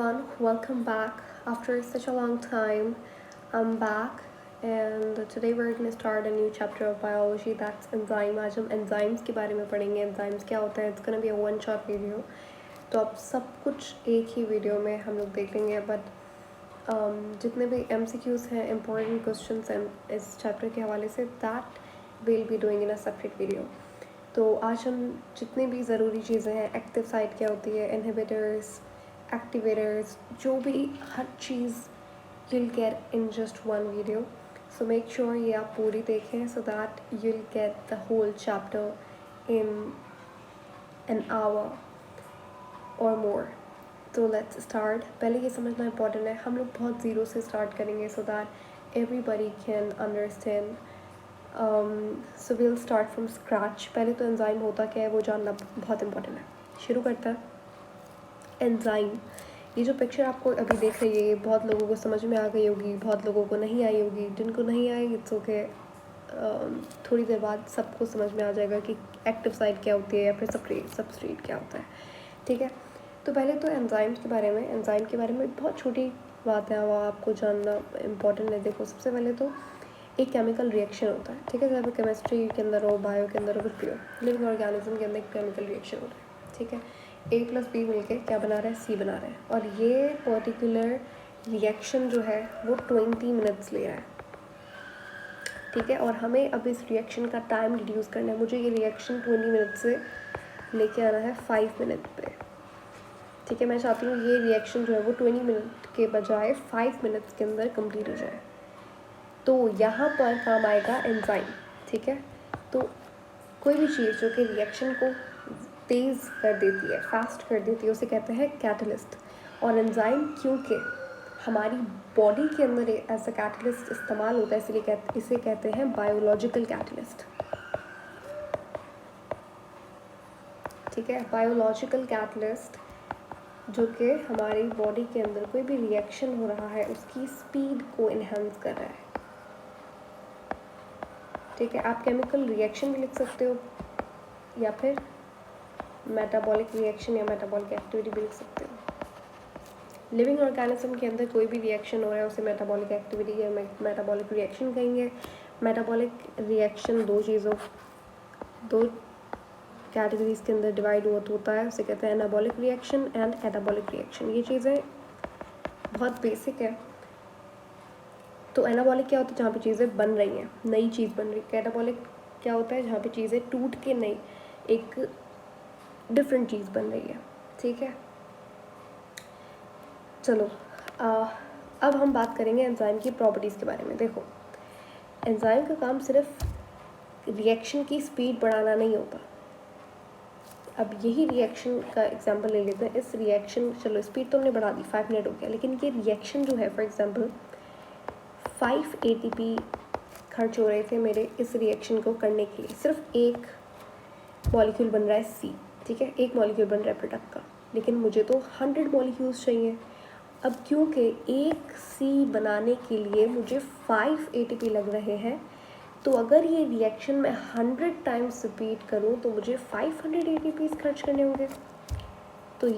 everyone, welcome back. After such a long time, I'm back and today we're going to start a new chapter of biology that's enzyme. आज हम enzymes के बारे में पढ़ेंगे. Enzymes क्या होता है? It's going to be a one shot video. तो अब सब कुछ एक ही वीडियो में हम लोग देख लेंगे बट जितने भी MCQs हैं important questions हैं इस चैप्टर के हवाले से that we'll be doing in a separate video. तो आज हम जितनी भी ज़रूरी चीज़ें हैं एक्टिव साइट क्या होती है इनहिबिटर्स एक्टिवेटर्स जो भी हर चीज़ you'll get in just one video. So make sure ये आप पूरी देखें so that you'll get the whole chapter in an hour or more. तो let's start. पहले ये समझना important है हम लोग बहुत ज़ीरो से start करेंगे so that everybody can understand. So we'll start from scratch. पहले तो एंजाइम होता क्या है वो जानना बहुत इम्पोर्टेंट है. शुरू करता है एंजाइम. ये जो पिक्चर आपको अभी देख रही है ये बहुत लोगों को समझ में आ गई होगी, बहुत लोगों को नहीं आई होगी. जिनको नहीं आई इट्स ओके, थोड़ी देर बाद सबको समझ में आ जाएगा कि एक्टिव साइट क्या होती है या फिर सबस्ट्रेट क्या होता है. ठीक है, तो पहले तो एंजाइम के बारे में बहुत छोटी बात है वो आपको जानना इम्पोर्टेंट है. देखो सबसे पहले तो एक केमिकल रिएक्शन होता है. ठीक है, जब केमिस्ट्री के अंदर हो, बायो के अंदर हो, कुछ भी हो, लिविंग ऑर्गेनिज्म के अंदर एक केमिकल रिएक्शन होता है. ठीक है, A+B मिलके क्या बना रहा है, C बना रहा है और ये पर्टिकुलर रिएक्शन जो है वो 20 मिनट्स ले रहा है. ठीक है, और हमें अब इस रिएक्शन का टाइम रिड्यूस करना है. मुझे ये रिएक्शन 20 मिनट से लेके आना है 5 मिनट पे. ठीक है, मैं चाहती हूँ ये रिएक्शन जो है वो 20 मिनट के बजाय 5 मिनट्स के अंदर कंप्लीट हो जाए. तो यहाँ पर काम आएगा एंजाइम. ठीक है, तो कोई भी चीज़ जो कि रिएक्शन को तेज़ कर देती है, फास्ट कर देती है, उसे कहते हैं कैटलिस्ट. और एंजाइम क्योंकि हमारी बॉडी के अंदर ऐसा कैटलिस्ट इस्तेमाल होता है इसलिए इसे कहते हैं बायोलॉजिकल कैटलिस्ट. ठीक है, बायोलॉजिकल कैटलिस्ट जो कि हमारी बॉडी के अंदर कोई भी रिएक्शन हो रहा है उसकी स्पीड को इन्हांस कर रहा है. ठीक है, आप केमिकल रिएक्शन भी लिख सकते हो या फिर मेटाबॉलिक रिएक्शन या मेटाबॉलिक एक्टिविटी भी लिख सकते हो. लिविंग ऑर्गेनिज्म के अंदर कोई भी रिएक्शन हो रहा है उसे मेटाबॉलिक एक्टिविटी या मेटाबॉलिक रिएक्शन कहेंगे. मेटाबॉलिक रिएक्शन दो कैटेगरीज के अंदर डिवाइड होता है. उसे कहते हैं anabolic reaction and catabolic reaction. ये चीज़ें बहुत बेसिक है. तो एनाबॉलिक क्या होता है, जहाँ पे चीज़ें बन रही हैं, नई चीज़ बन रही. कैटाबॉलिक क्या होता है, जहाँ पे चीज़ें टूट के नई एक डिफरेंट चीज़ बन रही है. ठीक है, चलो अब हम बात करेंगे एंजाइम की प्रॉपर्टीज़ के बारे में. देखो एंजाइम का काम सिर्फ रिएक्शन की स्पीड बढ़ाना नहीं होता. अब यही रिएक्शन का एग्जांपल ले लेते हैं. इस रिएक्शन, चलो स्पीड तो हमने बढ़ा दी, 5 मिनट हो गया, लेकिन ये रिएक्शन जो है फॉर एग्जांपल 5 ATP खर्च हो रहे थे मेरे इस रिएक्शन को करने के लिए. सिर्फ एक मॉलिक्यूल बन रहा है C. ठीक है, एक मॉलिक्यूल बन रहा है प्रोडक्ट का, लेकिन मुझे तो 100 मॉलिक्यूल्स चाहिए. अब क्योंकि एक C बनाने के लिए मुझे 5 ATP लग रहे हैं, तो अगर ये रिएक्शन मैं 100 टाइम्स रिपीट करूँ तो मुझे 500 ATPs खर्च करने होंगे. तो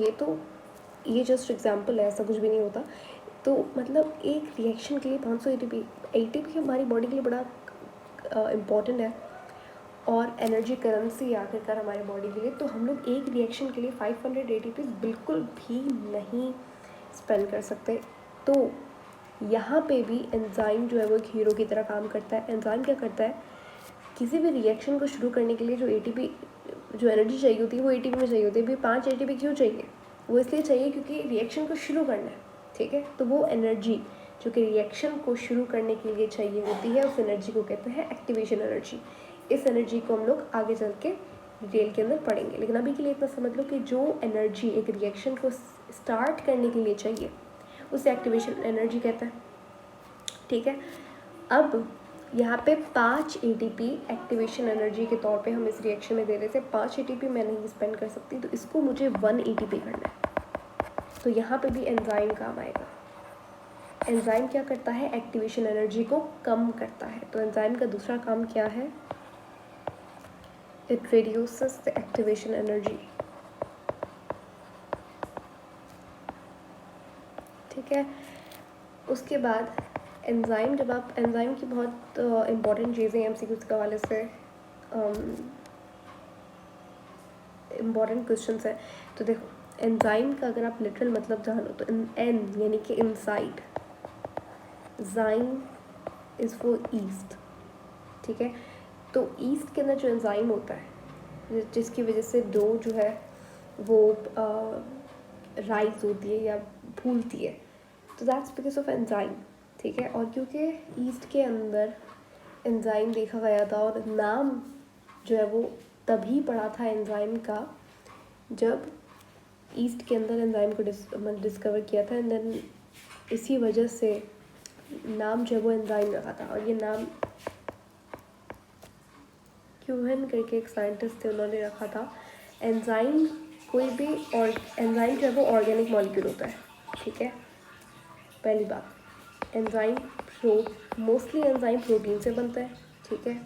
ये जस्ट एग्जांपल है, ऐसा कुछ भी नहीं होता. तो मतलब एक रिएक्शन के लिए 500 ATP हमारी बॉडी के लिए बड़ा इम्पॉर्टेंट है और एनर्जी करेंसी आखिरकार हमारी बॉडी के लिए. तो हम लोग एक रिएक्शन के लिए 500 ATP बिल्कुल भी नहीं स्पेंड कर सकते. तो यहाँ पे भी एंजाइम जो है वो एक हीरो की तरह काम करता है. एंजाइम क्या करता है, किसी भी रिएक्शन को शुरू करने के लिए जो ATP जो एनर्जी चाहिए होती है वो ATP में चाहिए होती है. भी 5 ATP क्यों चाहिए, वो इसलिए चाहिए क्योंकि रिएक्शन को शुरू करना है. ठीक है, तो वो एनर्जी जो कि रिएक्शन को शुरू करने के लिए चाहिए होती है उस एनर्जी को कहते हैं एक्टिवेशन एनर्जी. इस एनर्जी को हम लोग आगे चल के डिटेल के अंदर पढ़ेंगे, लेकिन अभी के लिए इतना समझ लो कि जो एनर्जी एक रिएक्शन को स्टार्ट करने के लिए चाहिए उसे एक्टिवेशन एनर्जी कहते हैं. ठीक है, अब यहाँ पे 5 ATP एक्टिवेशन एनर्जी के तौर पे हम इस रिएक्शन में दे रहे थे. 5 ATP मैं नहीं स्पेंड कर सकती, तो इसको मुझे 1 ATP करना है. तो यहाँ पे भी एंजाइम काम आएगा. एंजाइम क्या करता है, एक्टिवेशन एनर्जी को कम करता है. तो एंजाइम का दूसरा काम क्या है, it reduces the activation energy. ठीक है। उसके बाद एंजाइम, जब आप एंजाइम की बहुत इम्पॉर्टेंट चीज़ें एमसीक्यूज़ के हवाले से इम्पॉर्टेंट क्वेश्चन है। तो देखो, एंजाइम का अगर आप लिटरल मतलब जानो तो एन यानी कि इनसाइड, जाइम इज़ फॉर ईस्ट, ठीक है। तो ईस्ट के अंदर जो एंजाइम होता है जिसकी वजह से डो जो है वो राइज होती है या फूलती है, तो दैट्स बिकॉज ऑफ एंजाइम, ठीक है। और क्योंकि ईस्ट के अंदर एंजाइम देखा गया था, और नाम जो है वो तभी पड़ा था एंजाइम का जब ईस्ट के अंदर एंजाइम को डिस्कवर किया था, एंड देन इसी वजह से नाम जो है वो एंजाइम रखा था। और ये नाम क्यूहन करके एक साइंटिस्ट थे, उन्होंने रखा था। एंजाइम कोई भी, और एंजाइम जो है वो ऑर्गेनिक मॉलिक्यूल होता है, ठीक है। पहली बात, एंजाइम मोस्टली एंजाइम प्रोटीन से बनता है, ठीक है।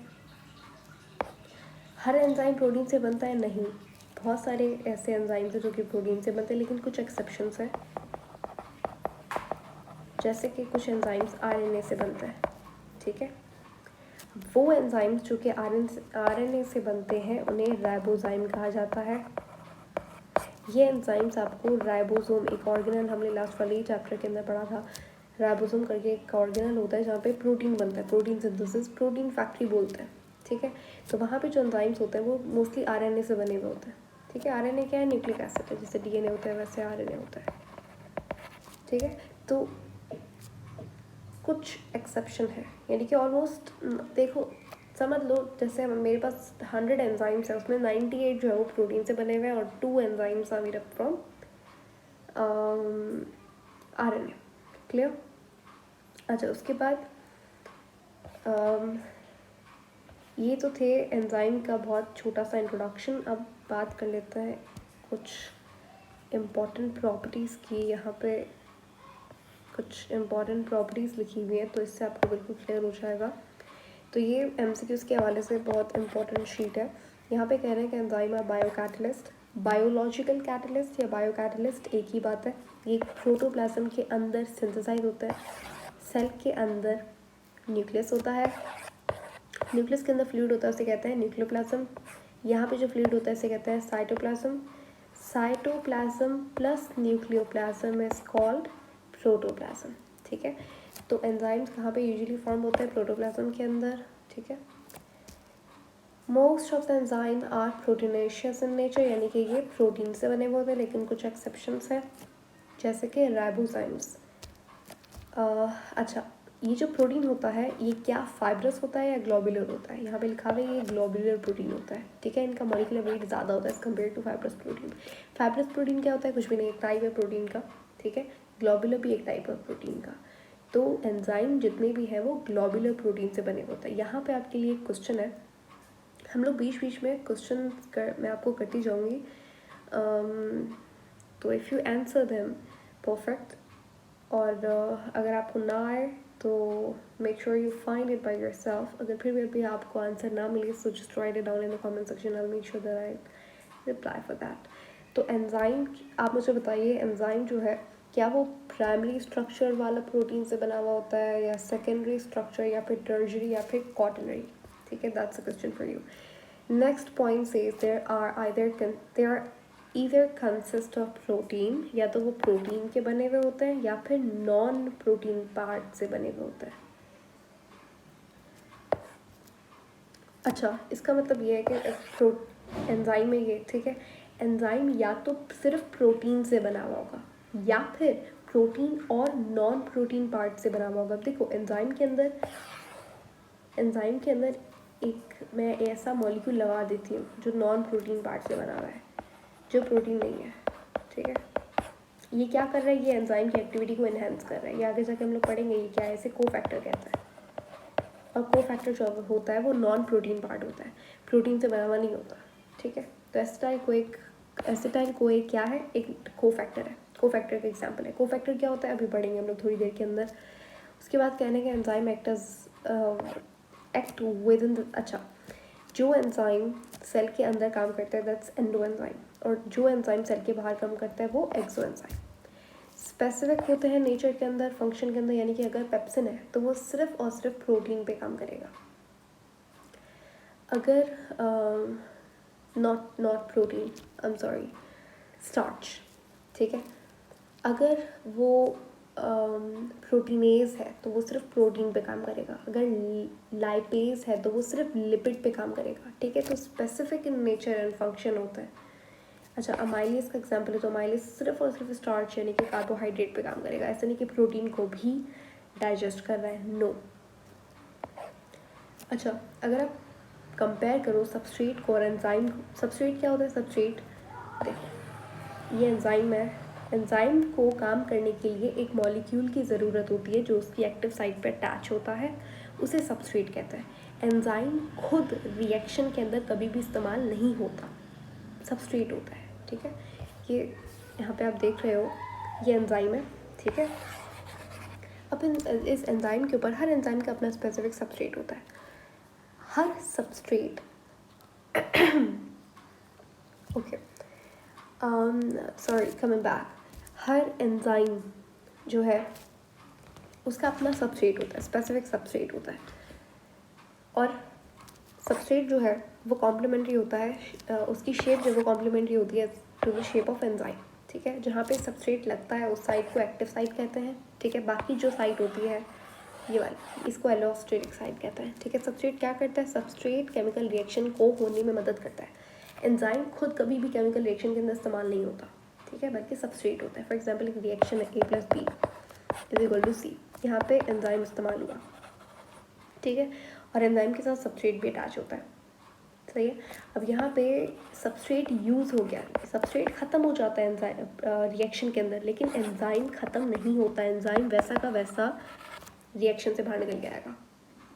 हर एंजाइम प्रोटीन से बनता है नहीं, बहुत सारे ऐसे एंजाइम्स हैं जो कि प्रोटीन से बनते हैं, लेकिन कुछ एक्सेप्शंस हैं। जैसे कि कुछ एंजाइम्स आरएनए से बनते हैं, ठीक है। वो एंजाइम्स जो कि आरएनए से बनते हैं उन्हें राइबोजाइम कहा जाता है। ये एंजाइम्स आपको राइबोसोम, एक ऑर्गेनल हमने लास्ट वाले चैप्टर के अंदर पढ़ा था, राइबोसोम करके एक ऑर्गेनल होता है जहाँ पे प्रोटीन बनता है, प्रोटीन सिंथेसिस, प्रोटीन फैक्ट्री बोलते हैं, ठीक है। तो वहाँ पे जो एंजाइम्स होते हैं वो मोस्टली आरएनए से बने हुए होते हैं, ठीक है। आरएनए क्या है? न्यूक्लिक एसिड है, जैसे डीएनए होता है वैसे आरएनए होता है, ठीक है। तो कुछ एक्सेप्शन है, यानी कि ऑलमोस्ट देखो समझ लो, जैसे मेरे पास 100 एंजाइम्स है, उसमें 98 जो है वो प्रोटीन से बने हुए हैं, और 2 enzymes are made up from RNA. Clear? अच्छा, उसके बाद ये तो थे एंजाइम का बहुत छोटा सा इंट्रोडक्शन। अब बात कर लेते हैं कुछ इम्पॉर्टेंट प्रॉपर्टीज़ की। यहाँ पे कुछ इम्पॉर्टेंट प्रॉपर्टीज़ लिखी हुई हैं, तो इससे आपको बिल्कुल क्लियर हो जाएगा। तो ये एमसीक्यूज़ के हवाले से बहुत इंपॉर्टेंट शीट है। यहाँ पे कह रहे हैं कि enzyme are biocatalyst, biological catalyst या बायो कैटलिस्ट एक ही बात है। ये प्रोटोप्लाज्म के अंदर सिंथेसाइज होता है। सेल के अंदर न्यूक्लियस होता है, न्यूक्लियस के अंदर फ्लूइड होता है, उसे कहते हैं न्यूक्लियोप्लाज्म। यहाँ पे जो फ्लूइड होता है इसे कहते हैं cytoplasm. Cytoplasm plus nucleoplasm is called protoplasm, ठीक है। तो एंजाइम्स कहाँ पे यूजुअली फॉर्म होते हैं? प्रोटोप्लाज्म के अंदर, ठीक है। Most of the enzyme are proteinaceous in nature, यानी कि ये प्रोटीन से बने हुए होते हैं, लेकिन कुछ एक्सेप्शंस हैं, जैसे कि राइबोजाइम्स। अच्छा, ये जो प्रोटीन होता है ये क्या फाइब्रस होता है या ग्लोबुलर होता है? यहाँ पे लिखा हुआ है ये ग्लोबुलर प्रोटीन होता है, ठीक है। इनका मॉलिक्यूलर वेट ज़्यादा होता है as compare to fibrous protein. Fibrous protein क्या होता है? कुछ भी नहीं, एक टाइप है प्रोटीन का, ठीक है। ग्लोबुलर भी एक टाइप है प्रोटीन का। तो एंजाइम जितने भी हैं वो ग्लोबुलर प्रोटीन से बने होते हैं। यहाँ पे आपके लिए एक क्वेश्चन है, हम लोग बीच बीच में क्वेश्चन मैं आपको करती जाऊँगी, तो if you answer them perfect, और अगर आपको ना आए तो make sure you find it by yourself. अगर फिर भी आपको आंसर ना मिले so just right it down in the comment section, I will make sure that I reply for that. तो एंजाइम, आप मुझे बताइए, एंजाइम जो है क्या वो प्राइमरी स्ट्रक्चर वाला प्रोटीन से बना हुआ होता है, या सेकेंडरी स्ट्रक्चर, या फिर टर्जरी, या फिर क्वाटरनरी? ठीक है, that's a question for you. Next point says there either consist of protein, या तो वो प्रोटीन के बने हुए होते हैं या फिर नॉन प्रोटीन पार्ट से बने हुए होते हैं। अच्छा, इसका मतलब ये है कि एंजाइम में ये, ठीक है, एंजाइम या तो सिर्फ प्रोटीन से बना हुआ होगा या फिर प्रोटीन और नॉन प्रोटीन पार्ट से बना हुआ होगा। देखो एंजाइम के अंदर एक मैं ऐसा मॉलिक्यूल लगा देती हूँ जो नॉन प्रोटीन पार्ट से बना हुआ है, जो प्रोटीन नहीं है, ठीक है। ये क्या कर रहा है? ये एंजाइम की एक्टिविटी को एनहेंस कर रहा है। ये आगे जाके हम लोग पढ़ेंगे ये क्या है, इसे कोफैक्टर कहता है। और कोफैक्टर जो होता है वो नॉन प्रोटीन पार्ट होता है, प्रोटीन से बना हुआ नहीं होता, ठीक है। तो एसिटाइल कोए क्या है? एक कोफैक्टर है, कोफैक्टर का एग्जाम्पल है। कोफैक्टर क्या होता है अभी पढ़ेंगे हम लोग थोड़ी देर के अंदर। उसके बाद कहने के enzyme act with in the, अच्छा, जो एंजाइम सेल के अंदर काम करता है दैट्स एंडो एंजाइम, और जो एंजाइम सेल के बाहर काम करता है वो एक्सो एंजाइम। स्पेसिफिक होते हैं नेचर के अंदर, फंक्शन के अंदर, यानी कि अगर पेप्सिन है तो वो सिर्फ और सिर्फ प्रोटीन पे काम करेगा। अगर not protein, I am sorry, starch, ठीक है, अगर वो प्रोटीनेज है तो वो सिर्फ प्रोटीन पे काम करेगा। अगर लाइपेज है तो वो सिर्फ लिपिड पे काम करेगा, ठीक है। तो specific in nature and function होता है। अच्छा, अमाइलेज का एग्जांपल है तो अमाइलेज सिर्फ और सिर्फ स्टार्च यानी कि कार्बोहाइड्रेट पे काम करेगा, ऐसा नहीं कि प्रोटीन को भी डाइजेस्ट कर रहा है, नो। अच्छा, अगर आप कंपेयर करो सबस्ट्रेट को और एंजाइम, सबस्ट्रेट क्या होता है? सबस्ट्रेट, देखो ये एंजाइम है, एंजाइम को काम करने के लिए एक मॉलिक्यूल की ज़रूरत होती है जो उसकी एक्टिव साइट पर अटैच होता है, उसे सबस्ट्रेट कहते हैं। एंजाइम खुद रिएक्शन के अंदर कभी भी इस्तेमाल नहीं होता, सबस्ट्रेट होता है, ठीक है। ये यहाँ पे आप देख रहे हो, ये एंजाइम है, ठीक है। अब इस एंजाइम के ऊपर, हर एंजाइम का अपना स्पेसिफिक सबस्ट्रेट होता है। हर substrate okay, sorry, coming back, हर एंजाइम जो है उसका अपना सबस्ट्रेट होता है, स्पेसिफिक सबस्ट्रेट होता है। और सबस्ट्रेट जो है वो कॉम्प्लीमेंट्री होता है, उसकी शेप जो है वो कॉम्प्लीमेंट्री होती है to the shape of enzyme, ठीक है। जहाँ पे सबस्ट्रेट लगता है उस साइट को एक्टिव साइट कहते हैं, ठीक है। बाकी जो साइट होती है ये वाली, इसको एलोस्टेरिक साइट कहते हैं, ठीक है। सबस्ट्रेट क्या करता है? सबस्ट्रेट केमिकल रिएक्शन को होने में मदद करता है। एंजाइम खुद कभी भी केमिकल रिएक्शन के अंदर इस्तेमाल नहीं होता, ठीक है, बल्कि सबस्ट्रेट होता है। फॉर एग्जाम्पल एक रिएक्शन है A+B=C, यहाँ पे एंजाइम इस्तेमाल हुआ, ठीक है, और एंजाइम के साथ सबस्ट्रेट भी अटैच होता है, सही है। अब यहाँ पे सबस्ट्रेट यूज़ हो गया, सबस्ट्रेट ख़त्म हो जाता है एंजाइम रिएक्शन के अंदर, लेकिन एंजाइम ख़त्म नहीं होता, एंजाइम वैसा का वैसा रिएक्शन से बाहर निकल के आएगा,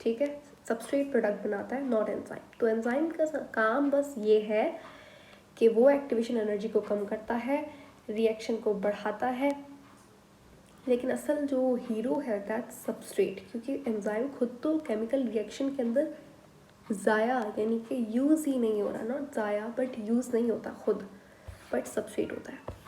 ठीक है। सबस्ट्रेट प्रोडक्ट बनाता है, नॉट एंजाइम। तो एंजाइम का काम बस ये है कि वो एक्टिवेशन एनर्जी को कम करता है, रिएक्शन को बढ़ाता है, लेकिन असल जो हीरो है दैट्स सबस्ट्रेट, क्योंकि एंजाइम खुद तो केमिकल रिएक्शन के अंदर ज़ाया यानी कि यूज़ ही नहीं हो रहा, नॉट ज़ाया बट यूज़ नहीं होता खुद, बट सबस्ट्रेट होता है।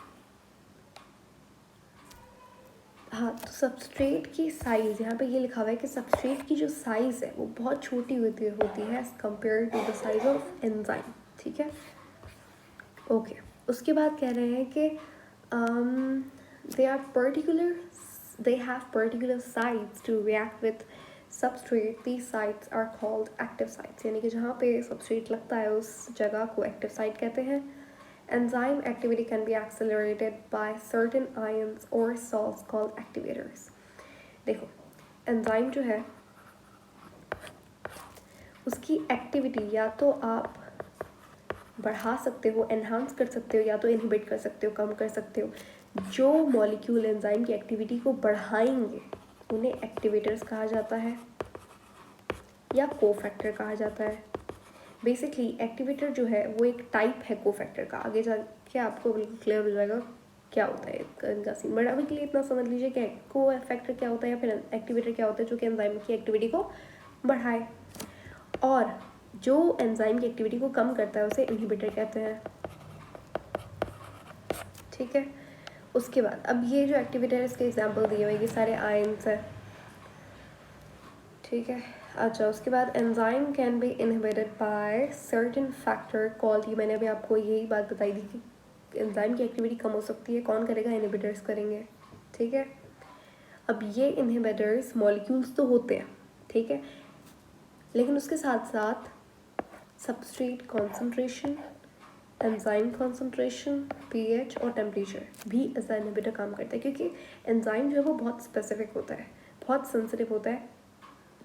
हाँ, तो सबस्ट्रेट की साइज़ यहाँ पे ये लिखा हुआ है कि सबस्ट्रेट की जो साइज़ है वो बहुत छोटी होती है as compare to the size of enzyme, ठीक है, ओके। उसके बाद कह रहे हैं कि they have particular sites to react with substrate. These sites are called active sites, यानी कि जहाँ पे सबस्ट्रेट लगता है उस जगह को एक्टिव साइट कहते हैं। Enzyme activity can be accelerated by certain ions or salts called activators. देखो, एंजाइम जो है उसकी एक्टिविटी या तो आप बढ़ा सकते हो, एनहांस कर सकते हो, या तो इनहिबिट कर सकते हो, कम कर सकते हो। जो मॉलिक्यूल एंजाइम की एक्टिविटी को बढ़ाएंगे उन्हें एक्टिवेटर्स कहा जाता है या कोफैक्टर कहा जाता है। बेसिकली एक्टिवेटर जो है वो एक टाइप है कोफैक्टर का, आगे जाके आपको बिल्कुल क्लियर हो जाएगा क्या होता है इनका सीन, बट अभी के लिए इतना समझ लीजिए कि कोफैक्टर क्या होता है या फिर एक्टिवेटर क्या होता है, जो कि एंजाइम की एक्टिविटी को बढ़ाए, और जो एंजाइम की एक्टिविटी को कम करता है उसे इनहिबिटर कहते हैं, ठीक है। उसके बाद अब ये जो एक्टिवेटर इसके एग्जांपल दिए हुए ये सारे आयंस हैं, ठीक है। अच्छा, उसके बाद enzyme can be inhibited by certain factor called, ये मैंने अभी आपको यही बात बताई थी कि एंजाइम की एक्टिविटी कम हो सकती है, कौन करेगा? इनहिबिटर्स करेंगे, ठीक है। अब ये इनहिबिटर्स मॉलिक्यूल्स तो होते हैं, ठीक है, लेकिन उसके साथ साथ substrate concentration, enzyme concentration, pH और टेम्परेचर भी एज अ इनहिबिटर काम करता है, क्योंकि एंजाइम जो है वो बहुत स्पेसिफिक होता है, बहुत सेंसिटिव होता है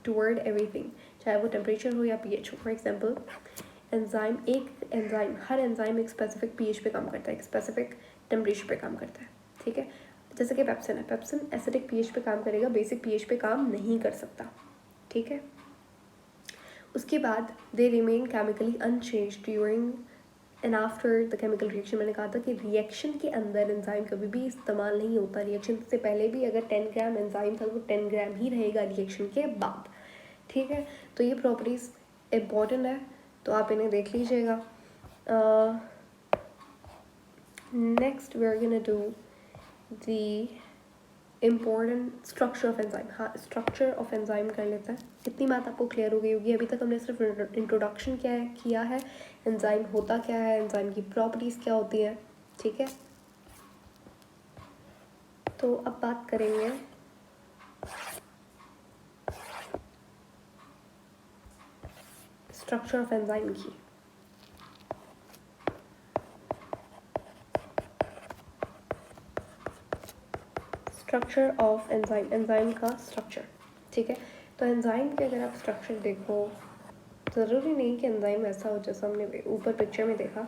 टूवर्ड एवरीथिंग, चाहे वो टेम्परेचर हो या पीएच हो। फॉर एग्जांपल हर एंजाइम एक स्पेसिफिक पीएच पे काम करता है, एक स्पेसिफिक टेम्परेचर पे काम करता है, ठीक है। जैसे कि पेप्सिन है, पेप्सिन एसिडिक पीएच पे काम करेगा, बेसिक पीएच पे काम नहीं कर सकता, ठीक है। उसके बाद they remain chemically unchanged during and after the chemical reaction. मैंने कहा था कि रिएक्शन के अंदर एंजाइम कभी भी इस्तेमाल नहीं होता, रिएक्शन से पहले भी अगर 10 ग्राम एंजाइम था तो 10 ग्राम ही रहेगा रिएक्शन के बाद, ठीक है। तो ये प्रॉपर्टीज़ इम्पॉर्टेंट है, तो आप इन्हें देख लीजिएगा। Next we are gonna do the important structure of enzyme, हाँ स्ट्रक्चर ऑफ एंजाइम कर लेते हैं। इतनी बात आपको क्लियर हो गई होगी। अभी तक हमने सिर्फ इंट्रोडक्शन किया है, एंजाइम होता क्या है, एंजाइम की प्रॉपर्टीज़ क्या होती हैं, ठीक है। तो अब बात करेंगे स्ट्रक्चर ऑफ एंजाइम की। स्ट्रक्चर ऑफ एंजाइम, एंजाइम का स्ट्रक्चर, ठीक है। तो एंजाइम के अगर आप स्ट्रक्चर देखो, ज़रूरी नहीं कि एंजाइम ऐसा हो जैसा हमने ऊपर पिक्चर में देखा।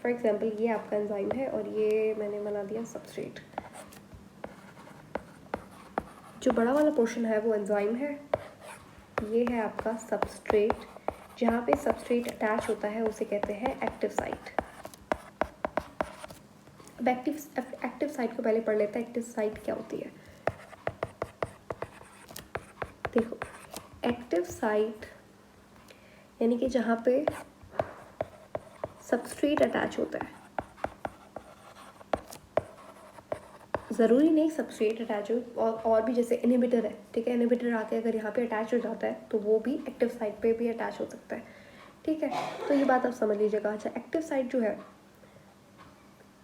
फॉर एग्जांपल ये आपका एंजाइम है और ये मैंने बना दिया सबस्ट्रेट। जो बड़ा वाला पोर्शन है वो एंजाइम है, ये है आपका सबस्ट्रेट। जहाँ पे सबस्ट्रेट अटैच होता है उसे कहते हैं एक्टिव साइट। अब एक्टिव साइट को पहले पढ़ लेते हैं। एक्टिव साइट क्या होती है? देखो, एक्टिव साइट यानी कि जहाँ पे सबस्ट्रेट अटैच होता है। ज़रूरी नहीं सबस्ट्रेट अटैच हो, और भी जैसे इनहिबिटर है, ठीक है। इनहिबिटर आके अगर यहाँ पे अटैच हो जाता है तो वो भी एक्टिव साइट पे भी अटैच हो सकता है, ठीक है। तो ये बात आप समझ लीजिएगा। अच्छा, एक्टिव साइट जो है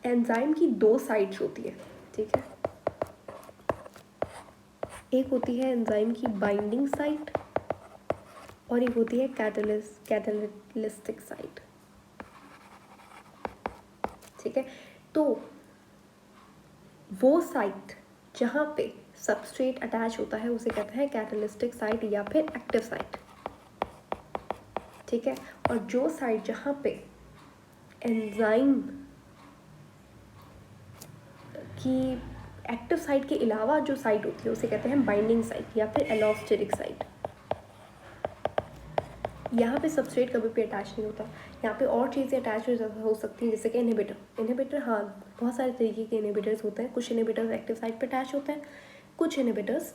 एंजाइम की दो साइड्स होती है, ठीक है। एक होती है एंजाइम की बाइंडिंग साइट और एक होती है कैटलिस्टिक साइट, ठीक है। तो वो साइट जहाँ पे सबस्ट्रेट अटैच होता है उसे कहते हैं कैटलिस्टिक साइट या फिर एक्टिव साइट, ठीक है। और जो साइट जहाँ पे एंजाइम की एक्टिव साइट के अलावा जो साइट होती है उसे कहते हैं बाइंडिंग साइट या फिर एलोस्टेरिक साइट। यहाँ पे सबस्ट्रेट कभी भी अटैच नहीं होता, यहाँ पे और चीज़ें अटैच हो सकती हैं, जैसे कि इनहिबिटर। हाँ, बहुत सारे तरीके के इनहिबिटर्स होते हैं। कुछ इनहिबिटर्स एक्टिव साइट पे अटैच होते हैं, कुछ इनहिबिटर्स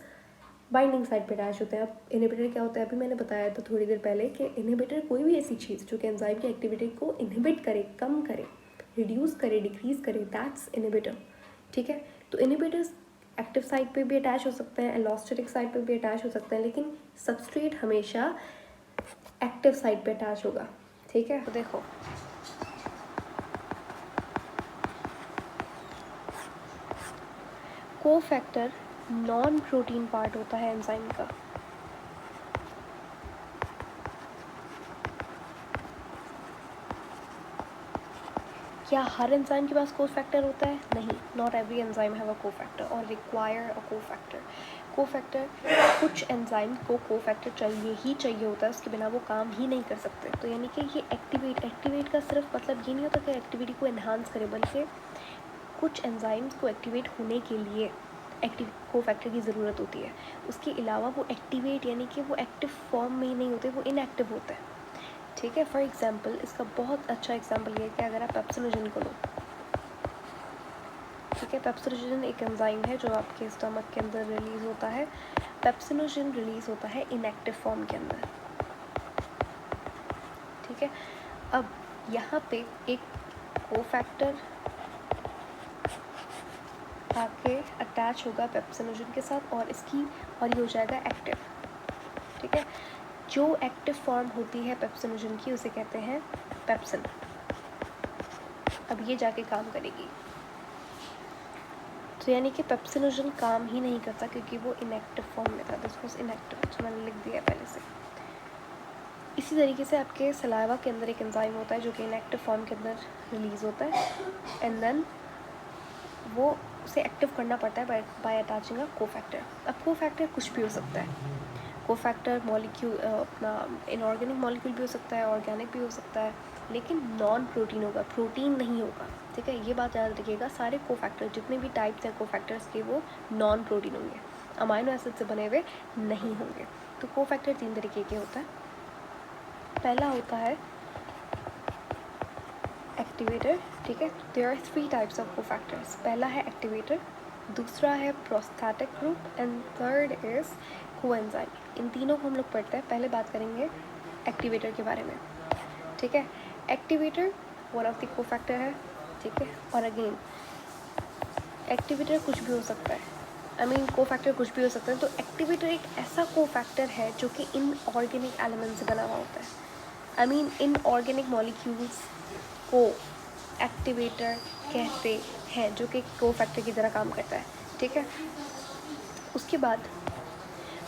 बाइंडिंग साइट पे अटैच होते हैं। अब इनहिबिटर क्या होता है, अभी मैंने बताया था थोड़ी देर पहले कि इनहिबिटर कोई भी ऐसी चीज़ जो कि एंजाइम की एक्टिविटी को इनहिबिट करे, कम करे, रिड्यूस करे, डिक्रीज करे, दैट्स इनहिबिटर, ठीक है। तो इनहिबिटर्स एक्टिव साइट पे भी अटैच हो सकते हैं, एलोस्टेरिक साइट पे भी अटैच हो सकते हैं, लेकिन सबस्ट्रेट हमेशा एक्टिव साइट पे अटैच होगा, ठीक है। तो देखो, कोफैक्टर नॉन प्रोटीन पार्ट होता है एंजाइम का। क्या हर एंजाइम के पास कोफैक्टर होता है? नहीं, not every enzyme have a cofactor और रिक्वायर अ कोफैक्टर। कोफैक्टर, कुछ एंजाइम को कोफैक्टर चाहिए ही चाहिए होता है, उसके बिना वो काम ही नहीं कर सकते। तो यानी कि ये एक्टिवेट का सिर्फ मतलब ये नहीं होता कि एक्टिविटी को एनहांस करे, बल्कि कुछ एंजाइम्स को एक्टिवेट होने के लिए कोफैक्टर की ज़रूरत होती है। उसके अलावा वो एक्टिवेट यानी कि वो एक्टिव फॉर्म में ही नहीं होते, वो इनएक्टिव होते हैं, ठीक है। फॉर एग्जांपल, इसका बहुत अच्छा एग्जांपल ये है कि अगर आप पेप्सिनोजन को लो, ठीक है। पेप्सिनोजन एक एंजाइम है जो आपके स्टमक के अंदर रिलीज़ होता है। पेप्सिनोजन रिलीज़ होता है इनएक्टिव फॉर्म के अंदर, ठीक है। अब यहाँ पे एक कोफैक्टर आके अटैच होगा पेप्सिनोजन के साथ और ये हो जाएगा एक्टिव, ठीक है। जो एक्टिव फॉर्म होती है पेप्सिनोजन की उसे कहते हैं पेप्सिन। अब ये जाके काम करेगी, तो यानी कि पेप्सिनोजन काम ही नहीं करता क्योंकि वो इनएक्टिव फॉर्म में था। दिस वाज इनएक्टिव, तो मैंने लिख दिया पहले से। इसी तरीके से आपके सलाइवा के अंदर एक एंजाइम होता है जो कि इनएक्टिव फॉर्म के अंदर रिलीज़ होता है, एंड देन वो उसे एक्टिव करना पड़ता है बाय अटैचिंग अ कोफैक्टर। अब कोफैक्टर कुछ भी हो सकता है। कोफैक्टर मॉलिक्यूल अपना इनऑर्गेनिक मॉलिक्यूल भी हो सकता है, ऑर्गेनिक भी हो सकता है, लेकिन नॉन प्रोटीन होगा, प्रोटीन नहीं होगा, ठीक है। ये बात याद रखिएगा, सारे कोफैक्टर जितने भी टाइप्स हैं कोफैक्टर्स के वो नॉन प्रोटीन होंगे, अमाइनो एसिड से बने हुए नहीं होंगे। तो कोफैक्टर 3 तरीके के होता है। पहला होता है एक्टिवेटर, ठीक है। There are 3 types of cofactors. पहला है एक्टिवेटर, दूसरा है prosthetic group and third is coenzyme. इन तीनों को हम लोग पढ़ते हैं। पहले बात करेंगे एक्टिवेटर के बारे में, ठीक है। Activator one of the cofactor है, ठीक है। और अगेन एक्टिवेटर कुछ भी हो सकता है, आई मीन को फैक्टर कुछ भी हो सकता है। तो एक्टिवेटर एक ऐसा को फैक्टर है जो कि इनऑर्गेनिक एलिमेंट से बना हुआ होता है। आई मीन इनऑर्गेनिक मॉलिक्यूल्स को एक्टिवेटर कहते हैं, जो कि को फैक्टर की तरह काम करता है, ठीक है। उसके बाद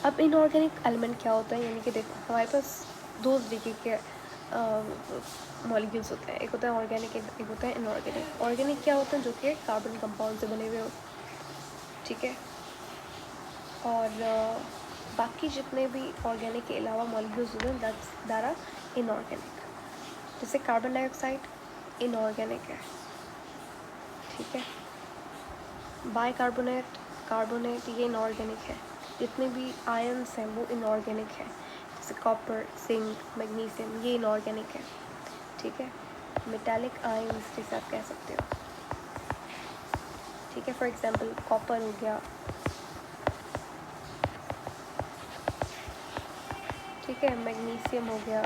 अब इनऑर्गेनिक एलिमेंट क्या होता है, यानी कि देखो हमारे पास दो तरीके के मॉलिक्यूल्स होते हैं, एक होता है ऑर्गेनिक, एक होता है इनऑर्गेनिक। ऑर्गेनिक क्या होता है, जो कि कार्बन कंपाउंड से बने हुए हो, ठीक है। और बाकी जितने भी ऑर्गेनिक के अलावा मॉलिक्यूल्स होते हैं दैट आर इनऑर्गेनिक। जैसे कार्बन डाइऑक्साइड इनऑर्गेनिक है, ठीक है। बाइकार्बोनेट, कार्बोनेट ये इनऑर्गेनिक है। जितने भी आयन्स हैं वो इनऑर्गेनिक है, जैसे कॉपर, जिंक, मैग्नीशियम ये इनऑर्गेनिक है, ठीक है। मेटालिक आयन्स जैसे आप कह सकते हो, ठीक है। फॉर एग्जांपल कॉपर हो गया, ठीक है, मैग्नीशियम हो गया,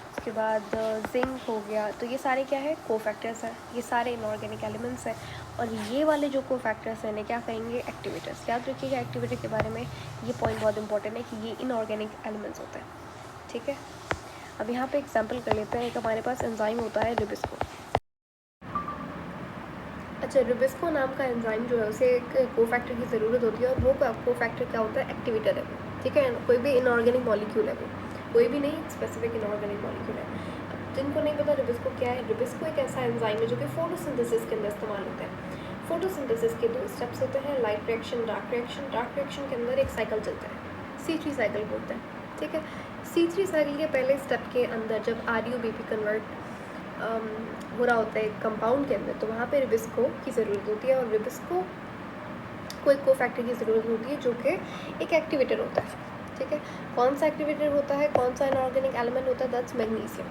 उसके बाद जिंक हो गया। तो ये सारे क्या है, को फैक्टर्स हैं, ये सारे इनऑर्गेनिक एलिमेंट्स हैं। और ये वाले जो को फैक्टर्स हैं इन्हें क्या कहेंगे, एक्टिवेटर्स। याद रखिएगा एक्टिवेटर के बारे में, ये पॉइंट बहुत इंपॉर्टेंट है कि ये इनऑर्गेनिक एलिमेंट्स होते हैं, ठीक है। अब यहाँ पे एग्जांपल कर लेते हैं। एक हमारे पास एंजाइम होता है रुबिस्को। अच्छा, रुबिस्को नाम का एंजाइम जो है उसे एक को फैक्टर की ज़रूरत होती है, और वो को फैक्टर क्या होता है, एक्टिवेटर है, ठीक है। कोई भी इनऑर्गेनिक मॉलिक्यूल है, वो कोई भी नहीं, स्पेसिफिक इनऑर्गेनिक मॉलिक्यूल है। जिनको नहीं पता रुबिस्को क्या है, रुबिस्को एक ऐसा एंजाइम है जो कि फोटोसिंथेसिस के अंदर इस्तेमाल होता है। फोटोसिंथेसिस के 2 स्टेप्स होते हैं, light reaction, dark reaction. Dark reaction के अंदर एक साइकिल चलता है, C3 साइकिल बोलते हैं, ठीक है। C3 साइकिल के पहले स्टेप के अंदर जब RuBP कन्वर्ट हो रहा होता है एक कंपाउंड के अंदर, तो वहाँ पे रुबिस्को की ज़रूरत होती है। और रुबिस्को को एक को फैक्टर की ज़रूरत होती है जो कि एक एक्टिवेटर होता है, ठीक है। कौन सा एक्टिवेटर होता है, कौन सा इनऑर्गेनिक एलिमेंट होता है, दैट्स मैग्नीशियम।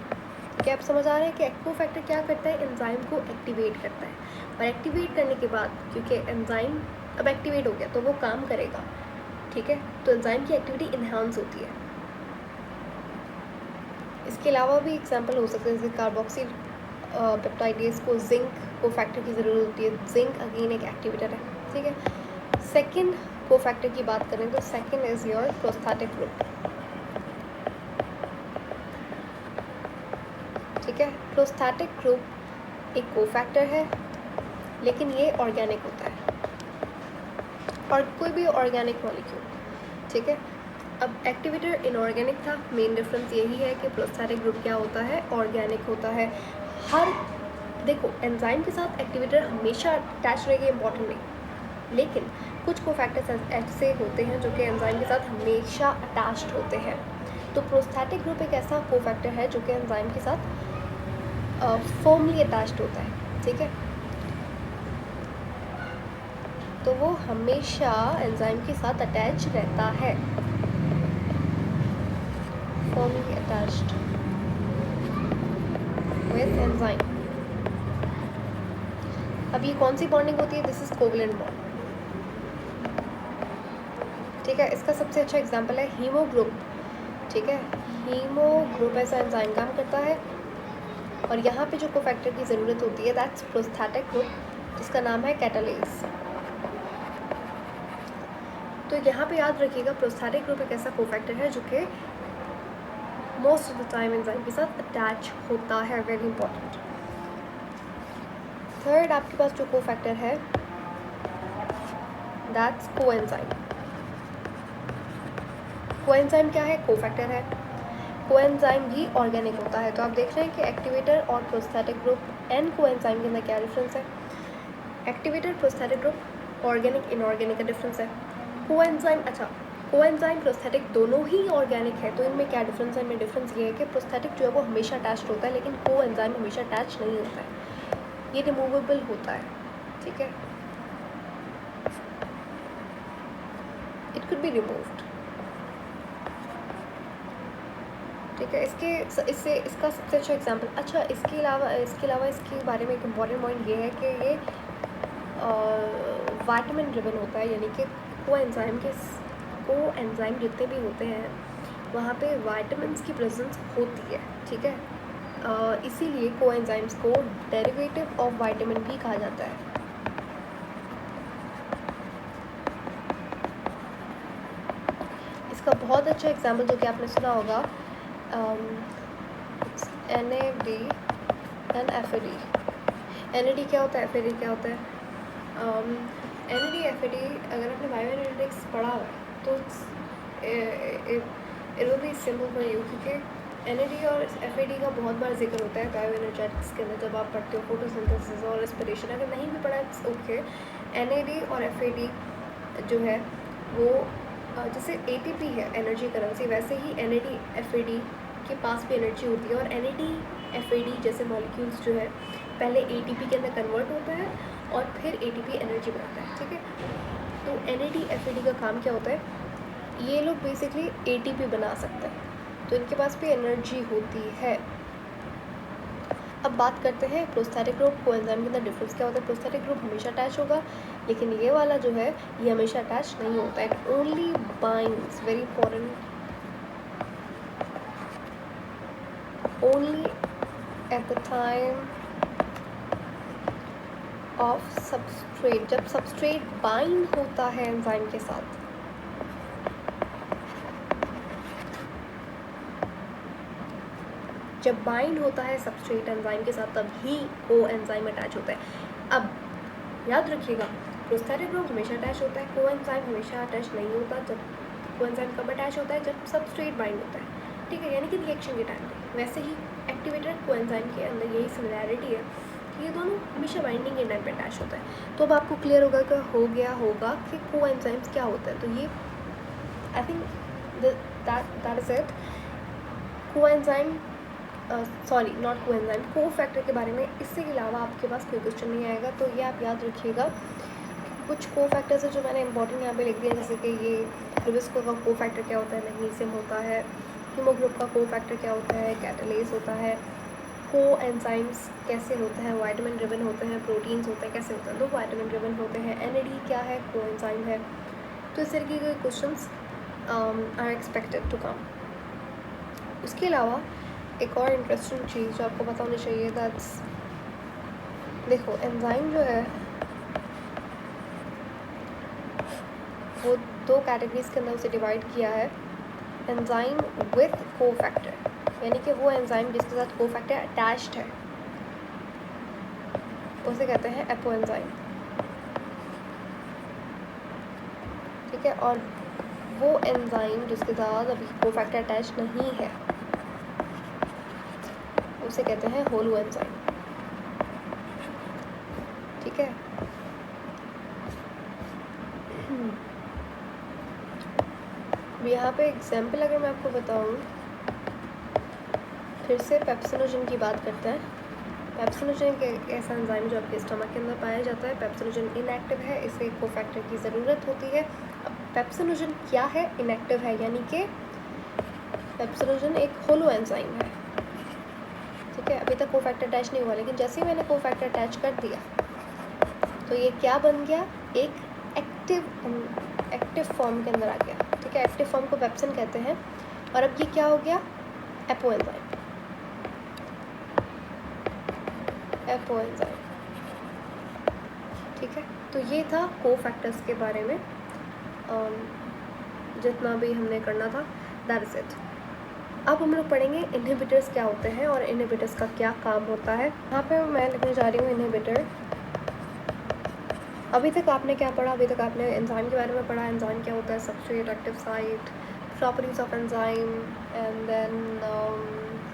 क्या आप समझ आ रहे हैं कि को फैक्टर क्या करता है, एंजाइम को एक्टिवेट करता है। और एक्टिवेट करने के बाद, क्योंकि एंजाइम अब एक्टिवेट हो गया तो वो काम करेगा, ठीक है। तो एंजाइम की एक्टिविटी इन्हांस होती है। इसके अलावा भी एग्जांपल हो सकते हैं, जैसे कार्बोक्सिल पेप्टाइडेज को जिंक को फैक्टर की ज़रूरत होती है। जिंक अगेन एक एक्टिवेटर है, ठीक है। सेकेंड को फैक्टर की बात करें तो second is your prosthetic group, ठीक है। प्रोस्थेटिक ग्रुप एक को फैक्टर है, लेकिन ये ऑर्गेनिक होता है, और कोई भी ऑर्गेनिक मॉलिक्यूल, ठीक है। अब एक्टिवेटर इनऑर्गेनिक था, मेन डिफरेंस यही है कि प्रोस्थेटिक ग्रुप क्या होता है, ऑर्गेनिक होता है। हर देखो एंजाइम के साथ एक्टिवेटर हमेशा अटैच रहेगा, इंपॉर्टेंट नहीं, लेकिन कुछ को फैक्टर्स ऐसे होते हैं जो कि एंजाइम के साथ हमेशा अटैच्ड होते हैं। तो प्रोस्थेटिक ग्रुप एक ऐसा को फैक्टर है जो कि एंजाइम के साथ फर्मली अटैच्ड होता है, ठीक है। तो वो हमेशा एंजाइम के साथ अटैच रहता है, फर्मली अटैच्ड विद एंजाइम। अब ये कौन सी बॉन्डिंग होती है, दिस इज कोवलेंट बॉन्ड, ठीक है। इसका सबसे अच्छा एग्जांपल है हीमो ग्रुप, ठीक है। हीमो ग्रुप ऐसा एंजाइम काम करता है, और यहाँ पे जो कोफैक्टर की ज़रूरत होती है दैट्स प्रोस्थेटिक ग्रुप, जिसका नाम है कैटालेज। तो यहाँ पे याद रखिएगा प्रोस्थेटिक ग्रुप एक ऐसा कोफैक्टर है जो कि most of the time enzyme के साथ अटैच होता है, वेरी इंपॉर्टेंट। थर्ड आपके पास जो कोफैक्टर है दैट्स कोएंजाइम। कोएंजाइम क्या है, कोफैक्टर है। कोएंजाइम भी ऑर्गेनिक होता है। तो आप देख रहे हैं कि एक्टिवेटर और प्रोस्थेटिक ग्रुप एंड कोएंजाइम के अंदर क्या डिफरेंस है। Activator, prosthetic group, organic inorganic का डिफरेंस है। कोएंजाइम, अच्छा कोएंजाइम प्रोस्थेटिक दोनों ही ऑर्गेनिक है, तो इनमें क्या डिफरेंस है, इनमें डिफरेंस ये है कि प्रोस्थेटिक जो है वो हमेशा अटैच्ड होता है, लेकिन कोएंजाइम हमेशा अटैच नहीं होता है, ये रिमूवेबल होता है, ठीक है। इट कुड बी रिमूव्ड, ठीक है। इससे इसका सबसे अच्छा एग्जांपल, अच्छा इसके अलावा इसके बारे में एक इम्पॉर्टेंट पॉइंट ये है कि ये विटामिन ड्रिवन होता है, यानी कि कोएंजाइम जितने भी होते हैं वहाँ पे विटामिन्स की प्रेजेंस होती है, ठीक है। इसीलिए कोएंजाइम्स को डेरिवेटिव ऑफ विटामिन भी कहा जाता है, इसका बहुत अच्छा एग्जाम्पल जो कि आपने सुना होगा, NAD एंड FAD। NAD क्या होता है, FAD क्या होता है? NAD FAD अगर आपने बायोएनर्जेटिक्स पढ़ा हुआ है तो it will be simple for you, क्योंकि NAD और FAD का बहुत बार जिक्र होता है बायोएनर्जेटिक्स के अंदर जब आप पढ़ते हो फोटोसिंथेसिस और रेस्पिरेशन। अगर नहीं भी पढ़ा इट्स ओके। NAD और FAD जो है वो जैसे ATP है एनर्जी करेंसी, वैसे ही NAD FAD के पास भी एनर्जी होती है। और NAD FAD जैसे मॉलिक्यूल्स जो है पहले ATP के अंदर कन्वर्ट होता है और फिर ATP एनर्जी बनाता है, ठीक है। तो NAD FAD का काम क्या होता है, ये लोग बेसिकली ATP बना सकते हैं, तो इनके पास भी एनर्जी होती है। अब बात करते हैं प्रोस्थेटिक ग्रुप कोएंजाइम के अंदर डिफरेंस क्या होता है। प्रोस्थेटिक ग्रुप हमेशा अटैच होगा, लेकिन ये वाला जो है ये हमेशा अटैच नहीं होता है। It only binds, very important, only at the time of substrate. जब सबस्ट्रेट बाइंड होता है एंजाइम के साथ, जब बाइंड होता है सबस्ट्रेट एंजाइम के साथ, तब ही को एंजाइम अटैच होता है। अब याद रखिएगा, प्रोस्थेटिक ग्रुप हमेशा अटैच होता है, को एंजाइम हमेशा अटैच नहीं होता। जब को एंजाइम कब अटैच होता है, जब सबस्ट्रेट बाइंड होता है, ठीक है, यानी कि रिएक्शन के टाइम पे। वैसे ही एक्टिवेटर को एंजाइम के अंदर यही सिमिलैरिटी है कि ये दोनों हमेशा बाइंडिंग के टाइम पे अटैच होता है। तो अब आपको क्लियर होगा कि हो गया होगा कि को एंजाइम्स क्या होता है। तो ये I think that is it. को एंजाइम सॉरी नॉट को एंजाइम, को फैक्टर के बारे में इससे अलावा आपके पास कोई क्वेश्चन नहीं आएगा, तो ये आप याद रखिएगा। कुछ को फैक्टर्स है जो मैंने इंपॉर्टेंट यहाँ पे लिख दिया, जैसे कि ये लुबिस्को का को फैक्टर क्या होता है, मैग्नीशियम होता है। हीमोग्लोबिन का को फैक्टर क्या होता है, कैटालेस होता है। को एंजाइम्स कैसे होते हैं, वाइटामिन ड्रिवन होते हैं, प्रोटीन्स होते हैं, कैसे होते हैं, तो वाइटामिन ड्रिवन होते हैं। NAD क्या है, को एंजाइम है। तो इस तरीके के questions are expected to come. उसके अलावा एक और इंटरेस्टिंग चीज़ जो आपको पता होनी चाहिए, दैट्स, देखो एंजाइम जो है वो दो कैटेगरीज के अंदर उसे डिवाइड किया है। एंजाइम विथ को फैक्टर, यानी कि वो एंजाइम जिसके साथ को फैक्टर अटैच्ड है उसे कहते हैं एपो एंजाइम, ठीक है। और वो एंजाइम जिसके साथ अभी को फैक्टर अटैच नहीं है उसे कहते हैं होलो एंजाइम, ठीक है। यहाँ पे एग्जाम्पल अगर मैं आपको बताऊँ, फिर से पेप्सिनोजन की बात करते हैं। पेप्सिनोजन एक ऐसा एंजाइम जो आपके स्टमक के अंदर पाया जाता है। पेप्सिनोजन इनएक्टिव है, इसे को फैक्टर की ज़रूरत होती है। अब पेप्सिनोजन क्या है, इनएक्टिव है, यानी कि पेप्सिनोजन एक होलो एंजाइम है, ठीक है। अभी तक को फैक्टर अटैच नहीं हुआ, लेकिन जैसे ही मैंने को फैक्टर अटैच कर दिया तो ये क्या बन गया, एक एक्टिव फॉर्म के अंदर आ गया, ठीक है। एक्टिव फॉर्म को पेप्सिन कहते हैं। और अब ये क्या हो गया, एपो एंजाइम, एपो एंजाइम, ठीक है। तो ये था को फैक्टर्स के बारे में जितना भी हमने करना था, दैट इज इट। अब हम लोग पढ़ेंगे इनहिबिटर्स क्या होते हैं और इनहिबिटर्स का क्या काम होता है। यहाँ पे मैं लिखने जा रही हूँ इनहिबिटर। अभी तक आपने क्या पढ़ा, अभी तक आपने एंजाइम के बारे में पढ़ा, एंजाइम क्या होता है, substrate, active site, properties of enzyme, and then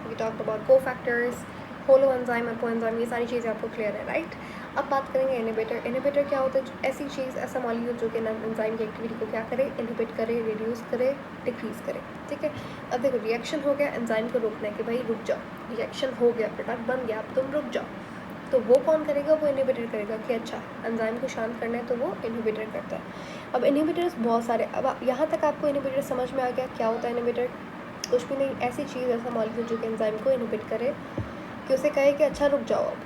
we talked about cofactors, holoenzyme, apoenzyme, ये सारी चीज़ें आपको क्लियर है, राइट। अब बात करेंगे इनहिबिटर। इनहिबिटर क्या होता है, ऐसी चीज़, ऐसा मॉलिक्यूल जो कि एंजाइम की एक्टिविटी को क्या करे, इनहिबिट करे, रिड्यूस करे, डिक्रीज करे, ठीक है। अब देखो रिएक्शन हो गया, एंजाइम को रोकना है कि भाई रुक जाओ, रिएक्शन हो गया, प्रोडक्ट बन गया, अब तुम रुक जाओ, तो वो कौन करेगा, वो इनहिबिटर करेगा कि अच्छा एंजाइम को शांत करना है, तो वो इनहिबिटर करता है। अब इनहिबिटर्स बहुत सारे, अब यहाँ तक आपको इनहिबिटर समझ में आ गया क्या होता है इनहिबिटर। कुछ भी नहीं, ऐसी चीज़, ऐसा मॉलिक्यूल जो कि एंजाइम को इनहिबिट करे, कि उसे कहे कि अच्छा रुक जाओ अब,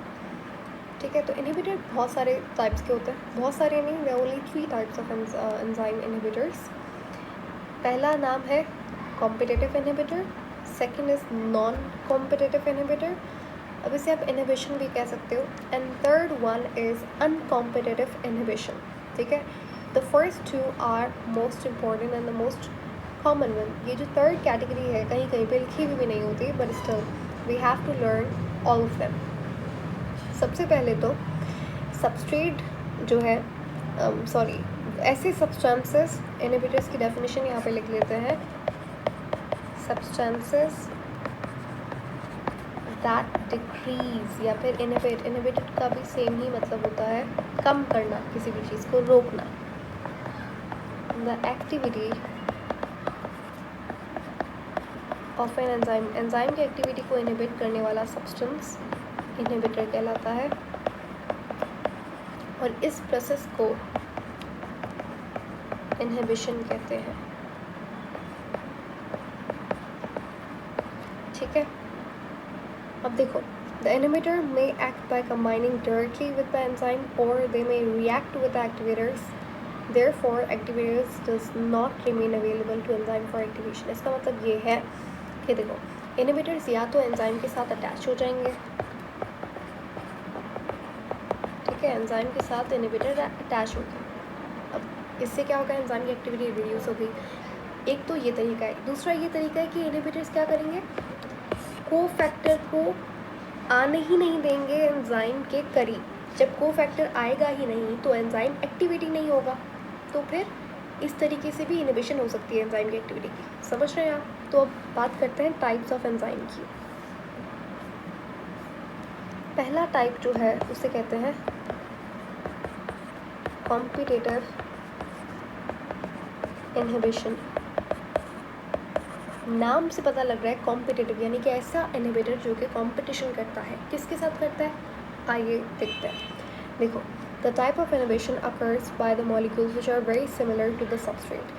ठीक है। तो इनहिबिटर बहुत सारे टाइप्स के होते हैं, बहुत सारे नहीं, there only 3 types of enzyme inhibitors. पहला नाम है competitive inhibitor, second is non competitive inhibitor, अब इसे आप इनहिबिशन भी कह सकते हो, and third one is uncompetitive inhibition, ठीक है। The first 2 are most important and the most common one, ये जो थर्ड कैटेगरी है कहीं कहीं पे लिखी भी नहीं होती, but still we have to learn all of them. सबसे पहले तो सबस्ट्रेट जो है, सॉरी, ऐसे सब्सटेंसेस, इनहिबिटर्स की डेफिनेशन यहाँ पे लिख लेते हैं। सब्सटेंसेस दैट डिक्रीज या फिर इनहिबिट, इनहिबिटेड का भी सेम ही मतलब होता है कम करना, किसी भी चीज़ को रोकना। The activity of an enzyme, enzyme की एक्टिविटी को इनहिबिट करने वाला सब्सटेंस इनहिबिटर कहलाता है, और इस प्रोसेस को इनहिबिशन कहते हैं। ठीक है, अब देखो, the inhibitor may act by combining directly with the enzyme और they may react with the activators, therefore activators does not remain available to enzyme for activation. इसका मतलब ये है कि देखो, इनहिबिटर्स या तो एंजाइम के साथ अटैच हो जाएंगे, ठीक है, एंजाइम के साथ इनहिबिटर अटैच हो गए। अब इससे क्या होगा, एंजाइम की एक्टिविटी रिड्यूस होगी। एक तो ये तरीका है। दूसरा ये तरीका है कि इनहिबिटर्स क्या करेंगे, कोफैक्टर को आने ही नहीं देंगे एंजाइम के करीब। जब कोफैक्टर आएगा ही नहीं तो एंजाइम एक्टिविटी नहीं होगा, तो फिर इस तरीके से भी इनहिबिशन हो सकती है एंजाइम की एक्टिविटी की। समझ रहे हैं आप? तो अब बात करते हैं टाइप्स ऑफ एंजाइम की। पहला टाइप जो है उसे कहते हैं कॉम्पिटिटिव इनहिबिशन। नाम से पता लग रहा है कॉम्पिटिटिव, यानी कि ऐसा इनहिबिटर जो कि कॉम्पिटिशन करता है। किसके साथ करता है, आइए देखते हैं। देखो, the type of inhibition occurs by the molecules which are very similar to the substrate.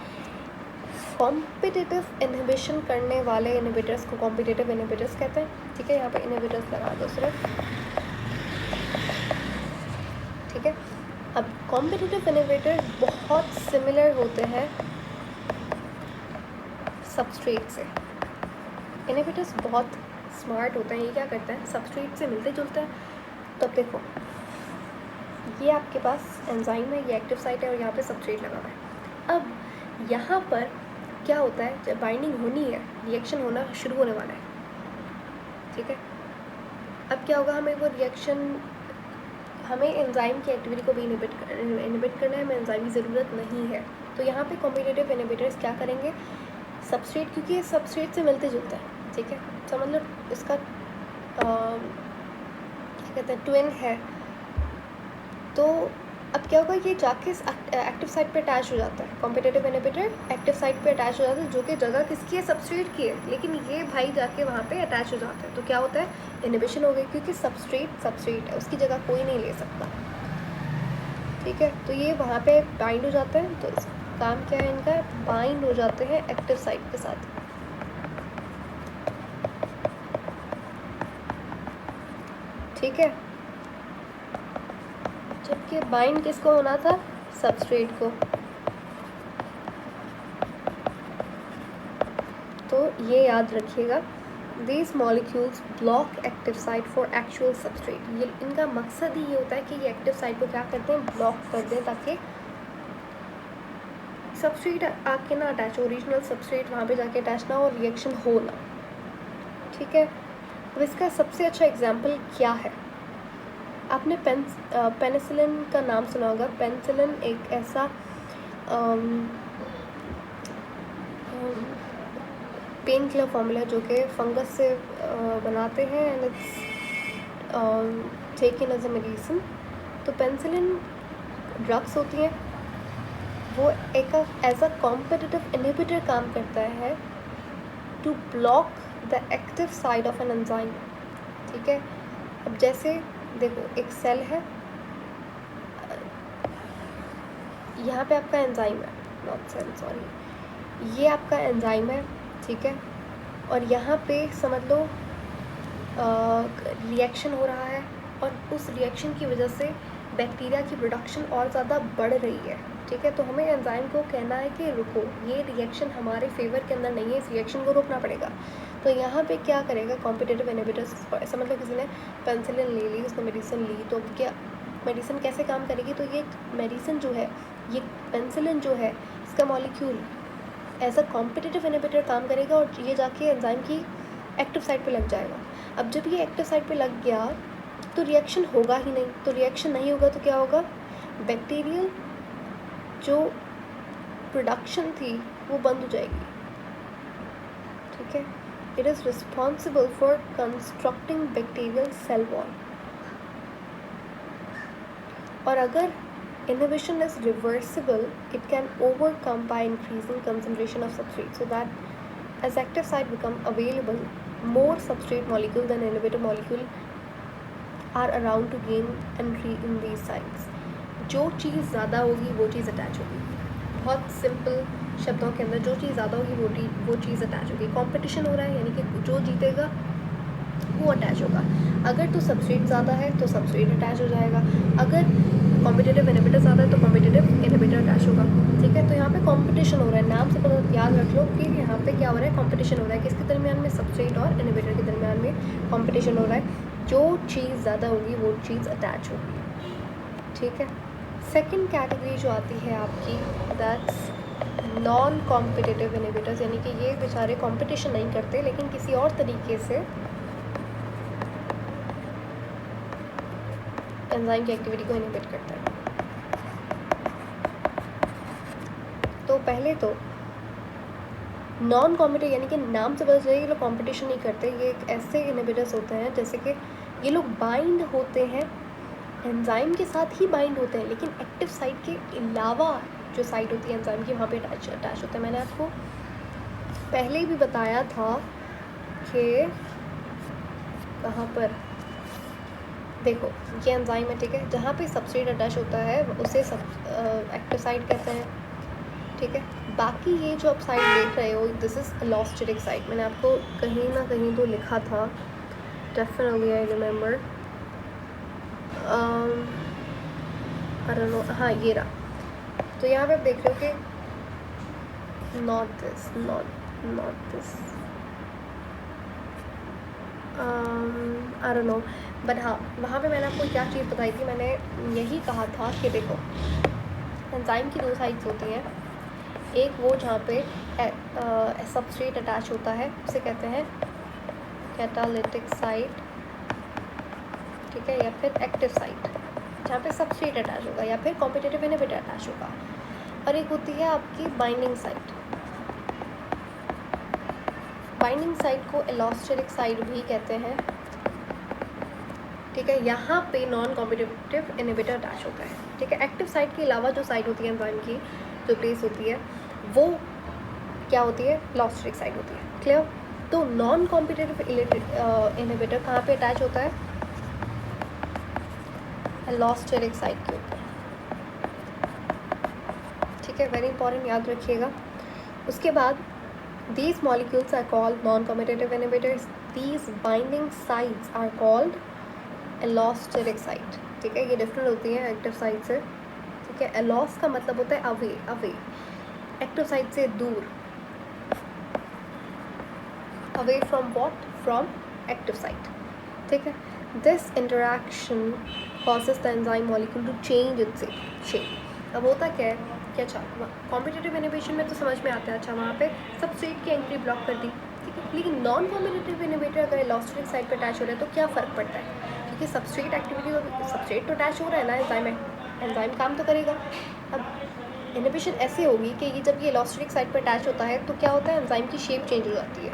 Competitive inhibition करने वाले इनहिबिटर्स को कॉम्पिटिटिव इनहिबिटर्स कहते हैं। ठीक है, यहाँ पे इनहिबिटर्स लगा दो सिर्फ। ठीक है, अब कॉम्पिटिटिव इनहिबिटर बहुत सिमिलर होते हैं सबस्ट्रेट से। इनहिबिटर्स बहुत स्मार्ट होते हैं। ये क्या करते हैं, सबस्ट्रेट से मिलते जुलते हैं। तो देखो, ये आपके पास एंजाइम है, ये एक्टिव साइट है और यहाँ पे सबस्ट्रेट लगा हुआ है। अब यहाँ पर क्या होता है, जब बाइंडिंग होनी है, रिएक्शन होना शुरू होने वाला है। ठीक है, अब क्या होगा, हमें वो रिएक्शन, हमें एंजाइम की एक्टिविटी को भी इनहिबिट करना है, हमें एंजाइम की ज़रूरत नहीं है। तो यहाँ पे कॉम्पिटिटिव इनहिबिटर्स क्या करेंगे, सबस्ट्रेट, क्योंकि ये सबस्ट्रेट से मिलते जुलते हैं। ठीक है, तो मतलब इसका क्या कहते हैं, ट्विन है। तो अब क्या होगा, ये जाके एक्टिव साइट पे अटैच हो जाता है। कॉम्पिटिटिव इनहिबिटर एक्टिव साइट पे अटैच हो जाता है, जो कि जगह किसकी है, सबस्ट्रेट की है, लेकिन ये भाई जाके वहाँ पे अटैच हो जाता है। तो क्या होता है, इनहिबिशन हो गई, क्योंकि सबस्ट्रेट है, उसकी जगह कोई नहीं ले सकता। ठीक है, तो ये वहाँ पे बाइंड हो जाते हैं। तो इस काम क्या है इनका, बाइंड हो जाते हैं एक्टिव साइट के साथ। ठीक है, जबकि बाइंड किसको होना था, सबस्ट्रेट को। तो ये याद रखिएगा, these molecules block active site for actual substrate। ये इनका मकसद ही ये होता है कि ये एक्टिव साइट को क्या करते हैं, ब्लॉक कर दें, ताकि सबस्ट्रेट आके ना अटैच, ओरिजिनल सबस्ट्रेट वहाँ पे जाके अटैच ना हो, रिएक्शन हो ना। ठीक है, अब इसका सबसे अच्छा एग्जाम्पल क्या है, आपने पेनिसिलिन का नाम सुना होगा। पेनिसिलिन एक ऐसा पेन किलर फॉर्मूला जो कि फंगस से बनाते हैं, and it's taken as a medicine. तो पेनिसिलिन ड्रग्स होती हैं, वो एक एज अ कॉम्पिटिटिव इनहिबिटर काम करता है to block the active site of an enzyme. ठीक है, अब जैसे देखो, एक सेल है, यहाँ पे आपका एंजाइम है, नॉट सेल, सॉरी, ये आपका एंजाइम है। ठीक है, और यहाँ पे समझ लो रिएक्शन हो रहा है, और उस रिएक्शन की वजह से बैक्टीरिया की प्रोडक्शन और ज़्यादा बढ़ रही है। ठीक है, तो हमें एंजाइम को कहना है कि रुको, ये रिएक्शन हमारे फेवर के अंदर नहीं है, इस रिएक्शन को रोकना पड़ेगा। तो यहाँ पे क्या करेगा, कॉम्पिटिटिव इनहिबिटर्स, ऐसा मतलब किसी ने पेनिसिलिन ले ली, उसने मेडिसिन ली, तो अब क्या मेडिसिन कैसे काम करेगी, तो ये मेडिसिन जो है, ये पेनिसिलिन जो है, इसका molecule as a competitive inhibitor काम करेगा और ये जाके एंजाइम की एक्टिव साइट पे लग जाएगा। अब जब ये एक्टिव साइट पे लग गया तो रिएक्शन होगा ही नहीं, तो रिएक्शन नहीं होगा तो क्या होगा, बैक्टीरियल जो प्रोडक्शन थी वो बंद हो जाएगी। ठीक है, it is responsible for constructing bacterial cell wall. और अगर inhibition is reversible, it can overcome by increasing concentration of substrate, so that as active site become available, more substrate molecule than inhibitor molecule are around to gain entry in these sites. जो चीज़ ज़्यादा होगी वो चीज़ attach होगी। बहुत simple शब्दों के अंदर जो चीज़ ज़्यादा होगी वो चीज़ अटैच होगी। कंपटीशन हो रहा है यानी कि जो जीतेगा वो अटैच होगा। अगर तो सबस्ट्रेट ज़्यादा है तो सबस्ट्रेट अटैच हो जाएगा, अगर कॉम्पिटिटिव इनहिबिटर ज़्यादा है तो कॉम्पिटिटिव इनहिबिटर अटैच होगा। ठीक है, तो यहाँ पे कंपटीशन हो रहा है, नाम से पता याद रख लो कि यहाँ पे क्या हो रहा है, कंपटीशन हो रहा है। किसके दरमियान में, सबस्ट्रेट और इनहिबिटर के दरमियान में कंपटीशन हो रहा है। जो चीज़ ज़्यादा होगी वो चीज़ अटैच होगी। ठीक है, सेकेंड कैटेगरी जो आती है आपकी, दैट्स नॉन कॉम्पिटिटिव इनहिबिटर्स, यानी कि ये बेचारे कंपटीशन नहीं करते लेकिन किसी और तरीके से एंजाइम की एक्टिविटी को इनहिबिट करता है। तो पहले तो नॉन कॉम्पिटिटिव, यानी कि नाम से पता चलेगा ये लोग कॉम्पिटिशन नहीं करते, ये एक ऐसे इनहिबिटर्स होते हैं जैसे कि ये लोग बाइंड होते हैं, एंजाइम के साथ ही बाइंड होते हैं, लेकिन एक्टिव साइट के अलावा जो साइट होती है एंजाइम की वहाँ पे अटैच होता है। मैंने आपको पहले भी बताया था कि कहाँ पर, देखो ये एंजाइम है, ठीक है, जहाँ पे सबस्ट्रेट अटैच होता है उसे एक्टिव साइट कहते हैं। ठीक है, बाकी ये जो आप साइट देख रहे हो, दिस इज़ एलोस्टेरिक साइट। मैंने आपको कहीं ना कहीं तो लिखा था, definitely I remember, I don't know, हाँ ये रहा। तो यहाँ पे आप देख रहे हो कि not this, not this, I don't know, but हाँ वहाँ पे मैंने आपको क्या चीज़ बताई थी, मैंने यही कहा था कि देखो एंजाइम की दो साइड्स होती हैं, एक वो जहाँ पे सबस्ट्रेट अटैच होता है उसे कहते हैं कैटालिटिक साइट, ठीक है, या फिर एक्टिव साइट जहाँ पे सबस्ट्रेट अटैच होगा या फिर कॉम्पिटिटिव इनहिबिटर अटैच होगा, और एक होती है आपकी बाइंडिंग साइट। बाइंडिंग साइट को एलोस्टेरिक साइट भी कहते हैं। ठीक है, यहाँ पे नॉन कॉम्पिटिटिव इनहिबिटर अटैच होता है। ठीक है, एक्टिव साइट के अलावा जो साइट होती है एंजाइम की, जो प्लेस होती है वो क्या होती है, एलोस्टेरिक साइट होती है। क्लियर? तो नॉन कॉम्पिटिटिव इनहिबिटर कहाँ पे अटैच होता है, एलोस्टेरिक साइट के ऊपर। ठीक है, वेरी इंपॉर्टेंट, याद रखिएगा। उसके बाद these molecules are called non-competitive inhibitors. These binding sites are called allosteric site. ठीक है, ये डिफरेंट होती है एक्टिव साइट से। ठीक है, एलोस का मतलब होता है अवे, एक्टिव साइट से दूर, away from what, from active site. ठीक है, this interaction causes the enzyme molecule to change its shape। अब होता क्या है कि अच्छा कॉम्पिटिटिव इनहिबिशन में तो समझ में आता है, अच्छा वहाँ पे सबस्ट्रेट की एंट्री ब्लॉक कर दी, ठीक है, लेकिन नॉन कॉम्पिटिटिव इनहिबिटर अगर एलोस्टेरिक साइट पर अटैच हो रहा है तो क्या फ़र्क पड़ता है, क्योंकि सबस्ट्रेट एक्टिविटी और सबस्ट्रेट तो अटैच हो रहा है ना, एंजाइम काम तो करेगा। अब इनहिबिशन ऐसे होगी कि ये जब ये एलोस्टेरिक साइट पर अटैच होता है तो क्या होता है, एंजाइम की शेप चेंज हो जाती है,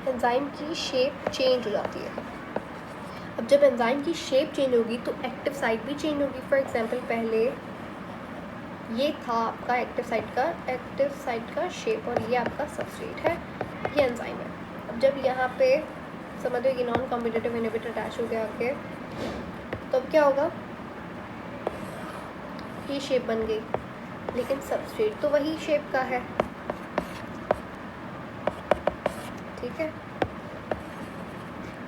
एंजाइम की शेप चेंज हो जाती है। अब जब एंजाइम की शेप चेंज होगी तो एक्टिव साइट भी चेंज होगी। फॉर एग्जांपल पहले ये था आपका एक्टिव साइट का शेप और ये आपका सबस्ट्रेट है, ये एंजाइम है। अब जब यहाँ पे समझ लो ये नॉन कॉम्पिटिटिव इनहिबिटर अटैच हो गया आके, तो अब क्या होगा, ये शेप बन गई, लेकिन सबस्ट्रेट तो वही शेप का है। ठीक है,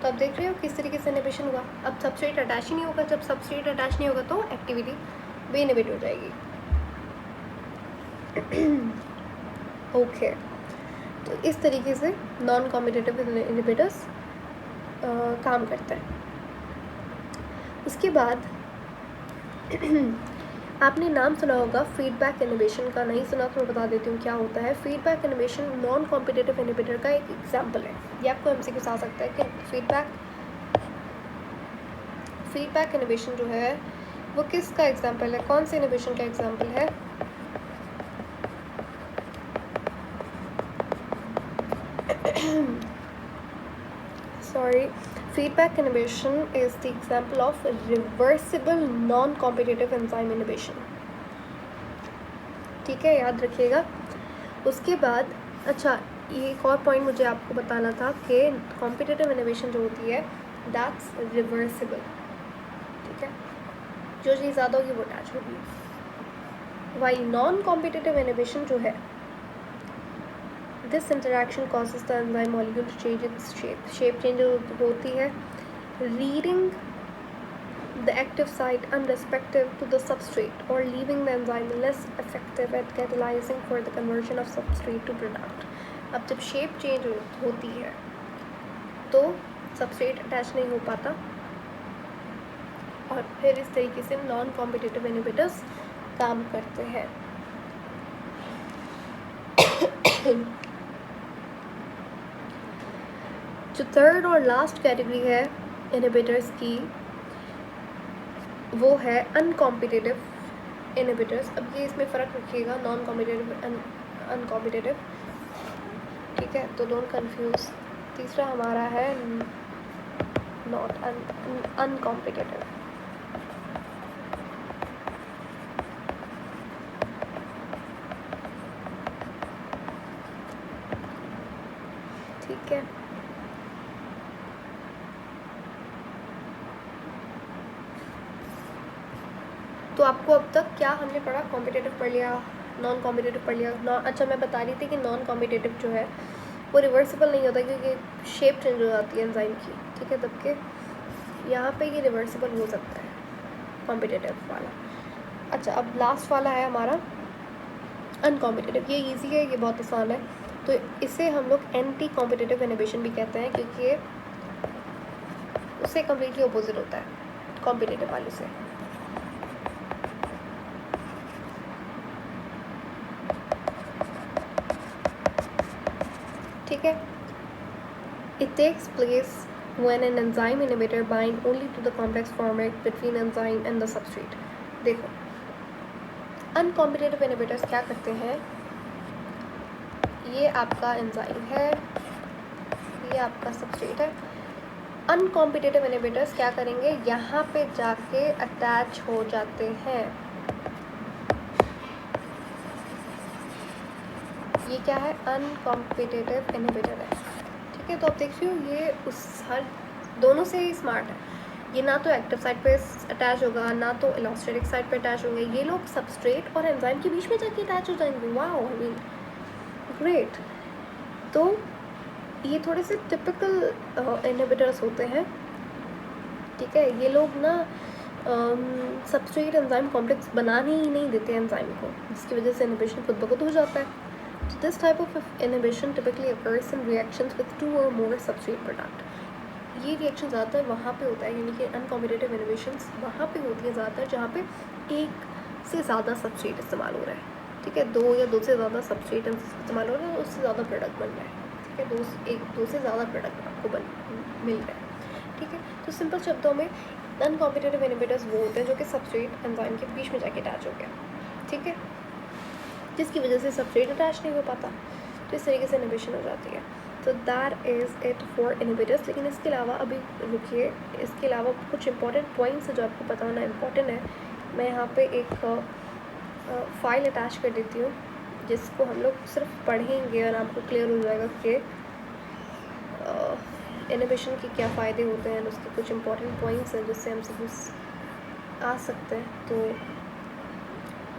तो अब देख रहे हो किस तरीके से इनहिबिशन हुआ। अब सबस्ट्रेट अटैच ही नहीं होगा, जब सबस्ट्रेट अटैच नहीं होगा तो एक्टिविटी भी इनहिबिट हो जाएगी। ओके, तो इस तरीके से नॉन कॉम्पिटिटिव इनहिबिटर्स काम करते हैं। उसके बाद आपने नाम सुना होगा फीडबैक इनहिबिशन का, नहीं सुना तो मैं बता देती हूँ क्या होता है। Feedback inhibition non competitive inhibitor का एक एग्जाम्पल है। ये आपको एमसीक्यू आ सकता है कि फीडबैक इनहिबिशन जो है वो किसका एग्जाम्पल है, कौन से इनहिबिशन का एग्जाम्पल है। Sorry, feedback inhibition is the example of reversible non-competitive enzyme inhibition. ठीक है, याद रखिएगा। उसके बाद अच्छा, ये एक और पॉइंट मुझे आपको बताना था कि कॉम्पिटिटिव इनहिबिशन जो होती है दैट्स रिवर्सिबल। ठीक है, जो चीज़ ज़्यादा होगी वो अटैच होगी। वाइल नॉन कॉम्पिटिटिव इनहिबिशन जो है, this interaction causes the enzyme molecule to change its shape change होती है, reading the active site unrespective to the substrate or leaving the enzyme less effective at catalyzing for the conversion of substrate to product. अब जब shape change होती है तो substrate attach नहीं हो पाता और फिर इस तरीके से नॉन कॉम्पिटिटिव इनहिबिटर्स काम करते हैं। जो थर्ड और लास्ट कैटेगरी है इनहिबिटर्स की वो है अनकॉम्पिटिटिव इनहिबिटर्स। अब ये इसमें फ़र्क रखिएगा, नॉन कॉम्पिटिटिव अनकॉम्पिटिटिव। ठीक है, तो डोंट कंफ्यूज। तीसरा हमारा है नॉट अनकॉम्पिटिटिव। ठीक है, तो आपको अब तक क्या हमने पढ़ा, कॉम्पिटिटिव पढ़ लिया, नॉन कॉम्पिटिटिव पढ़ लिया। अच्छा, मैं बता रही थी कि नॉन कॉम्पिटिटिव जो है वो रिवर्सिबल नहीं होता क्योंकि शेप चेंज हो जाती है एंजाइम की। ठीक है, तब के यहाँ पे ये रिवर्सिबल हो सकता है कॉम्पिटिटिव वाला। अच्छा, अब लास्ट वाला है हमारा अनकॉम्पिटिटिव। ये इजी है, ये बहुत आसान है, तो इसे हम लोग एंटी कॉम्पिटिटिव इनहिबिशन भी कहते हैं क्योंकि ये उससे कम्प्लीटली अपोजिट होता है कॉम्पिटिटिव वाले से। ठीक है, it takes place when an enzyme inhibitor bind only to the complex format between enzyme and the substrate. देखो, अनकॉम्पिटिटिव इनहिबिटर्स क्या करते हैं, ये आपका एंजाइम है, ये आपका सबस्ट्रेट है। अनकॉम्पिटिटिव इनहिबिटर्स क्या करेंगे, यहाँ पे जाके अटैच हो जाते हैं। ये क्या है, अनकॉम्पिटिटिव इनहिबिटर है। ठीक है, तो आप देखिए ये उस हर दोनों से ही स्मार्ट है। ये ना तो एक्टिव साइट पे अटैच होगा, ना तो एलोस्टेटिक साइट पे अटैच होंगे। ये लोग सबस्ट्रेट और एंजाइम के बीच में जाके अटैच हो जाएंगे। Wow, I mean great. तो ये थोड़े से टिपिकल इनहिबिटर्स होते हैं। ठीक है, ये लोग ना सबस्ट्रेट एंजाइम कॉम्प्लेक्स बनाने ही नहीं देते एंजाइम को, जिसकी वजह से इनहिबिशन खुद ब खुद हो जाता है। So this type of inhibition typically occurs in reactions with 2 or more substrate product. ये रिएक्शन ज़्यादातर वहाँ पे होता है, यानी कि अनकॉम्पिटिटिव इनहिबिशंस वहाँ पे होती है ज़्यादातर जहाँ पे एक से ज़्यादा सबस्ट्रेट इस्तेमाल हो रहा है। ठीक है, 2 या 2 से ज़्यादा सबस्ट्रेट इस्तेमाल हो रहा है और उससे ज़्यादा प्रोडक्ट बन रहा है। ठीक है, 2 से ज़्यादा प्रोडक्ट आपको मिल रहा है। ठीक है, तो सिंपल शब्दों में अनकॉम्पिटिटिव इनहिबिटर्स वो होते हैं जो कि सबस्ट्रेट एंजाइम के बीच में जाके अटैच हो गया। ठीक है, जिसकी वजह से सबस्ट्रेट अटैच नहीं हो पाता, तो इस तरीके से इनहिबिशन हो जाती है। तो that is it for inhibitors. लेकिन इसके अलावा अभी रुकिए, इसके अलावा कुछ इंपॉर्टेंट पॉइंट्स जो आपको पता होना इम्पॉर्टेंट है। मैं यहाँ पे एक फ़ाइल अटैच कर देती हूँ जिसको हम लोग सिर्फ पढ़ेंगे और आपको क्लियर हो जाएगा कि इनहिबिशन के क्या फ़ायदे होते हैं, उसके कुछ इंपॉर्टेंट पॉइंट्स हैं जिससे हम सब आ सकते हैं। तो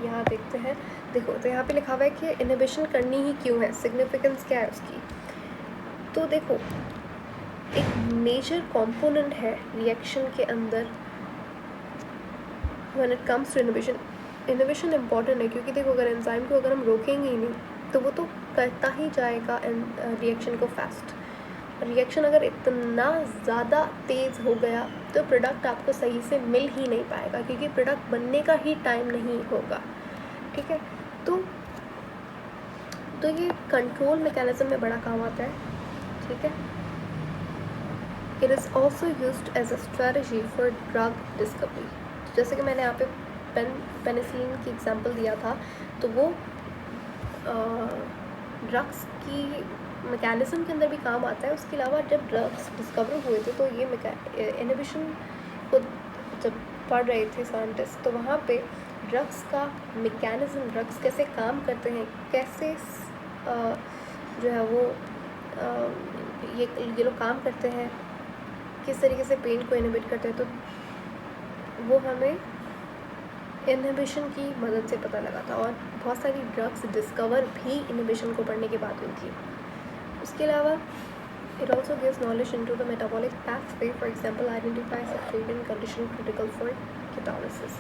यहाँ देखते हैं। देखो, तो यहाँ पे लिखा हुआ है कि इनहिबिशन करनी ही क्यों है, सिग्निफिकेंस क्या है उसकी। तो देखो, एक मेजर कंपोनेंट है रिएक्शन के अंदर when it comes to inhibition. Inhibition important है क्योंकि देखो, अगर एंजाइम को अगर हम रोकेंगे ही नहीं तो वो तो करता ही जाएगा रिएक्शन को फास्ट। रिएक्शन अगर इतना ज़्यादा तेज़ हो गया तो प्रोडक्ट आपको सही से मिल ही नहीं पाएगा, क्योंकि प्रोडक्ट बनने का ही टाइम नहीं होगा, ठीक है। तो ये कंट्रोल मैकेनिज्म में बड़ा काम आता है, ठीक है। It is also used as a strategy for drug discovery. जैसे कि मैंने यहाँ पे पेनिसिलिन की एग्जांपल दिया था, तो वो ड्रग्स की मैकेनिज्म के अंदर भी काम आता है। उसके अलावा जब ड्रग्स डिस्कवर हुए थे तो ये इनहिबिशन को जब पढ़ रहे थे साइंटिस्ट, तो वहाँ पे ड्रग्स का मैकेनिज्म, ड्रग्स कैसे काम करते हैं, कैसे जो है वो ये लोग काम करते हैं, किस तरीके से पेन को इनहिबिट करते हैं, तो वो हमें इनहिबिशन की मदद से पता लगा था। और बहुत सारी ड्रग्स डिस्कवर भी इनहिबिशन को पढ़ने के बाद हुई थी। उसके अलावा it also gives knowledge into the metabolic pathway, for example identifies a treatment condition critical for ketosis.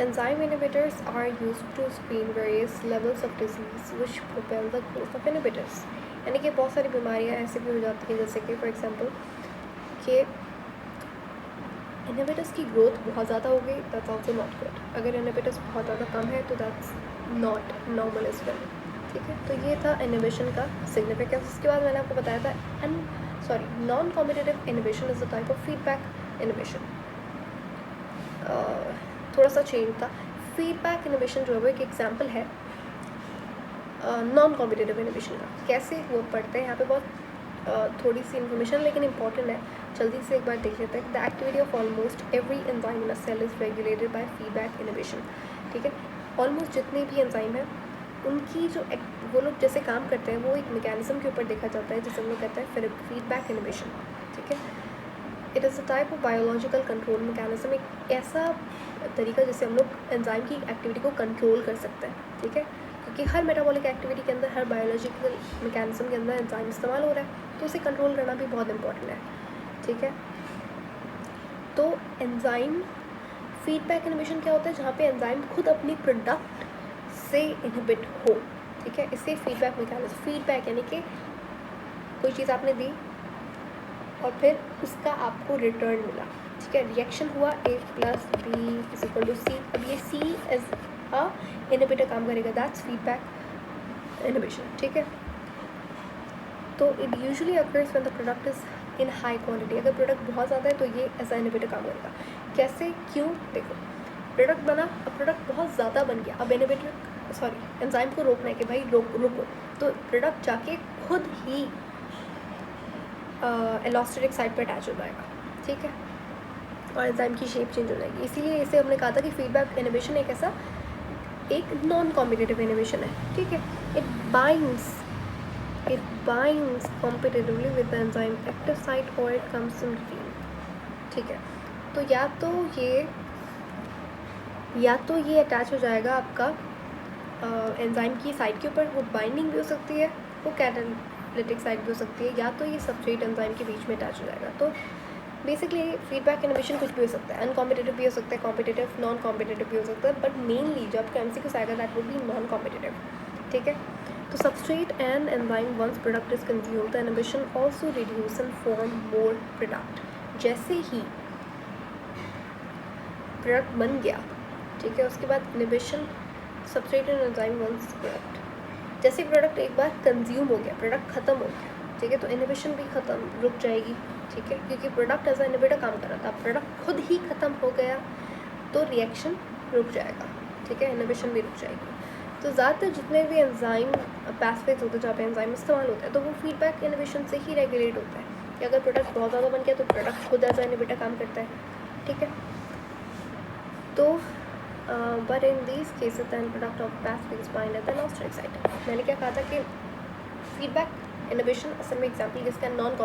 Enzyme inhibitors are used to screen various levels of disease which propel the growth of inhibitors। यानी कि बहुत सारी बीमारियाँ ऐसे भी हो जाती हैं, जैसे कि फॉर एग्जांपल कि इनहिबिटर्स की ग्रोथ बहुत ज़्यादा हो गई, दैट्स ऑल्सो नॉट गुड। अगर इनहिबिटर्स बहुत ज़्यादा कम है तो that's not normal as well, ठीक है। तो ये था इनहिबिशन का सिग्निफिकेंस। उसके बाद मैंने आपको बताया था non competitive inhibition is the type of feedback inhibition. थोड़ा सा चेंज था। फीडबैक इनहिबिशन जो है वो एक एग्जांपल है नॉन कॉम्पिटिटिव इनहिबिशन का। कैसे वो पढ़ते हैं, यहाँ पे बहुत थोड़ी सी इन्फॉर्मेशन लेकिन इंपॉर्टेंट है, जल्दी से एक बार देख लेते हैं। The activity of almost every enzyme in a cell is regulated by feedback inhibition, ठीक है। ऑलमोस्ट जितने भी एंजाइम हैं उनकी जो वो लोग जैसे काम करते हैं वो एक मैकेनिज्म के ऊपर देखा जाता है, जिसे हम लोग कहते हैं फीडबैक इनहिबिशन, ठीक है। It is a type of biological control mechanism, एक ऐसा तरीका जिससे हम लोग एंजाइम की एक्टिविटी को कंट्रोल कर सकते हैं, ठीक है। क्योंकि हर मेटाबॉलिक एक्टिविटी के अंदर, हर बायोलॉजिकल मैकेनिज्म के अंदर एंजाइम इस्तेमाल हो रहा है, तो उसे कंट्रोल करना भी बहुत इंपॉर्टेंट है, ठीक है। तो एंजाइम फीडबैक इनहिबिशन क्या होता है, जहाँ पे एंजाइम खुद अपनी प्रोडक्ट से इनहिबिट हो, ठीक है। इसे फीडबैक मैकेनिज्म, फीडबैक यानी कि कोई चीज़ आपने दी और फिर उसका आपको रिटर्न मिला, ठीक है। रिएक्शन हुआ A + B = C। अब ये C एज अ इनहिबिटर काम करेगा, दैट्स फीडबैक इनहिबिशन, ठीक है। तो it usually occurs when the product is in high quantity. अगर प्रोडक्ट बहुत ज़्यादा है तो ये एज अ इनहिबिटर काम करेगा। कैसे, क्यों, देखो प्रोडक्ट बना, अब प्रोडक्ट बहुत ज़्यादा बन गया, अब एंजाइम को रोकना है कि भाई रुको, तो प्रोडक्ट जाके खुद ही एलोस्टेटिक साइट पर अटैच हो जाएगा, ठीक है, और एंजाइम की शेप चेंज हो जाएगी। इसीलिए इसे हमने कहा था कि फीडबैक इनहिबिशन एक नॉन कॉम्पिटिटिव इनहिबिशन है, ठीक है। It binds competitively with the enzyme active site और इट कम्स इन between, ठीक है। तो या तो ये अटैच हो जाएगा आपका एंजाइम की साइट के ऊपर, वो बाइंडिंग भी हो सकती है, वो कैटालिटिक साइट भी हो सकती है, या तो ये सबस्ट्रेट एंजाइम के बीच में अटैच हो जाएगा। तो बेसिकली फीडबैक इनहिबिशन कुछ भी हो सकता है, अनकॉम्पिटिटिव भी हो सकता है, कॉम्पिटिटिव नॉन कॉम्पिटिटिव भी हो सकता है, बट मेनली जब MCQ आएगा that would be non competitive, ठीक है। तो substrate and enzyme once product is consumed the inhibition also reduce and form more product. जैसे ही प्रोडक्ट बन गया, ठीक है, उसके बाद inhibition substrate and enzyme once product, जैसे प्रोडक्ट एक बार कंज्यूम हो गया, प्रोडक्ट ख़त्म हो गया, ठीक है, तो इनहिबिशन भी रुक जाएगी, ठीक है, क्योंकि प्रोडक्ट एज अ इनहिबिटर काम कर रहा था। प्रोडक्ट खुद ही ख़त्म हो गया तो रिएक्शन रुक जाएगा, ठीक है, इनहिबिशन भी रुक जाएगी। तो ज़्यादातर जितने भी एंजाइम पाथवेज होते हैं जहाँ पे एंजाइम इस्तेमाल होता है, तो वो फीडबैक इनहिबिशन से ही रेगुलेट होता है कि अगर प्रोडक्ट बहुत ज़्यादा बन गया तो प्रोडक्ट खुद एज अ इनहिबिटर काम करता है, ठीक है। तो but in this cases the end product of pathways bind at the allosteric site. मैंने क्या कहा था कि फीडबैक इनहिबिशन असल में एग्जांपल जिसका नॉन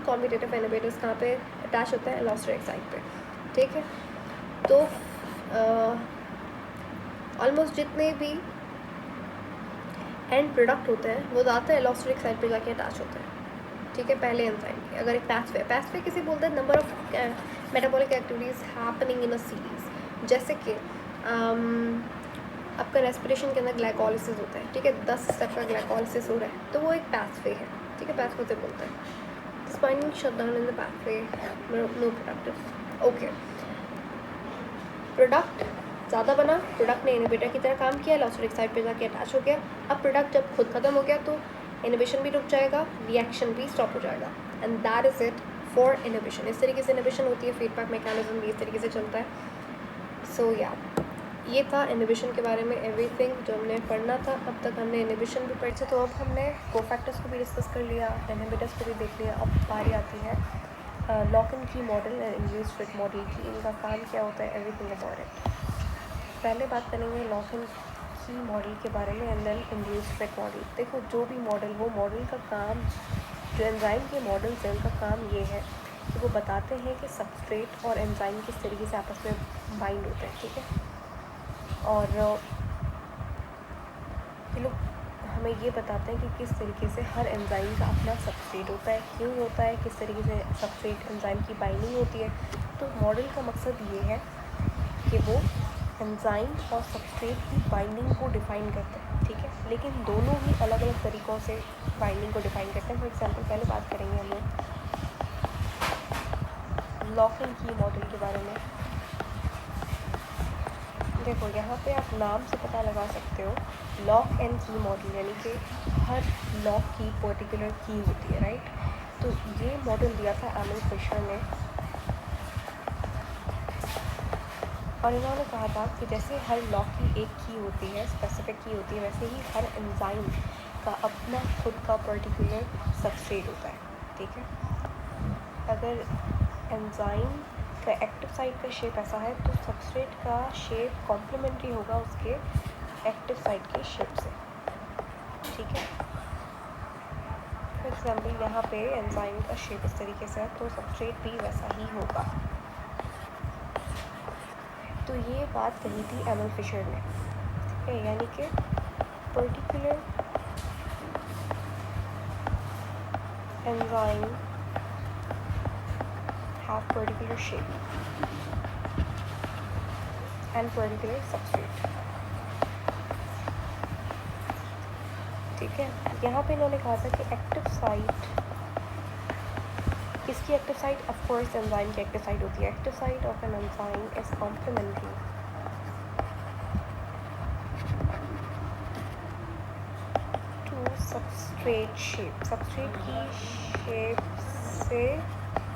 कॉम्पिटिटिव इनहिबिटर्स कहाँ पे अटैच होते हैं, एलोस्टेटिक साइट पे, ठीक है। तो ऑलमोस्ट जितने भी एंड प्रोडक्ट होते हैं वो ज़्यादातर एलोस्टेटिक साइट पे जाके अटैच होते हैं, ठीक है, पहले एंजाइम के। अगर एक पाथवे किसे बोलते हैं, number of metabolic activities happening in a series. जैसे कि आपका रेस्पिरेशन के अंदर ग्लाइकोलिसिस होता है, ठीक है, 10 स्टेप का ग्लाइकोलिसिस हो रहा है, तो वो एक पाथवे है, ठीक है, पैथवे से बोलते हैं। Spinning shutdown in the pathway, no productive. Okay, product ज़्यादा बना, प्रोडक्ट ने इनहिबिटर की तरह काम किया, लॉस्टिक साइड पे जाके अटैच हो गया। अब प्रोडक्ट जब खुद ख़त्म हो गया तो इनहिबिशन भी रुक जाएगा, रिएक्शन भी स्टॉप हो जाएगा, and that is it for inhibition. इस तरीके से इनहिबिशन होती है, फीडबैक मैकेनिज्म भी इस तरीके से चलता है। सो या ये था इनहिबिशन के बारे में एवरीथिंग जो हमने पढ़ना था। अब तक हमने इनहिबिशन भी पढ़ी, तो अब हमने कोफैक्टर्स को भी डिस्कस कर लिया, इनहिबिटर्स को भी देख लिया। अब बारी आती है lock and key model and induced fit model की। इनका काम क्या होता है, एवरीथिंग अबाउट इट। पहले बात करेंगे लॉक एंड की मॉडल के बारे में and then induced fit model. देखो, जो भी मॉडल हो, मॉडल का काम, जो एंजाइम के मॉडल्स हैं उनका काम ये है कि वो बताते हैं कि सबस्ट्रेट और एंजाइम किस तरीके से आपस में बाइंड होते हैं, ठीक है। और ये लोग हमें ये बताते हैं कि किस तरीके से हर एंजाइम का अपना सबस्ट्रेट होता है, क्यों होता है, किस तरीके से सबस्ट्रेट एंजाइम की बाइंडिंग होती है। तो मॉडल का मकसद ये है कि वो एंजाइम और सबस्ट्रेट की बाइंडिंग को डिफ़ाइन करते हैं, ठीक है। लेकिन दोनों ही अलग अलग तरीक़ों से बाइंडिंग को डिफ़ाइन करते हैं। फॉर एग्जांपल पहले बात करेंगे हम लोग लॉक एंड की मॉडल के बारे में। देखो, यहाँ पे आप नाम से पता लगा सकते हो, लॉक एंड की मॉडल, यानी कि हर लॉक की पर्टिकुलर की होती है, राइट। तो ये मॉडल दिया था एमल फिशर ने, और इन्होंने कहा था कि जैसे हर लॉक की एक की होती है, स्पेसिफिक की होती है, वैसे ही हर एंजाइम का अपना खुद का पर्टिकुलर सबस्ट्रेट होता है, ठीक है। अगर एंजाइम का एक्टिव साइट का शेप ऐसा है तो सबस्ट्रेट का शेप कॉम्प्लीमेंट्री होगा उसके एक्टिव साइट के शेप से, ठीक है। फॉर एग्जांपल यहाँ पे एंजाइम का शेप इस तरीके से है तो सबस्ट्रेट भी वैसा ही होगा। तो ये बात कही थी एमल फिशर ने, ठीक है। यानी कि particular enzyme have particular shape and particular substrate, ठीक है। यहाँ पे इन्होंने कहा था कि एक्टिव साइट, किसकी active site, of course enzyme की एक्टिव साइट होती है। Active site of an enzyme is complementary to substrate shape. Substrate की शेप से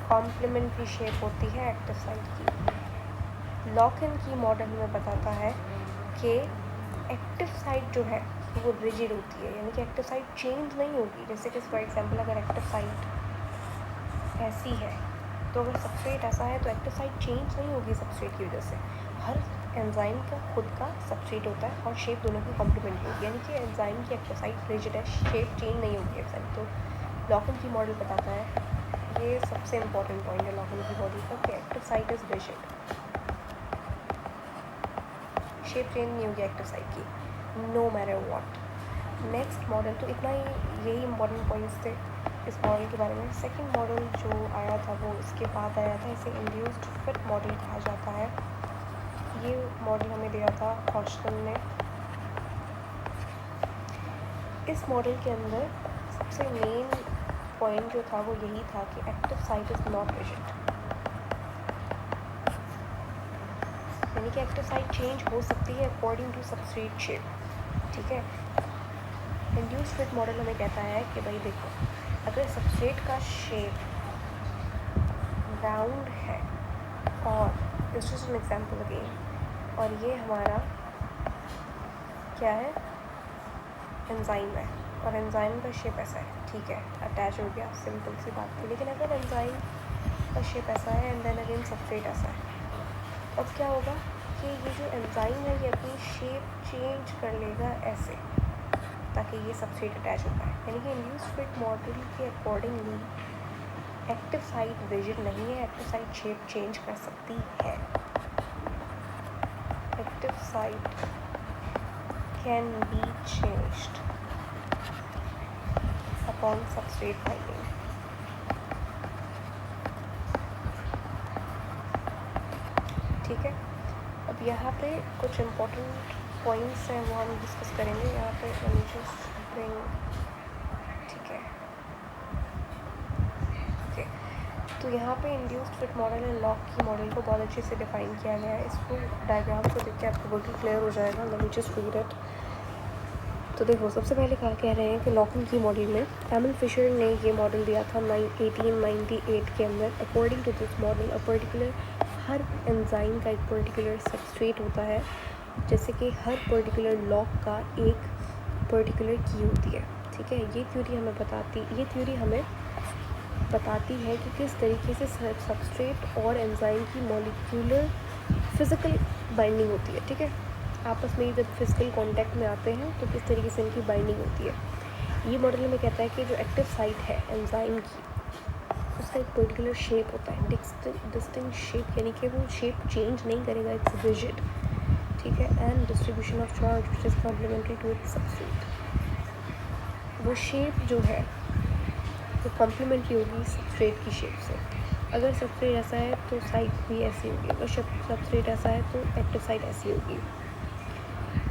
कॉम्प्लीमेंट्री शेप होती है एक्टिव साइट की। लॉक एंड की मॉडल में बताता है कि एक्टिव साइट जो है वो रिजिड होती है, यानी कि एक्टिव साइट चेंज नहीं होगी। जैसे कि फॉर एग्जांपल अगर एक्टिव साइट ऐसी है तो अगर सबस्ट्रेट ऐसा है तो एक्टिव साइट चेंज नहीं होगी सबस्ट्रेट की वजह से। हर एंजाइम का खुद का सबस्ट्रेट होता है और शेप दोनों की कॉम्प्लीमेंट्री होगी, यानी कि एंजाइम की एक्टिव साइट रिजिड है, शेप चेंज नहीं होगी एंजाइम। तो लॉक एंड की मॉडल बताता है, ये सबसे इम्पॉर्टेंट पॉइंट है लॉक एंड की मॉडल का, कि active site is rigid, shape change नहीं होगी एक्टिव साइट की, no matter what. Next model, तो इतना ही, यही इंपॉर्टेंट पॉइंट्स थे इस मॉडल के बारे में। सेकंड मॉडल जो आया था वो इसके बाद आया था, इसे इंड्यूस्ड फिट मॉडल कहा जाता है। ये मॉडल हमें दिया था हॉस्टन ने। इस मॉडल के अंदर सबसे मेन पॉइंट जो था वो यही था कि active site is not rigid, यानी कि एक्टिव साइट चेंज हो सकती है अकॉर्डिंग टू सबस्ट्रेट शेप, ठीक है। इंड्यूस्ड फिट मॉडल हमें कहता है कि भाई देखो, अगर सबस्ट्रेट का शेप राउंड है और this is an example again, और ये हमारा क्या है, एंजाइम है, और एंजाइम का शेप ऐसा है, ठीक है, अटैच हो गया, सिंपल सी बात थी। लेकिन अगर एंजाइम का शेप ऐसा है एंड देन अगेन सबस्ट्रेट ऐसा है, अब क्या होगा कि ये जो एंजाइम है ये अपनी शेप चेंज कर लेगा ऐसे, ताकि ये सबस्ट्रेट अटैच हो पाए। यानी कि इंड्यूस्ड फिट मॉडल के अकॉर्डिंगली एक्टिव साइट रिजिड नहीं है, एक्टिव साइट शेप चेंज कर सकती है। Active site can be changed upon substrate binding. ठीक है, अब यहाँ पे कुछ इम्पोर्टेंट पॉइंट्स हैं वो हम डिस्कस करेंगे यहाँ पे। ठीक है, तो यहाँ पे induced fit model and lock की मॉडल को बहुत अच्छे से डिफाइन किया गया है। इसको डायग्राम को देख के आपको बिल्कुल क्लियर हो जाएगा। Let me just read it. तो देखो, सबसे पहले कह रहे हैं कि लॉक एंड की मॉडल में एमल फिशर ने ये मॉडल दिया था 1898 के अंदर। According to this model a particular, हर एंजाइम का एक पर्टिकुलर सबस्ट्रेट होता है, जैसे कि हर पर्टिकुलर लॉक का एक पर्टिकुलर की होती है। ठीक है, ये थ्योरी हमें बताती है कि किस तरीके से सबस्ट्रेट और एंजाइम की मॉलिक्यूलर फिज़िकल बाइंडिंग होती है। ठीक है, आपस में जब फिजिकल कांटेक्ट में आते हैं तो किस तरीके से इनकी बाइंडिंग होती है। ये मॉडल में कहता है कि जो एक्टिव साइट है एंजाइम की, उसका एक पर्टिकुलर शेप होता है, डिस्टिंक्ट शेप, यानी कि वो शेप चेंज नहीं करेगा, इट्स रिजिड। ठीक है, and distribution of charge which is complementary to its substrate. वो शेप जो है वो कॉम्प्लीमेंट्री होगी सबस्ट्रेट की शेप से। अगर सबस्ट्रेट ऐसा है तो साइट भी ऐसी होगी, अगर सबस्ट्रेट ऐसा है तो एक्टिव साइट ऐसी होगी।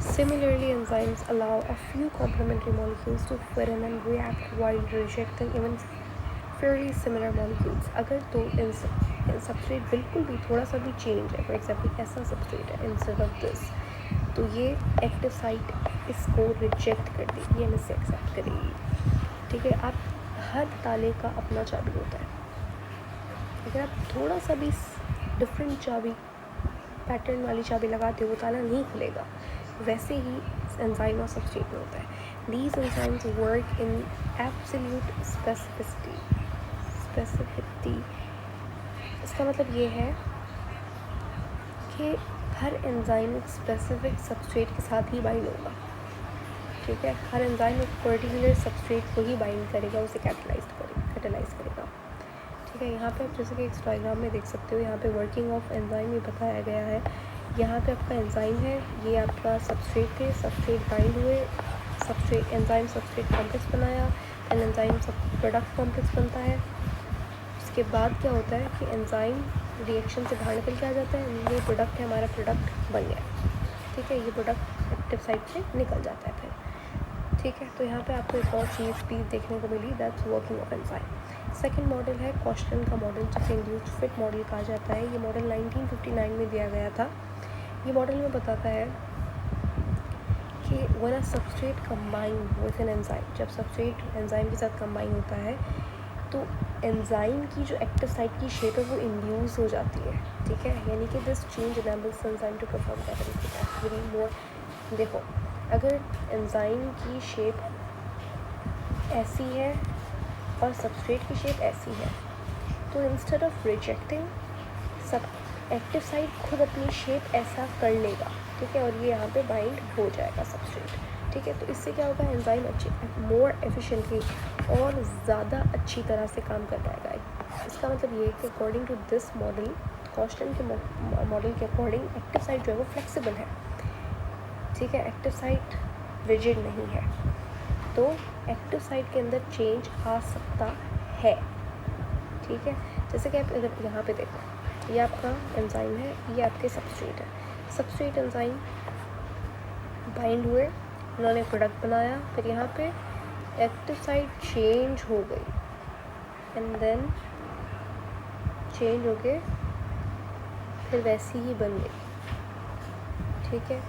Similarly, enzymes allow a few complementary molecules to fit in and react while rejecting even fairly similar molecules. अगर तो सबस्ट्रेट बिल्कुल भी थोड़ा सा भी चेंज है, फॉर एग्जाम्पल ऐसा सबस्ट्रेट है इंस्टेड ऑफ दिस, तो ये एक्टिव साइट इसको रिजेक्ट कर देगी, यानी इसे एक्सेप्ट करेगी। ठीक है, आप हर ताले का अपना चाबी होता है। अगर आप थोड़ा सा भी डिफरेंट चाबी, पैटर्न वाली चाबी लगाते हो, वो ताला नहीं खुलेगा। वैसे ही एंजाइम और सबस्ट्रेट में होता है। These enzymes work in absolute specificity. इसका मतलब ये है कि हर एंजाइम एक स्पेसिफिक सबस्ट्रेट के साथ ही बाइंड होगा। ठीक है, हर एंजाइम एक पर्टिकुलर सबस्ट्रेट को ही बाइंड करेगा, उसे कैटलाइज करेगा। ठीक है, यहाँ पे आप जैसे कि इस डायग्राम में देख सकते हो, यहाँ पे वर्किंग ऑफ एंजाइम भी बताया गया है। यहाँ पे आपका एंजाइम है, ये आपका सबस्ट्रेट थे, सबस्ट्रेट बाइंड हुए, एंजाइम सबस्ट्रेट कॉम्प्लेक्स बनाया, एंड एंजाइम सब प्रोडक्ट कॉम्प्लेक्स बनता है। उसके बाद क्या होता है कि एंजाइम रिएक्शन से बाहर निकल के आ जाता है, ये प्रोडक्ट है, हमारा प्रोडक्ट बन गया। ठीक है, ये प्रोडक्ट एक्टिव साइट से निकल जाता है फिर। ठीक है, तो यहाँ पे आपको एक और चीज़ भी देखने को मिली, that's working of enzyme. Second model है कॉस्टन का मॉडल, जिसे इंड्यूस्ड फिट मॉडल कहा जाता है। ये मॉडल 1959 में दिया गया था। ये मॉडल में बताता है कि when a substrate combine with an enzyme, जब सबस्ट्रेट एंजाइम के साथ कंबाइन होता है तो एंजाइम की जो एक्टिव साइट की शेप है वो इंड्यूस हो जाती है। ठीक है, यानी कि this change enables enzyme to perform catalytic activity more. देखो, अगर एंजाइम की शेप ऐसी है और सबस्ट्रेट की शेप ऐसी है, तो इंस्टेड ऑफ रिजेक्टिंग, सब एक्टिव साइट खुद अपनी शेप ऐसा कर लेगा। ठीक है, और ये यहाँ पे बाइंड हो जाएगा सबस्ट्रेट। ठीक है, तो इससे क्या होगा, एंजाइम मोर एफिशिएंटली और ज़्यादा अच्छी तरह से काम कर पाएगा। इसका मतलब ये है कि अकॉर्डिंग टू दिस मॉडल, कॉस्टन के मॉडल के अकॉर्डिंग एक्टिव साइट जो है वो फ्लेक्सिबल है। ठीक है, एक्टिव साइट रिजिड नहीं है, तो एक्टिव साइट के अंदर चेंज आ सकता है। ठीक है, जैसे कि आप अगर यहाँ पे देखो, ये आपका एंजाइम है, ये आपके सबस्ट्रेट है। सबस्ट्रेट एंजाइम बाइंड हुए, उन्होंने प्रोडक्ट बनाया, फिर यहाँ पे एक्टिव साइट चेंज हो गई एंड देन चेंज हो के फिर वैसी ही बन गई। ठीक है,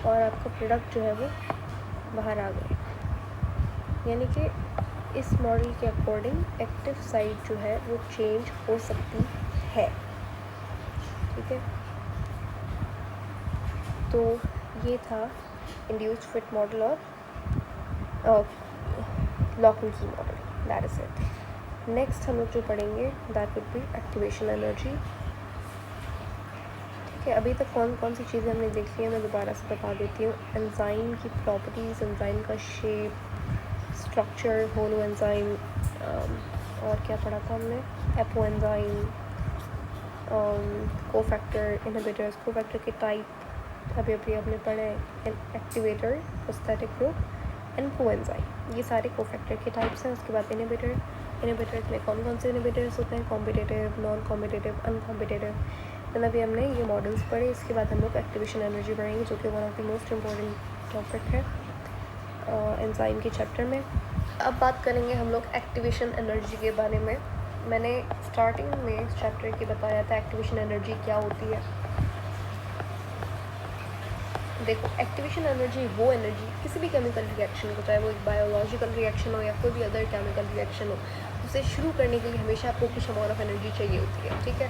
और आपका प्रोडक्ट जो है वो बाहर आ गए। यानी कि इस मॉडल के अकॉर्डिंग एक्टिव साइट जो है वो चेंज हो सकती है। ठीक है, तो ये था इंड्यूस्ड फिट मॉडल और lock and key model, that is it. Next हम लोग जो पढ़ेंगे that would B activation energy. ठीक है, अभी तक कौन कौन सी चीज़ें हमने देख ली हैं मैं दोबारा से बता देती हूँ। एंजाइम की प्रॉपर्टीज़, एंजाइम का शेप, स्ट्रक्चर, होलो एंजाइम, और क्या पढ़ा था हमने, apo enzyme, cofactor, inhibitors, cofactor के टाइप अभी हमने पढ़े, activator, prosthetic group and coenzyme, ये सारे कोफैक्टर के टाइप्स हैं। उसके बाद इनहिबिटर में कौन कौन से इनहिबिटर्स होते हैं, competitive, non competitive, uncompetitive. Then अभी हमने ये मॉडल्स पढ़े। इसके बाद हम लोग एक्टिवेशन एनर्जी पढ़ेंगे, जो कि one of the most important topic है एंजाइम के चैप्टर में। अब बात करेंगे हम लोग एक्टिवेशन एनर्जी के बारे में। मैंने स्टार्टिंग में इस चैप्टर की बताया था एक्टिवेशन एनर्जी क्या होती है। देखो, एक्टिवेशन एनर्जी वो एनर्जी किसी भी केमिकल रिएक्शन को, चाहे वो एक बायोलॉजिकल रिएक्शन हो या कोई भी अदर केमिकल रिएक्शन हो, उसे शुरू करने के लिए हमेशा आपको कुछ अमाउंट ऑफ एनर्जी चाहिए होती है। ठीक है,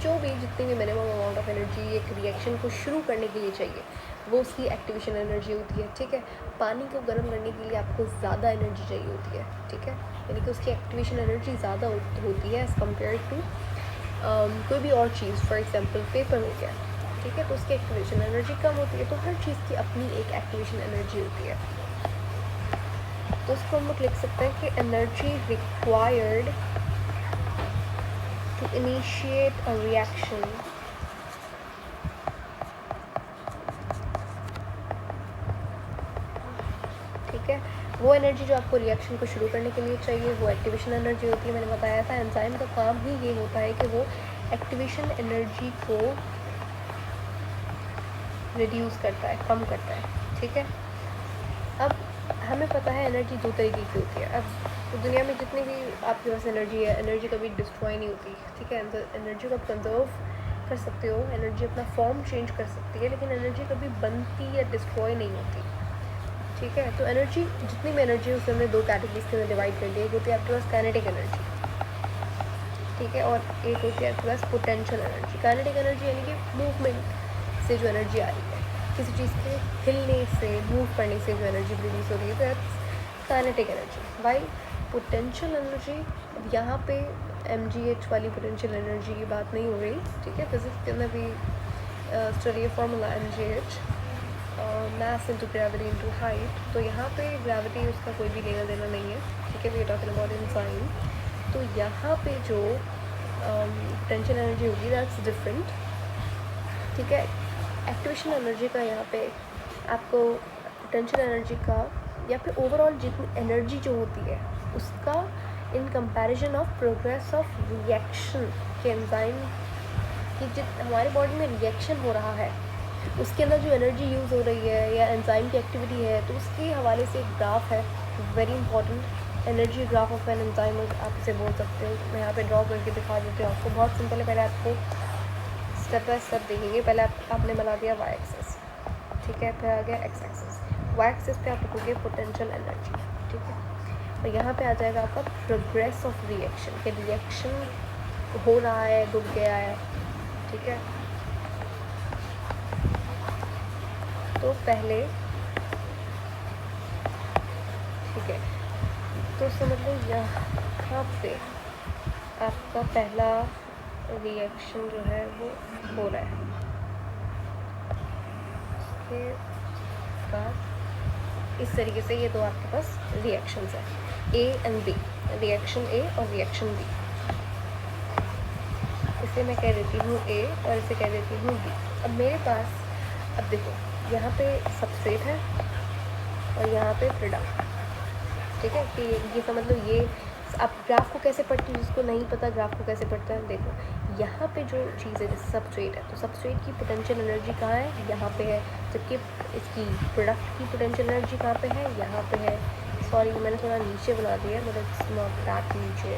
जो भी जितनी भी मिनिमम अमाउंट ऑफ एनर्जी एक रिएक्शन को शुरू करने के लिए चाहिए वो उसकी एक्टिवेशन एनर्जी होती है। ठीक है, पानी को गर्म करने के लिए आपको ज़्यादा एनर्जी चाहिए होती है। ठीक है, यानी कि उसकी एक्टिवेशन एनर्जी ज़्यादा होती है एज़ कम्पेयर टू कोई भी और चीज़, फॉर एग्जांपल पेपर हो गया। ठीक है, तो उसकी एक्टिवेशन एनर्जी कम होती है। तो हर चीज़ की अपनी एक एक्टिवेशन एनर्जी होती है। तो उसको हम लोग लिख सकते हैं कि energy required to initiate a reaction ठीक है, वो एनर्जी जो आपको रिएक्शन को शुरू करने के लिए चाहिए वो एक्टिवेशन एनर्जी होती है। मैंने बताया था एंजाइम का काम ही ये होता है कि वो एक्टिवेशन एनर्जी को रिड्यूस करता है, कम करता है। ठीक है, अब हमें पता है एनर्जी दो तरीके की होती है। अब तो दुनिया में जितनी भी आपके पास एनर्जी है, एनर्जी कभी डिस्ट्रॉय नहीं होती। ठीक है, एनर्जी को आप कंजर्व कर सकते हो, एनर्जी अपना फॉर्म चेंज कर सकती है, लेकिन एनर्जी कभी बनती या डिस्ट्रॉय नहीं होती। ठीक है, तो एनर्जी जितनी भी एनर्जी है उसे हमने दो कैटेगरीज के अंदर डिवाइड कर दिया। एक होती है आपके पास काइनेटिक एनर्जी, ठीक है, और एक होती है आपके पास पोटेंशियल एनर्जी। काइनेटिक एनर्जी यानी कि मूवमेंट से जो एनर्जी आ रही है, किसी चीज़ के हिलने से, मूव करने से जो एनर्जी रिलीज हो रही है, that's kinetic energy. Why potential energy, यहाँ पे mgh वाली पोटेंशियल एनर्जी की बात नहीं हो रही। ठीक है, फिजिक्स के अंदर भी study formula mgh, mass into gravity into height. तो यहाँ पे ग्रेविटी उसका कोई भी लेना देना नहीं है। ठीक है, we are talking about enzyme. तो यहाँ पे जो पोटेंशियल एनर्जी होगी दैट्स डिफरेंट। ठीक है, एक्टिवेशन एनर्जी का यहाँ पे आपको पोटेंशियल एनर्जी का या फिर ओवरऑल जितनी एनर्जी जो होती है उसका in comparison of progress of reaction के एंजाइम की जित हमारे बॉडी में रिएक्शन हो रहा है उसके अंदर जो एनर्जी यूज़ हो रही है या एंजाइम की एक्टिविटी है, तो उसके हवाले से एक ग्राफ है, very important, energy graph of an enzyme आप इसे बोल सकते हो। मैं यहाँ पे ड्रॉ करके दिखा देती हूँ आपको, बहुत सिंपल है। पहले आपको स्टेप बाय स्टेप देखेंगे। पहले आपने बना दिया वाई एक्सेस, ठीक है, फिर आ गया एक्स एक्सेस। वाई एक्सेस पे आप लिखोगे पोटेंशियल एनर्जी, ठीक है, और यहाँ पे आ जाएगा आपका प्रोग्रेस ऑफ रिएक्शन, कि रिएक्शन हो रहा है, रुक गया है। ठीक है, तो पहले, ठीक है, तो समझ लो यहाँ पे आपका पहला रिएक्शन जो है वो हो रहा है। उसके बाद इस तरीके से ये दो आपके पास रिएक्शंस है, ए एंड बी, रिएक्शन ए और रिएक्शन बी। इसे मैं कह देती हूँ ए और इसे कह देती हूँ बी। अब मेरे पास, अब देखो यहाँ पे सबस्ट्रेट है और यहाँ पे प्रोडक्ट। ठीक है, कि ये समझ लो, ये आप ग्राफ को कैसे पढ़ते हो, जिसको नहीं पता ग्राफ को कैसे पढ़ता है, देखो यहाँ पे जो चीज़ है जैसे सबस्ट्रेट है, तो सबस्ट्रेट की पोटेंशियल एनर्जी कहाँ है, यहाँ पे है, जबकि इसकी प्रोडक्ट की पोटेंशियल एनर्जी कहाँ पे है, यहाँ पे है। सॉरी, मैंने थोड़ा नीचे बना दिया, मतलब इट्स नॉट दैट नीचे,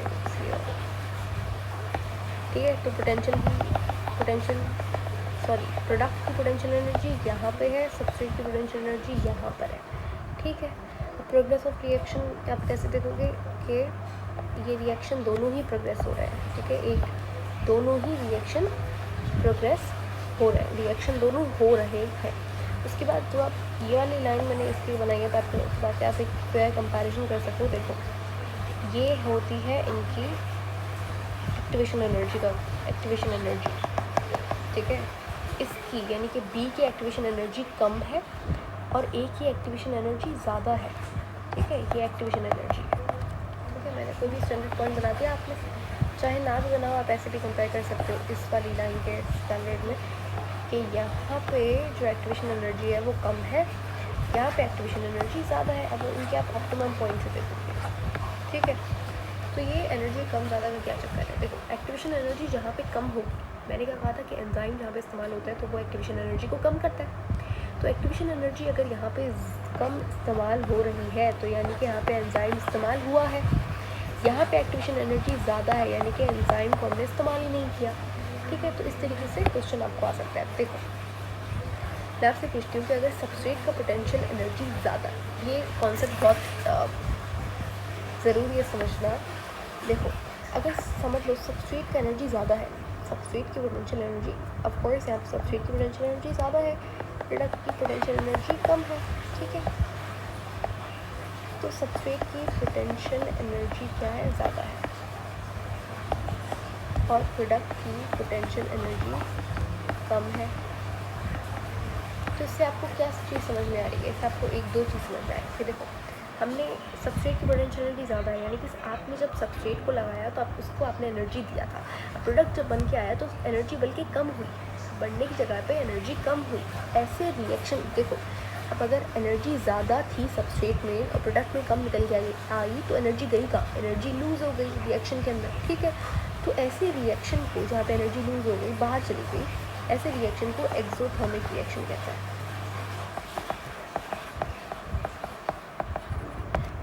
ठीक है। तो प्रोडक्ट की पोटेंशियल एनर्जी यहाँ पे है, सबस्ट्रेट की पोटेंशियल एनर्जी यहाँ पर है। ठीक है, प्रोग्रेस ऑफ रिएक्शन आप कैसे देखोगे कि ये रिएक्शन दोनों ही प्रोग्रेस हो रहे हैं। ठीक है, एक दोनों ही रिएक्शन प्रोग्रेस हो रहे हैं, रिएक्शन दोनों हो रहे हैं। उसके बाद जो आप ये वाली लाइन मैंने इसकी बनाई है ताकि उसके बाद कैसे फेयर कंपैरिजन कर सको। देखो ये होती है इनकी एक्टिवेशन एनर्जी का, एक्टिवेशन एनर्जी। ठीक है, इसकी यानी कि बी की एक्टिवेशन एनर्जी कम है और ए की एक्टिवेशन एनर्जी ज़्यादा है। ठीक है, ये एक्टिवेशन एनर्जी है। ठीक है, मैंने कोई भी स्टैंडर्ड पॉइंट बना दिया, आपने चाहे ना भी बनाओ, आप ऐसे भी कंपेयर कर सकते हो इस वाली लाइन के स्टैंडर्ड में, कि यहाँ पे जो एक्टिवेशन एनर्जी है वो कम है, यहाँ पे एक्टिवेशन एनर्जी ज़्यादा है। अब इनके आप ऑप्टिमम पॉइंट से देखोगे। ठीक है, तो ये एनर्जी कम ज़्यादा का क्या चक्कर है। देखो एक्टिवेशन एनर्जी जहाँ पे कम हो, मैंने क्या कहा था कि एंजाइम जहाँ पे इस्तेमाल होता है तो वो एक्टिवेशन एनर्जी को कम करता है। तो एक्टिवेशन एनर्जी अगर यहाँ पे कम इस्तेमाल हो रही है तो यानी कि यहाँ पे एंजाइम इस्तेमाल हुआ है। यहाँ पे एक्टिवेशन एनर्जी ज़्यादा है, यानी कि एंजाइम को हमने इस्तेमाल ही नहीं किया। ठीक है, तो इस तरीके से क्वेश्चन आपको आ सकता है। देखो मैं आपसे पूछती हूँ कि अगर सबस्ट्रेट का पोटेंशियल एनर्जी ज़्यादा है, ये कॉन्सेप्ट बहुत ज़रूरी है समझना। देखो अगर समझ लो सबस्ट्रेट का एनर्जी ज़्यादा है, सबस्ट्रेट की पोटेंशियल एनर्जी, ऑफ कोर्स यहाँ पर सबस्ट्रेट की पोटेंशियल एनर्जी ज़्यादा है, प्रोडक्ट की पोटेंशियल एनर्जी कम है। ठीक है, तो सबस्ट्रेट की पोटेंशियल एनर्जी क्या है, ज़्यादा है, और प्रोडक्ट की पोटेंशियल एनर्जी कम है। तो इससे आपको क्या चीज़ समझ में आ रही है, इससे आपको एक दो चीज़ समझ में आ रही है। देखो हमने सबस्ट्रेट की पोटेंशियल एनर्जी ज़्यादा है, यानी कि आपने जब सबस्ट्रेट को लगाया तो आप उसको आपने एनर्जी दिया था, प्रोडक्ट जब बन के आया तो एनर्जी बल्कि कम हुई, बढ़ने की जगह पे एनर्जी कम हुई। ऐसे रिएक्शन देखो, अब अगर एनर्जी ज़्यादा थी सबस्ट्रेट में और प्रोडक्ट में कम निकल के आई तो एनर्जी गई कहाँ, एनर्जी लूज़ हो गई रिएक्शन के अंदर। ठीक है, तो ऐसे रिएक्शन को जहाँ पे एनर्जी लूज़ हो गई, बाहर चली गई, ऐसे रिएक्शन को एक्सोथर्मिक रिएक्शन कहते हैं।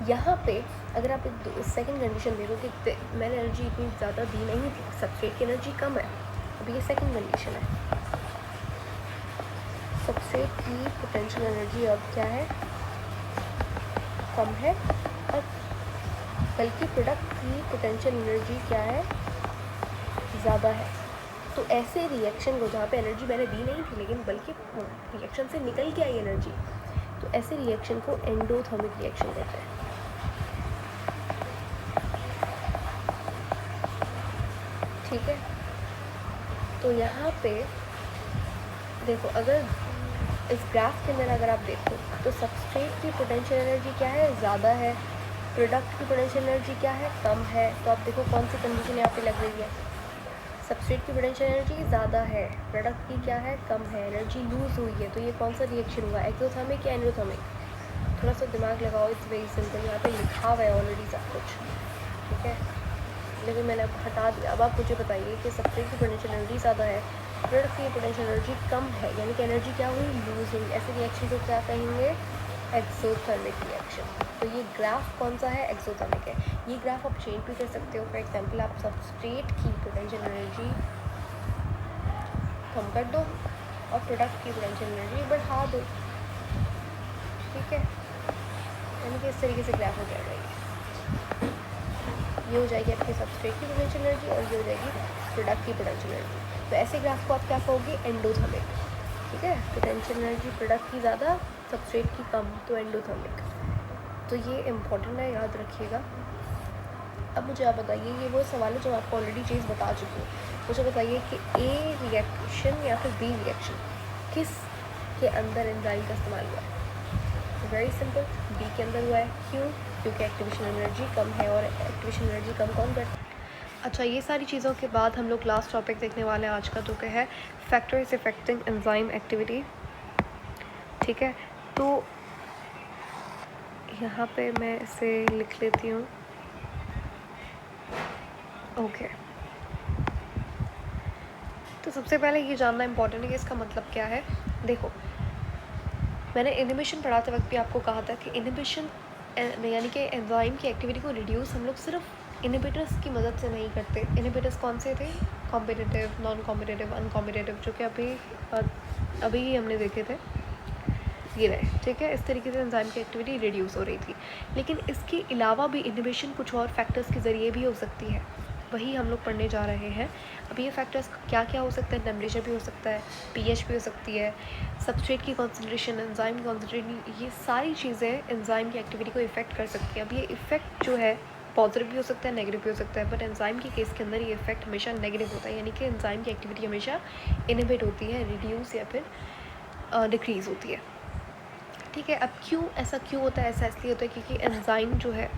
यहाँ पे अगर आप एक सेकंड कंडीशन देखो कि मैंने एनर्जी इतनी ज़्यादा दी नहीं थी, सबस्ट्रेट की एनर्जी कम है, अब ये सेकंड कंडीशन है, सबस्ट्रेट की पोटेंशियल एनर्जी अब क्या है, कम है, और बल्कि प्रोडक्ट की पोटेंशियल एनर्जी क्या है, ज़्यादा है। तो ऐसे रिएक्शन को जहाँ पे एनर्जी मैंने दी नहीं थी लेकिन बल्कि रिएक्शन से निकल के आई एनर्जी, तो ऐसे रिएक्शन को एंडोथर्मिक रिएक्शन कहते हैं। ठीक है, तो यहाँ पे देखो अगर इस ग्राफ के अंदर अगर आप देखो तो सबस्ट्रेट की पोटेंशियल एनर्जी क्या है, ज़्यादा है, प्रोडक्ट की पोटेंशियल एनर्जी क्या है, कम है। तो आप देखो कौन सी कंडीशन यहाँ पे लग रही है, सबस्ट्रेट की पोटेंशियल एनर्जी ज़्यादा है, प्रोडक्ट की क्या है, कम है, एनर्जी लूज़ हुई है। तो ये कौन सा रिएक्शन हुआ, एक्सोथर्मिक या एंडोथर्मिक? थोड़ा सा दिमाग लगाओ, इट्स वेरी सिंपल, यहाँ पे लिखा हुआ है ऑलरेडी सब कुछ। ठीक है, लेकिन मैंने अब हटा दिया। अब आप मुझे बताइए कि सबस्ट्रेट की पोटेंशियल एनर्जी ज़्यादा है, प्रोडक्ट की पोटेंशियल एनर्जी कम है, यानी कि एनर्जी क्या हुई, लूज़ हुई। ऐसे रिएक्शन को क्या कहेंगे, एक्सोथर्मिक रिएक्शन। तो ये ग्राफ कौन सा है, एक्सोथर्मिक है। ये ग्राफ आप चेंज भी कर सकते हो। फॉर एग्जांपल आप सबस्ट्रेट की पोटेंशियल एनर्जी कम कर दो और प्रोडक्ट की पोटेंशियल एनर्जी बढ़ा दो। ठीक है, यानी कि इस तरीके से ग्राफ हो जाएगा। ये हो जाएगी आपकी सबस्ट्रेट की पोटेंशियल एनर्जी और ये हो जाएगी प्रोडक्ट की पोटेंशियल एनर्जी। तो ऐसे ग्राफ को आप क्या कहोगे, एंडोथर्मिक। ठीक है, पोटेंशियल एनर्जी प्रोडक्ट की ज़्यादा, सबस्ट्रेट की कम, तो एंडोथर्मिक। तो ये इम्पोर्टेंट है, याद रखिएगा। अब मुझे आप बताइए, ये वो सवाल है जो आपको ऑलरेडी चीज़ बता चुकी हूँ। मुझे बताइए कि ए रिएक्शन या फिर बी रिएक्शन किस के अंदर एंजाइम का इस्तेमाल हुआ है। वेरी सिंपल, बी के अंदर हुआ है। क्यों, क्योंकि एक्टिवेशन एनर्जी कम है, और एक्टिवेशन एनर्जी कम कौन करता है। अच्छा, ये सारी चीज़ों के बाद हम लोग लास्ट टॉपिक देखने वाले हैं आज का, जो कि है फैक्टर्स अफेक्टिंग एंजाइम एक्टिविटी। ठीक है, तो यहाँ पे मैं इसे लिख लेती हूँ। ओके, तो सबसे पहले ये जानना इम्पोर्टेंट है कि इसका मतलब क्या है। देखो मैंने इनहिबिशन पढ़ाते वक्त भी आपको कहा था कि इनहिबिशन यानी कि एंजाइम की एक्टिविटी को रिड्यूस हम लोग सिर्फ इनहिबिटर्स की मदद से नहीं करते। इनहिबिटर्स कौन से थे, कॉम्पिटिटिव, नॉन कॉम्पिटिटिव, अनकॉम्पिटिटिव, जो कि अभी ही हमने देखे थे, ये रहे। ठीक है, इस तरीके से एंजाइम की एक्टिविटी रिड्यूस हो रही थी। लेकिन इसके अलावा भी इनहिबिशन कुछ और फैक्टर्स के ज़रिए भी हो सकती है, वही हम लोग पढ़ने जा रहे हैं। अब ये फैक्टर्स क्या क्या हो सकता है, टेम्परेचर भी हो सकता है, पीएच भी हो सकती है, सबस्ट्रेट की कॉन्सेंट्रेशन, एंजाइम की कॉन्सेंट्रेशन, ये सारी चीज़ें एंजाइम की एक्टिविटी को इफ़ेक्ट कर सकती हैं। अब ये इफ़ेक्ट जो है पॉजिटिव भी हो सकता है, नेगेटिव भी हो सकता है, बट एंजाइम के केस के अंदर ये इफेक्ट हमेशा नेगेटिव होता है, यानी कि एंजाइम की एक्टिविटी हमेशा इनहिबिट होती है, रिड्यूस या फिर डिक्रीज़ होती है। ठीक है, अब क्यों होता है, ऐसा इसलिए होता है क्योंकि एंजाइम जो है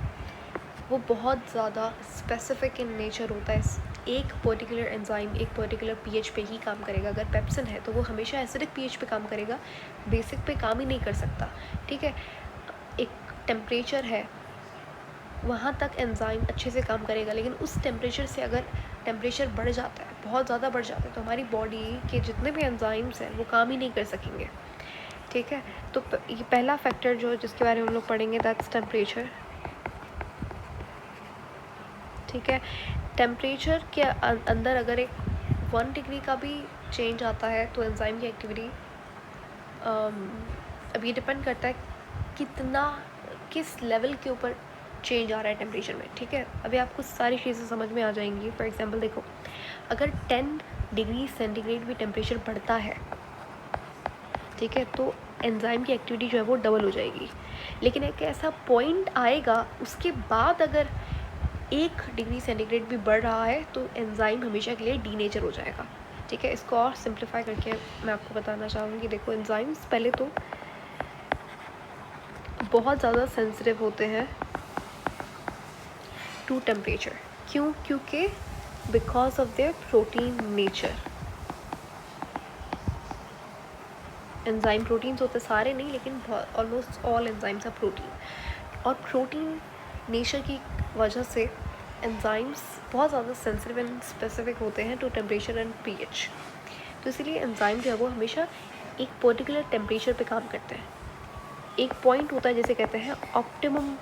वो बहुत ज़्यादा स्पेसिफिक इन नेचर होता है। एक पर्टिकुलर एंजाइम एक पर्टिकुलर पीएच पे ही काम करेगा। अगर पेप्सिन है तो वो हमेशा एसिडिक पीएच पे काम करेगा, बेसिक पे काम ही नहीं कर सकता। ठीक है, एक टेम्परेचर है, वहाँ तक एंजाइम अच्छे से काम करेगा, लेकिन उस टेम्परेचर से अगर टेम्परेचर बढ़ जाता है, बहुत ज़्यादा बढ़ जाता है, तो हमारी बॉडी के जितने भी एंजाइम्स हैं वो काम ही नहीं कर सकेंगे। ठीक है, तो ये पहला फैक्टर जो जिसके बारे में हम लोग पढ़ेंगे, दैट्स टेम्परेचर। ठीक है। टेम्परेचर के अंदर अगर एक 1 डिग्री का भी चेंज आता है तो एंजाइम की एक्टिविटी, अब ये डिपेंड करता है किस लेवल के ऊपर चेंज आ रहा है टेम्परेचर में, ठीक है। अभी आपको सारी चीज़ें समझ में आ जाएंगी। फॉर एग्जांपल देखो, अगर 10 डिग्री सेंटीग्रेड भी टेम्परेचर बढ़ता है, ठीक है, तो एंजाइम की एक्टिविटी जो है वो डबल हो जाएगी। लेकिन एक ऐसा पॉइंट आएगा उसके बाद अगर 1 डिग्री सेंटीग्रेड भी बढ़ रहा है तो एंजाइम हमेशा के लिए डीनेचर हो जाएगा, ठीक है। इसको और सिंप्लीफाई करके मैं आपको बताना चाहूँगी। देखो, एंजाइम्स पहले तो बहुत ज़्यादा सेंसिटिव होते हैं टू टेम्परेचर। क्यों? क्योंकि because of their protein nature. Enzyme proteins होते सारे नहीं, लेकिन almost all enzymes are protein. और प्रोटीन नेचर की वजह से एंजाइम्स बहुत ज़्यादा सेंसिटिव एंड स्पेसिफिक होते हैं टू टेम्परेचर एंड पीएच। तो इसीलिए एंजाइम जो है वो हमेशा एक पर्टिकुलर टेम्परेचर पे काम करते हैं। एक पॉइंट होता है जिसे कहते हैं ऑप्टिमम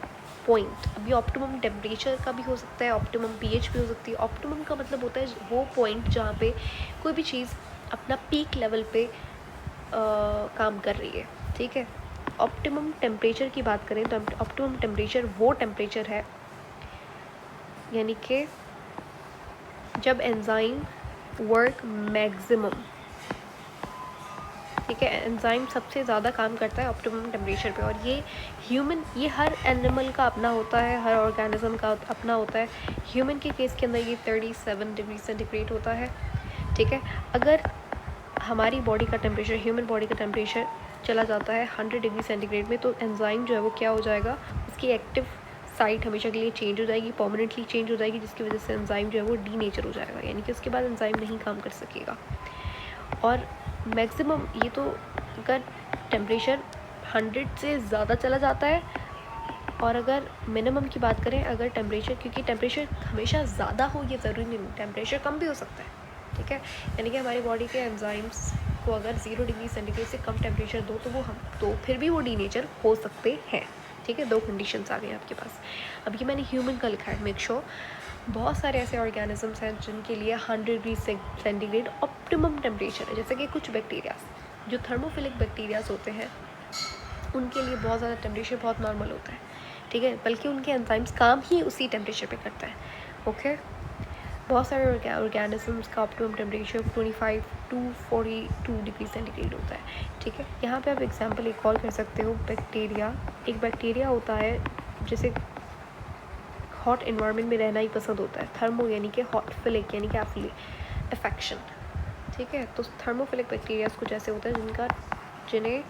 पॉइंट। अभी ऑप्टिमम टेम्परेचर का भी हो सकता है, ऑप्टिमम पीएच भी हो सकती है। ऑप्टिमम का मतलब होता है वो पॉइंट जहाँ पे कोई भी चीज़ अपना पीक लेवल पे काम कर रही है, ठीक है। ऑप्टिमम टेम्परेचर की बात करें तो ऑप्टिमम टेम्परेचर वो टेम्परेचर है यानी कि जब एंजाइम वर्क मैक्सिमम, ठीक है। एंजाइम सबसे ज़्यादा काम करता है ऑप्टिमम टेम्परेचर पे। और ये हर एनिमल का अपना होता है, हर ऑर्गेनिज्म का अपना होता है। ह्यूमन के केस के अंदर ये 37 डिग्री सेंटीग्रेड होता है, ठीक है। अगर हमारी बॉडी का टेम्परेचर, ह्यूमन बॉडी का टेम्परेचर चला जाता है 100 डिग्री सेंटीग्रेड में, तो एंजाइम जो है वो क्या हो जाएगा, उसकी एक्टिव साइट हमेशा के लिए चेंज हो जाएगी, परमानेंटली चेंज हो जाएगी, जिसकी वजह से एंजाइम जो है वो डीनेचर हो जाएगा, यानी कि उसके बाद एंजाइम नहीं काम कर सकेगा। और मैक्सिमम ये तो अगर टेम्परेचर 100 से ज़्यादा चला जाता है, और अगर मिनिमम की बात करें, अगर टेम्परेचर, क्योंकि टेम्परेचर हमेशा ज़्यादा हो ये ज़रूरी नहीं, टेम्परेचर कम भी हो सकता है, ठीक है। यानी कि हमारी बॉडी के एंजाइम्स को अगर 0 डिग्री सेंटीग्रेड से कम टेम्परेचर दो तो फिर भी वो डीनेचर हो सकते हैं, ठीक है। 2 कंडीशंस आ गई आपके पास। अब ये मैंने ह्यूमन का लिखा है, मेक श्योर बहुत सारे ऐसे ऑर्गेनिजम्स हैं जिनके लिए 100 डिग्री सेंटीग्रेड ऑप्टिमम टेम्परेचर है। जैसे कि कुछ बैक्टीरियाज जो थर्मोफिलिक बैक्टीरियाज होते हैं, उनके लिए बहुत ज़्यादा टेम्परेचर बहुत नॉर्मल होता है, ठीक है। बल्कि उनके एंजाइम्स काम ही उसी टेम्परेचर पे करता है, ओके। बहुत सारे ऑर्गेनिजम्स का optimum temperature 25 to 42 degree centigrade होता है, ठीक है। यहाँ पे आप एग्जांपल एक कॉल कर सकते हो, एक बैक्टीरिया होता है जिसे हॉट इन्वायरमेंट में रहना ही पसंद होता है। थर्मो यानी कि हॉट, फिलिक यानी कि अफेक्शन, ठीक है। तो थर्मोफिलिक बैक्टीरियाज कुछ ऐसे होते हैं जिन्हें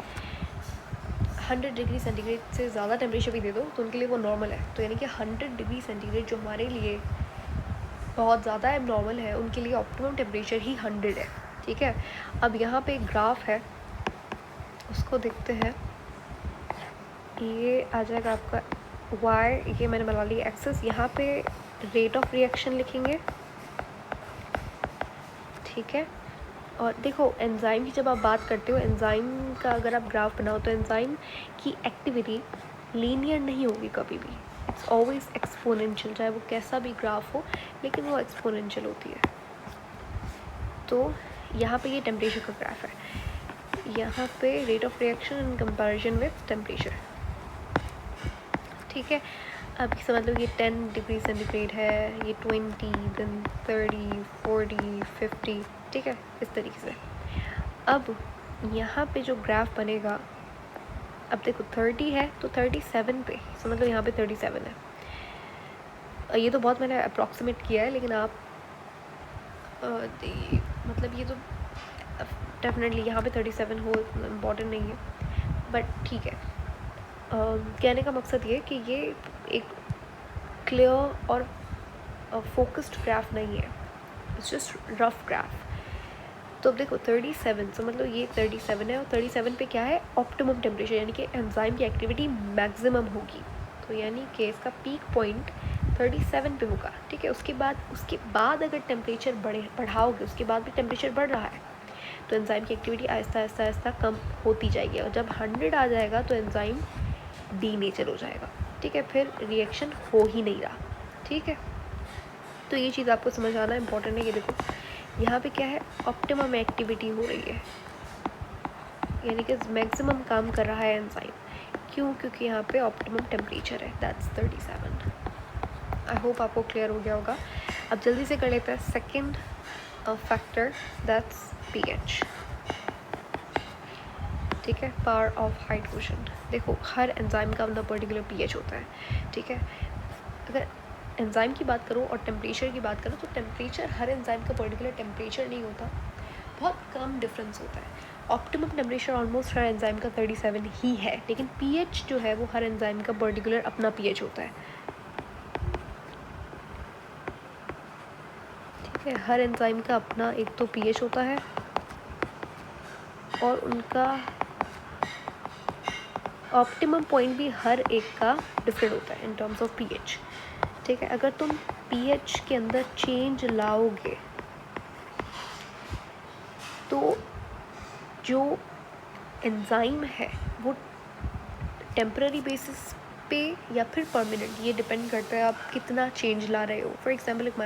100 डिग्री सेंटीग्रेड से ज़्यादा टेम्परेचर भी दे दो तो उनके लिए वो नॉर्मल है। तो यानी कि 100 डिग्री सेंटीग्रेड जो हमारे लिए बहुत ज़्यादा एबनॉर्मल है, उनके लिए ऑप्टिमम टेम्परेचर ही 100 है, ठीक है। अब यहाँ पे एक ग्राफ है, उसको देखते हैं। ये आ जाएगा आपका y, ये मैंने बना ली एक्सेस। यहाँ पे रेट ऑफ रिएक्शन लिखेंगे, ठीक है। और देखो, एंजाइम की जब आप बात करते हो, एंजाइम का अगर आप ग्राफ बनाओ तो एंजाइम की एक्टिविटी लीनियर नहीं होगी कभी भी, इट्स ऑलवेज एक्सपोनेंशियल। चाहे वो कैसा भी ग्राफ हो, लेकिन वो एक्सपोनेंशियल होती है। तो यहाँ पे ये टेम्परेचर का ग्राफ है, यहाँ पे rate of reaction in comparison with temperature, ठीक है। अब समझ लो ये 10 डिग्री सेंटीग्रेड है, ये 20, देन 30, 40, 50, ठीक है, इस तरीके से। अब यहाँ पे जो ग्राफ बनेगा, अब देखो 30 है तो 37 पे समझ लो यहाँ पे 37 है। ये तो बहुत मैंने अप्रॉक्सीमेट किया है, लेकिन आप मतलब ये तो डेफिनेटली यहाँ पे 37 हो इम्पॉर्टेंट नहीं है, बट ठीक है। कहने का मकसद ये कि ये एक क्लियर और फोकस्ड ग्राफ नहीं है, इट्स जस्ट रफ ग्राफ। तो अब देखो 37, तो मतलब ये 37 है, और 37 पे क्या है, ऑप्टिमम टेम्परेचर, यानी कि एंजाइम की एक्टिविटी मैक्सिमम होगी। तो यानी कि इसका पीक पॉइंट 37 पे होगा, ठीक है। उसके बाद अगर टेम्परेचर बढ़ाओगे, उसके बाद भी टेम्परेचर बढ़ रहा है, तो एंजाइम की एक्टिविटी आहिस्ता कम होती जाएगी, और जब 100 आ जाएगा तो एंजाइम डीनेचर हो जाएगा, ठीक है। फिर रिएक्शन हो ही नहीं रहा, ठीक है। तो ये चीज़ आपको समझ आना इम्पोर्टेंट है। ये देखो यहाँ पे क्या है, ऑप्टिमम एक्टिविटी हो रही है, यानी कि मैक्सिमम काम कर रहा है एंजाइम। क्यों? क्योंकि यहाँ पे ऑप्टिमम टेम्परेचर है, दैट्स 37। आई होप आपको क्लियर हो गया होगा। अब जल्दी से कर लेते हैं सेकेंड फैक्टर, दैट्स पीएच। ठीक है, पावर ऑफ हाइड्रोजन। देखो हर एंजाइम का अपना पर्टिकुलर पीएच होता है। ठीक है, अगर एंजाइम की बात करो और टेम्परेचर की बात करो तो टेम्परेचर हर एंजाइम का पर्टिकुलर टेम्परेचर नहीं होता, बहुत कम डिफरेंस होता है। ऑप्टिमम टेम्परेचर ऑलमोस्ट हर एंजाइम का 37 ही है, लेकिन पीएच जो है वो हर एंजाइम का पर्टिकुलर अपना पीएच होता है। ठीक है, हर एंजाइम का अपना एक तो पीएच होता है और उनका ऑप्टिमम पॉइंट भी हर एक का डिफरेंट होता है इन टर्म्स ऑफ पीएच। ठीक है, अगर तुम पीएच के अंदर चेंज लाओगे तो जो एंजाइम है वो टेम्पररी बेसिस पे या फिर परमानेंट, ये डिपेंड करता है आप कितना चेंज ला रहे हो। फॉर एग्जांपल एक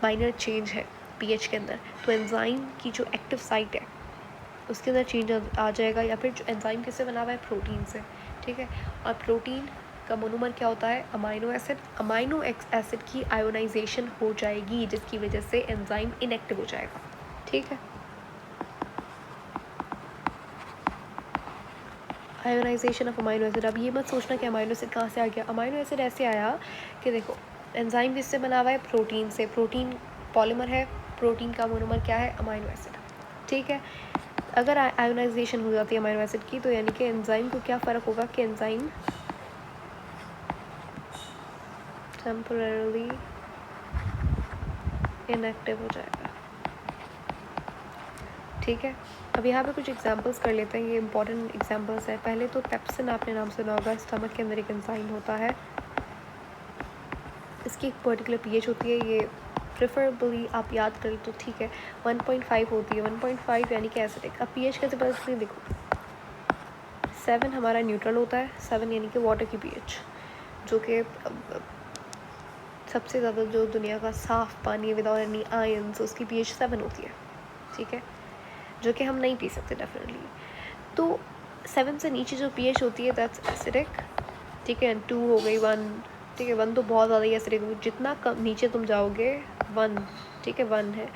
माइनर चेंज है पीएच के अंदर, तो एंजाइम की जो एक्टिव साइट है उसके अंदर चेंज आ जाएगा। या फिर जो एंजाइम किससे बना हुआ है, प्रोटीन से। ठीक है, और प्रोटीन का मोनोमर क्या होता है, अमाइनो एसिड। अमाइनो एसिड की आयोनाइजेशन हो जाएगी जिसकी वजह से एंजाइम इनएक्टिव हो जाएगा। ठीक है, आयोनाइजेशन ऑफ अमाइनो एसिड। अब ये मत सोचना कि अमाइनो एसिड कहाँ से आ गया। अमाइनो एसिड ऐसे आया कि देखो एंजाइम किससे बना हुआ है, प्रोटीन से। प्रोटीन पॉलीमर है, प्रोटीन का मोनोमर क्या है, अमाइनो एसिड। ठीक है, अगर आयोनाइजेशन हो जाती है अमाइनो एसिड की तो यानी कि एंजाइम को क्या फ़र्क होगा कि एंजाइम टेम्पररी इनएक्टिव हो जाएगा। ठीक है, अब यहाँ पे कुछ एग्जांपल्स कर लेते हैं, ये इंपॉर्टेंट एग्जांपल्स हैं। पहले तो पेप्सिन आपने नाम सुना होगा, स्टमक के अंदर एक एंजाइम होता है, इसकी एक पर्टिकुलर पीएच होती है, ये प्रेफरेबली आप याद करें तो ठीक है 1.5 होती है। 1.5 यानी कि एसिडिक। अब पीएच कैसे पता चलती है, देखो 7 हमारा न्यूट्रल होता है, 7 यानी कि वाटर की पीएच, जो कि सबसे ज़्यादा जो दुनिया का साफ़ पानी है विदाउट एनी आयंस, उसकी पीएच 7 होती है। ठीक है, जो कि हम नहीं पी सकते डेफिनेटली। तो 7 से नीचे जो पीएच होती है दैट्स एसिडिक। ठीक है, 2 हो गई, 1। ठीक है, 1 तो बहुत ज़्यादा ही एसिडिक होगी, जितना कम नीचे तुम जाओगे 1। ठीक है, 1 है,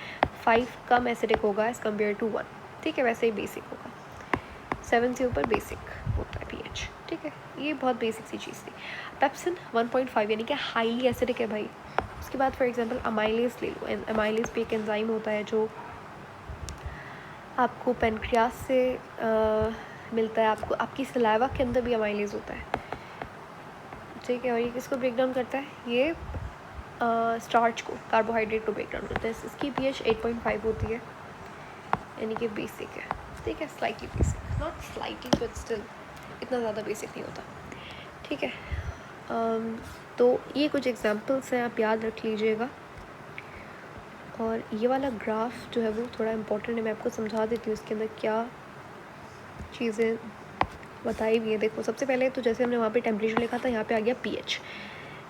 5 कम एसिडिक होगा एज़ कम्पेयर टू 1। ठीक है, वैसे ही बेसिक होगा, 7 से ऊपर बेसिक होता है पीएच। ठीक है, ये बहुत बेसिक सी चीज़ थी। पेप्सिन 1.5 यानी कि हाईली एसिडिक है भाई। उसके बाद फॉर एग्जांपल अमाइलेज ले लो। अमाइलेज भी एक एंजाइम होता है जो आपको पेनक्रियास से मिलता है, आपको आपकी सलाइवा के अंदर भी अमाइलेज होता है। ठीक है, और ये किसको ब्रेक डाउन करता है, ये स्टार्च को, कार्बोहाइड्रेट को ब्रेक डाउन करता है। इसकी पीएच 8.5 होती है, यानी कि बेसिक है। ठीक है, slightly basic, not slightly but still इतना ज़्यादा बेसिक नहीं होता। ठीक है, तो ये कुछ एग्जांपल्स हैं, आप याद रख लीजिएगा। और ये वाला ग्राफ जो है वो थोड़ा इम्पोर्टेंट है, मैं आपको समझा देती हूँ इसके अंदर क्या चीज़ें बताई हुई है। देखो सबसे पहले तो जैसे हमने वहाँ पे टेम्परेचर लिखा था, यहाँ पे आ गया पीएच।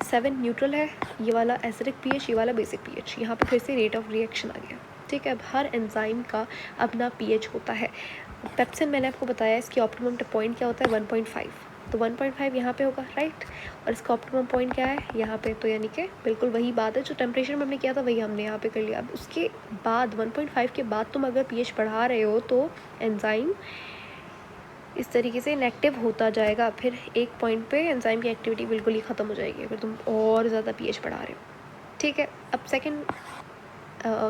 7 न्यूट्रल है, ये वाला एसिडिक पीएच, ये वाला बेसिक पीएच। यहाँ पे फिर से रेट ऑफ रिएक्शन आ गया। ठीक है, अब हर एंजाइम का अपना पीएच होता है। पेप्सिन मैंने आपको बताया इसकी ऑप्टिमम पॉइंट क्या होता है, 1.5। तो 1.5 यहाँ पे होगा, राइट। और इसका ऑप्टिमम पॉइंट क्या है, यहाँ पे। तो यानी कि बिल्कुल वही बात है जो टेम्परेचर में हमने किया था, वही हमने यहाँ पे कर लिया। अब उसके बाद 1.5 के बाद तुम अगर पीएच बढ़ा रहे हो तो एंजाइम इस तरीके से इनएक्टिव होता जाएगा। फिर एक पॉइंट पे एंजाइम की एक्टिविटी बिल्कुल ही ख़त्म हो जाएगी अगर तुम और ज़्यादा पीएच बढ़ा रहे हो। ठीक है, अब सेकंड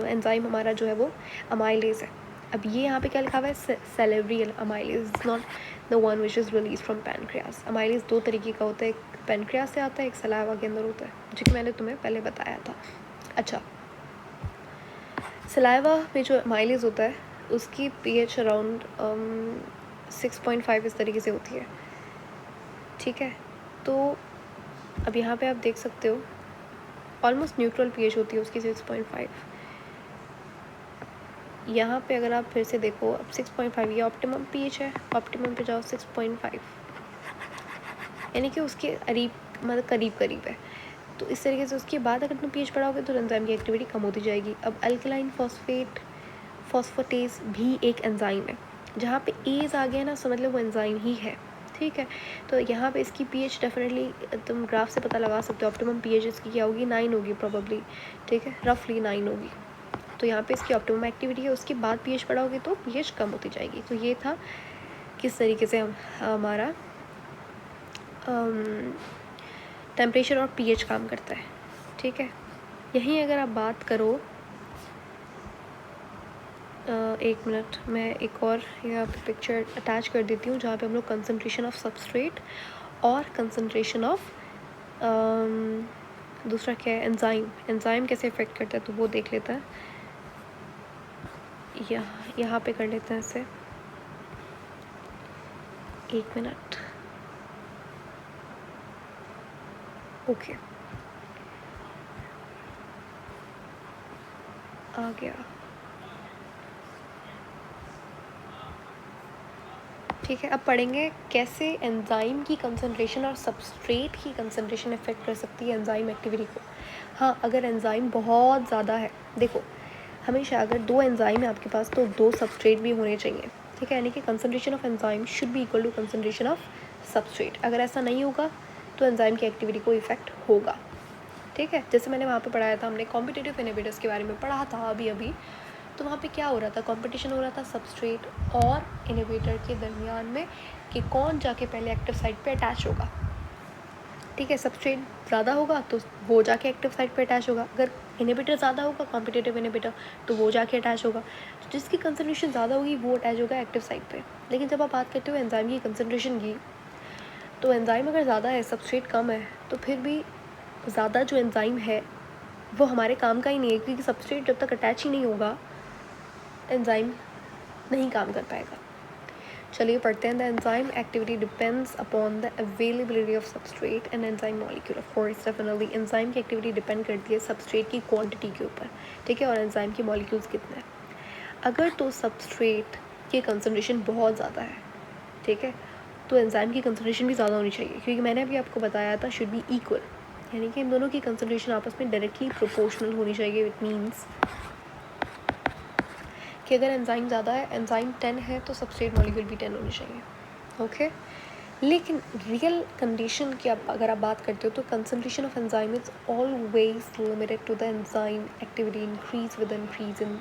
एंजाइम हमारा जो है वो अमाइलेज है। अब ये यहाँ पे क्या लिखा हुआ है, salivary amylase, is not the one which is release from pancreas. Amylase 2 तरीके का होता है, एक पैनक्रियास से आता है, एक सलाइवा के अंदर होता है, जो कि मैंने तुम्हें पहले बताया था। अच्छा, सलाइवा में जो अमाइलेज होता है उसकी पीएच अराउंड 6.5 इस तरीके से होती है। ठीक है, तो अब यहाँ पे आप देख सकते हो ऑलमोस्ट न्यूट्रल पीएच होती है उसकी 6.5। यहाँ पे अगर आप फिर से देखो, अब 6.5 ये ऑप्टिमम पीएच है, ऑप्टिमम पे जाओ 6.5, यानी कि उसके करीब, मतलब करीब करीब है। तो इस तरीके से उसके बाद अगर तुम पीएच बढ़ाओगे तो एंजाइम की एक्टिविटी कम होती जाएगी। अब अल्कलाइन फॉस्फेटेज भी एक एंजाइम है, जहाँ पे एज आ गया ना समझ लो वो एंजाइम ही है, ठीक है। तो यहाँ पे इसकी पीएच डेफिनेटली तुम ग्राफ से पता लगा सकते हो, ऑप्टिमम पीएच इसकी क्या होगी, 9 होगी प्रोबेबली, ठीक है, रफली 9 होगी। तो यहाँ पे इसकी ऑप्टिमम एक्टिविटी है, उसके बाद पीएच बढ़ाओगे तो पीएच कम होती जाएगी। तो ये था किस तरीके से हमारा टेम्परेचर और पीएच काम करता है, ठीक है। यहीं अगर आप बात करो, एक मिनट मैं एक और यहाँ पे पिक्चर अटैच कर देती हूँ, जहाँ पे हम लोग कंसनट्रेशन ऑफ सबस्ट्रेट और कंसनट्रेशन ऑफ दूसरा क्या है, एंजाइम कैसे इफेक्ट करता है, तो वो देख लेते हैं। यहाँ पे कर लेते हैं इसे, एक मिनट, ओके आ गया, ठीक है। अब पढ़ेंगे कैसे एंजाइम की कंसंट्रेशन और सबस्ट्रेट की कंसंट्रेशन इफेक्ट कर सकती है एंजाइम एक्टिविटी को। हाँ, अगर एंजाइम बहुत ज़्यादा है, देखो हमेशा अगर 2 एंजाइम है आपके पास तो 2 सबस्ट्रेट भी होने चाहिए, ठीक है, यानी कि concentration of enzyme should be equal to concentration of substrate. अगर ऐसा नहीं होगा तो एंजाइम की एक्टिविटी को इफेक्ट होगा, ठीक है। जैसे मैंने वहाँ पे पढ़ाया था, हमने कॉम्पिटिटिव इनहिबिटर्स के बारे में पढ़ा था अभी, तो वहाँ पे क्या हो रहा था, कंपटीशन हो रहा था सबस्ट्रेट और इनहिबिटर के दरमियान में कि कौन जाके पहले एक्टिव साइट पे अटैच होगा, ठीक है। सबस्ट्रेट ज़्यादा होगा तो वो जाके एक्टिव साइट पे अटैच होगा, अगर इनहिबिटर ज़्यादा होगा कॉम्पिटिटिव इनहिबिटर तो वो जाके अटैच होगा, तो जिसकी कंसनट्रेशन ज़्यादा होगी वो अटैच होगा एक्टिव साइट पे। लेकिन जब आप बात करते हो एंजाइम की कंसनट्रेशन की, तो एंजाइम अगर ज़्यादा है सबस्ट्रेट कम है तो फिर भी ज़्यादा जो एंजाइम है वो हमारे काम का ही नहीं है, क्योंकि सबस्ट्रेट जब तक अटैच ही नहीं होगा एंजाइम नहीं काम कर पाएगा। चलिए पढ़ते हैं। The enzyme activity depends upon the availability of substrate and enzyme molecule. Of course definitely enzyme की एक्टिविटी डिपेंड करती है सबस्ट्रेट की क्वांटिटी के ऊपर, ठीक है, और एंजाइम की मॉलिक्यूल्स कितने हैं। अगर तो सबस्ट्रेट की कंसनट्रेशन बहुत ज़्यादा है, ठीक है, तो एंजाइम की कंसनट्रेशन भी ज़्यादा होनी चाहिए, क्योंकि मैंने अभी आपको बताया था शुड बी इक्वल, यानी कि इन दोनों की कंसनट्रेशन आपस में डायरेक्टली प्रोपोर्शनल होनी चाहिए। इट मीन्स कि अगर एंजाइम ज़्यादा है, एंजाइम 10 है तो सबस्ट्रेट मॉलिक्यूल भी 10 होनी चाहिए, ओके। लेकिन रियल कंडीशन की अगर आप बात करते हो तो concentration of enzyme is always limited to the enzyme activity increase with increase in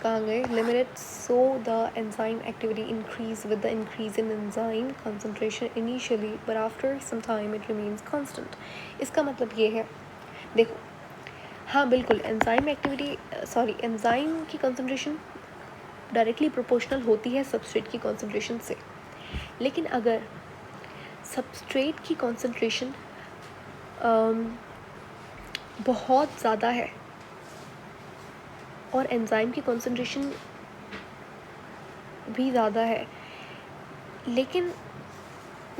कहाँ गए, limited, so the enzyme activity increase with the increase in enzyme concentration initially but after some time it remains constant. इसका मतलब ये है, देखो हाँ बिल्कुल enzyme की कंसंट्रेशन डायरेक्टली प्रोपोर्शनल होती है सबस्ट्रेट की कंसंट्रेशन से, लेकिन अगर सबस्ट्रेट की कंसंट्रेशन बहुत ज़्यादा है और एंजाइम की कंसंट्रेशन भी ज़्यादा है, लेकिन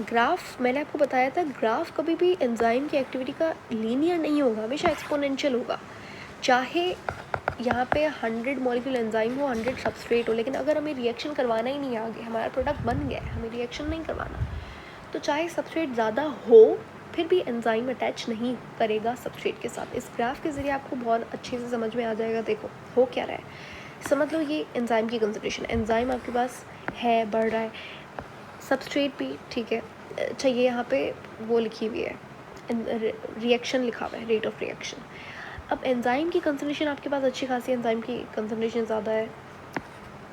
ग्राफ मैंने आपको बताया था, ग्राफ कभी भी एंजाइम की एक्टिविटी का लीनियर नहीं होगा, हमेशा एक्सपोनेंशियल होगा। चाहे यहाँ पे 100 मॉलिक्यूल एंजाइम हो, 100 सबस्ट्रेट हो, लेकिन अगर हमें रिएक्शन करवाना ही नहीं है, आगे हमारा प्रोडक्ट बन गया है, हमें रिएक्शन नहीं करवाना, तो चाहे सबस्ट्रेट ज़्यादा हो फिर भी एंजाइम अटैच नहीं करेगा सबस्ट्रेट के साथ। इस ग्राफ के ज़रिए आपको बहुत अच्छे से समझ में आ जाएगा। देखो हो क्या रहा है, समझ लो ये एंजाइम की कंसंट्रेशन, एंजाइम आपके पास है, बढ़ रहा है, सबस्ट्रेट भी, ठीक है, चाहिए यहाँ पे वो लिखी हुई है, रिएक्शन लिखा हुआ है, रेट ऑफ रिएक्शन। अब एंजाइम की कंसंट्रेशन आपके पास अच्छी खासी, एंजाइम की कंसंट्रेशन ज़्यादा है,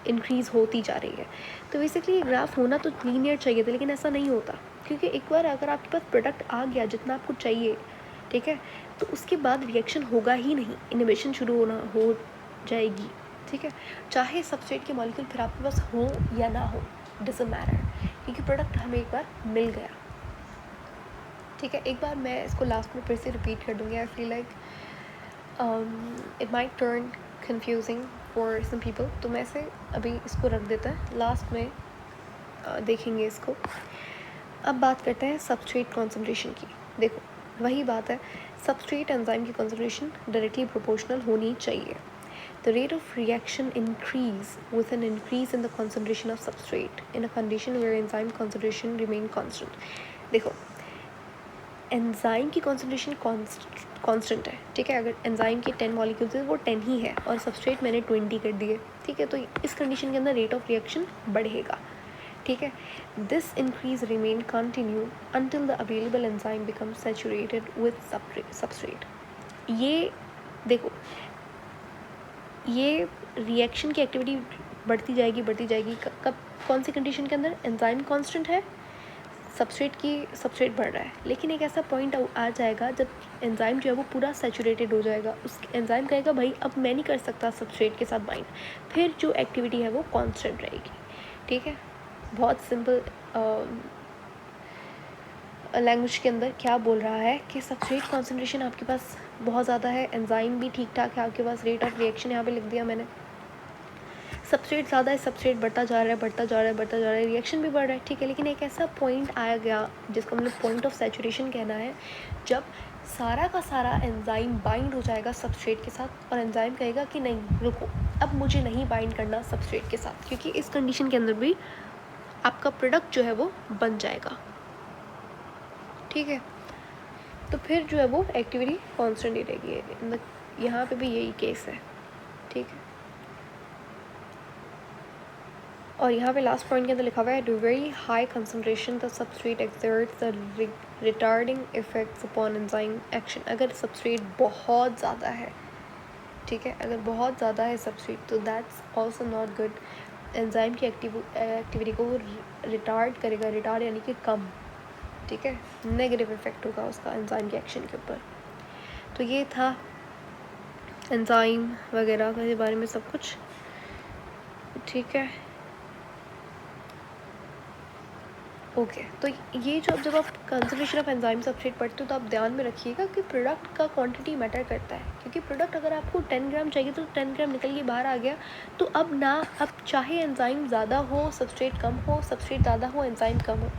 इंक्रीज़ होती जा रही है, तो बेसिकली ग्राफ होना तो लीनियर चाहिए था, लेकिन ऐसा नहीं होता, क्योंकि एक बार अगर आपके पास प्रोडक्ट आ गया जितना आपको चाहिए, ठीक है, तो उसके बाद रिएक्शन होगा ही नहीं, इनहिबिशन शुरू हो जाएगी, ठीक है, चाहे सबस्ट्रेट के मॉलिक्यूल फिर आपके पास हो या ना हो, डजंट मैटर, क्योंकि प्रोडक्ट हमें एक बार मिल गया, ठीक है। एक बार मैं इसको लास्ट में फिर से रिपीट कर दूँगी, I feel like it might turn confusing for some people, तो मैं से अभी इसको रख देता है, लास्ट में देखेंगे इसको। अब बात करते हैं सबस्ट्रेट कॉन्सेंट्रेशन की। देखो वही बात है, सबस्ट्रेट एंजाइम की कॉन्सेंट्रेशन डायरेक्टली प्रोपोर्शनल होनी चाहिए। The rate of reaction increase with an increase in the concentration of substrate in a condition where enzyme concentration remain constant. देखो एंजाइम की कॉन्सेंट्रेशन कांस्टेंट है, ठीक है। अगर एंजाइम के 10 मॉलिक्यूल्स है वो 10 ही है और सबस्ट्रेट मैंने 20 कर दिए, ठीक है। तो इस कंडीशन के अंदर रेट ऑफ रिएक्शन बढ़ेगा, ठीक है। This increase remain continue until the available enzyme become saturated with substrate. ये देखो, ये रिएक्शन की एक्टिविटी बढ़ती जाएगी कब, कौन सी कंडीशन के अंदर? एंजाइम कांस्टेंट है, सबस्ट्रेट बढ़ रहा है, लेकिन एक ऐसा पॉइंट आ जाएगा जब एंजाइम जो है वो पूरा सैचुरेटेड हो जाएगा। उस एंजाइम कहेगा भाई अब मैं नहीं कर सकता सबस्ट्रेट के साथ बाइंड, फिर जो एक्टिविटी है वो कांस्टेंट रहेगी, ठीक है। बहुत सिंपल लैंग्वेज के अंदर क्या बोल रहा है कि सबस्ट्रेट कॉन्सेंट्रेशन आपके पास बहुत ज़्यादा है, एंजाइम भी ठीक ठाक है आपके पास, रेट ऑफ रिएक्शन यहाँ पे लिख दिया मैंने, सबस्ट्रेट ज़्यादा है, सबस्ट्रेट बढ़ता जा रहा है, रिएक्शन भी बढ़ रहा है, ठीक है। लेकिन एक ऐसा पॉइंट आया गया जिसको हम लोग पॉइंट ऑफ सैचुरेशन कहना है, जब सारा का सारा एंजाइम बाइंड हो जाएगा सबस्ट्रेट के साथ और एंजाइम कहेगा कि नहीं रुको, अब मुझे नहीं बाइंड करना सबस्ट्रेट के साथ, क्योंकि इस कंडीशन के अंदर भी आपका प्रोडक्ट जो है वो बन जाएगा, ठीक है। तो फिर जो है वो एक्टिविटी कांस्टेंट ही रहेगी, यहाँ पे भी यही केस है, ठीक है। और यहाँ पे लास्ट पॉइंट के अंदर लिखा हुआ है, to very high concentration the substrate exerts the retarding effects upon enzyme action. अगर सबस्ट्रेट बहुत ज़्यादा है, ठीक है, अगर बहुत ज़्यादा है सबस्ट्रेट, तो that's also not good, enzyme की एक्टिविटी को रिटार्ड करेगा, रिटार्ड यानी कि कम, ठीक है, नेगेटिव इफेक्ट होगा उसका एंजाइम के एक्शन के ऊपर। तो ये था एंजाइम वगैरह के बारे में सब कुछ, ठीक है। ओके तो ये जो जब आप कंसंट्रेशन ऑफ एंजाइम सबस्ट्रेट पढ़ते हो तो आप ध्यान में रखिएगा कि प्रोडक्ट का क्वांटिटी मैटर करता है, क्योंकि प्रोडक्ट अगर आपको 10 ग्राम चाहिए तो 10 ग्राम निकल के बाहर आ गया, तो अब चाहे एंजाइम ज़्यादा हो सबस्ट्रेट कम हो, सबस्ट्रेट ज़्यादा हो एंजाइम कम हो,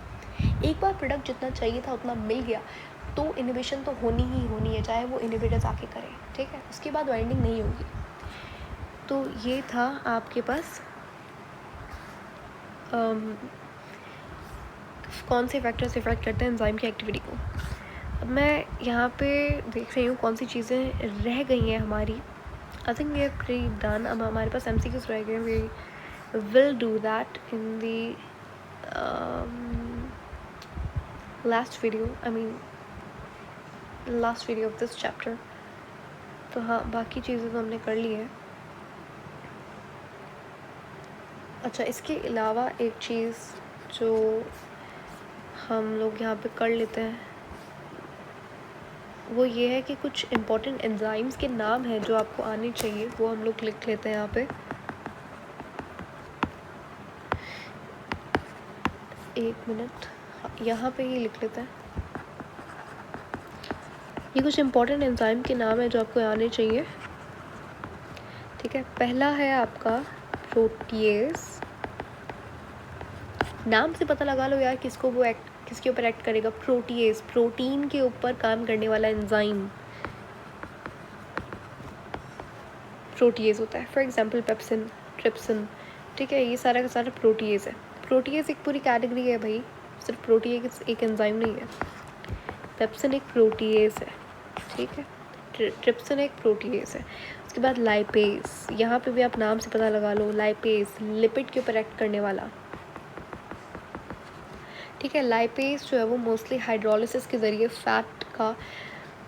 एक बार प्रोडक्ट जितना चाहिए था उतना मिल गया तो इनिबिशन तो होनी ही होनी है, चाहे वो इनिबिटर्स आके करें, ठीक है। उसके बाद बाइंडिंग नहीं होगी। तो ये था आपके पास कौन से फैक्टर्स इफ़ेक्ट करते हैं एंजाइम की एक्टिविटी को। अब मैं यहाँ पे देख रही हूँ कौन सी चीज़ें रह गई हैं हमारी। I think we have pre done. अब हमारे पास MCQs रह गए, we will do that in the last video of this chapter. तो हाँ, बाकी चीज़ें तो हमने कर ली है। अच्छा, इसके अलावा एक चीज़ जो हम लोग यहाँ पे कर लेते हैं वो ये है कि कुछ इम्पोर्टेंट एंजाइम्स के नाम हैं जो आपको आने चाहिए, वो हम लोग लिख लेते हैं यहाँ पे। एक मिनट, यहाँ पे ही लिख लेते हैं। ये कुछ इम्पोर्टेंट एंजाइम के नाम है जो आपको आने चाहिए, ठीक है। पहला है आपका प्रोटीएज। नाम से पता लगा लो यार किसके ऊपर एक्ट करेगा। प्रोटीएज, प्रोटीन के ऊपर काम करने वाला एंजाइम प्रोटीएज होता है। फॉर एग्जांपल पेप्सिन, ट्रिप्सिन, ठीक है, ये सारा का सारा प्रोटीएज है। प्रोटीएज एक पूरी कैटेगरी है भाई, सिर्फ प्रोटीएज एक एंजाइम नहीं है। पेप्सिन एक प्रोटीएज है, ठीक है, ट्रिप्सिन एक प्रोटीएज है। उसके बाद लाइपेज, यहाँ पे भी आप नाम से पता लगा लो, लाइपेज लिपिड के ऊपर एक्ट करने वाला, ठीक है। लाइपेज जो है वो मोस्टली हाइड्रोलिसिस के ज़रिए फ़ैट का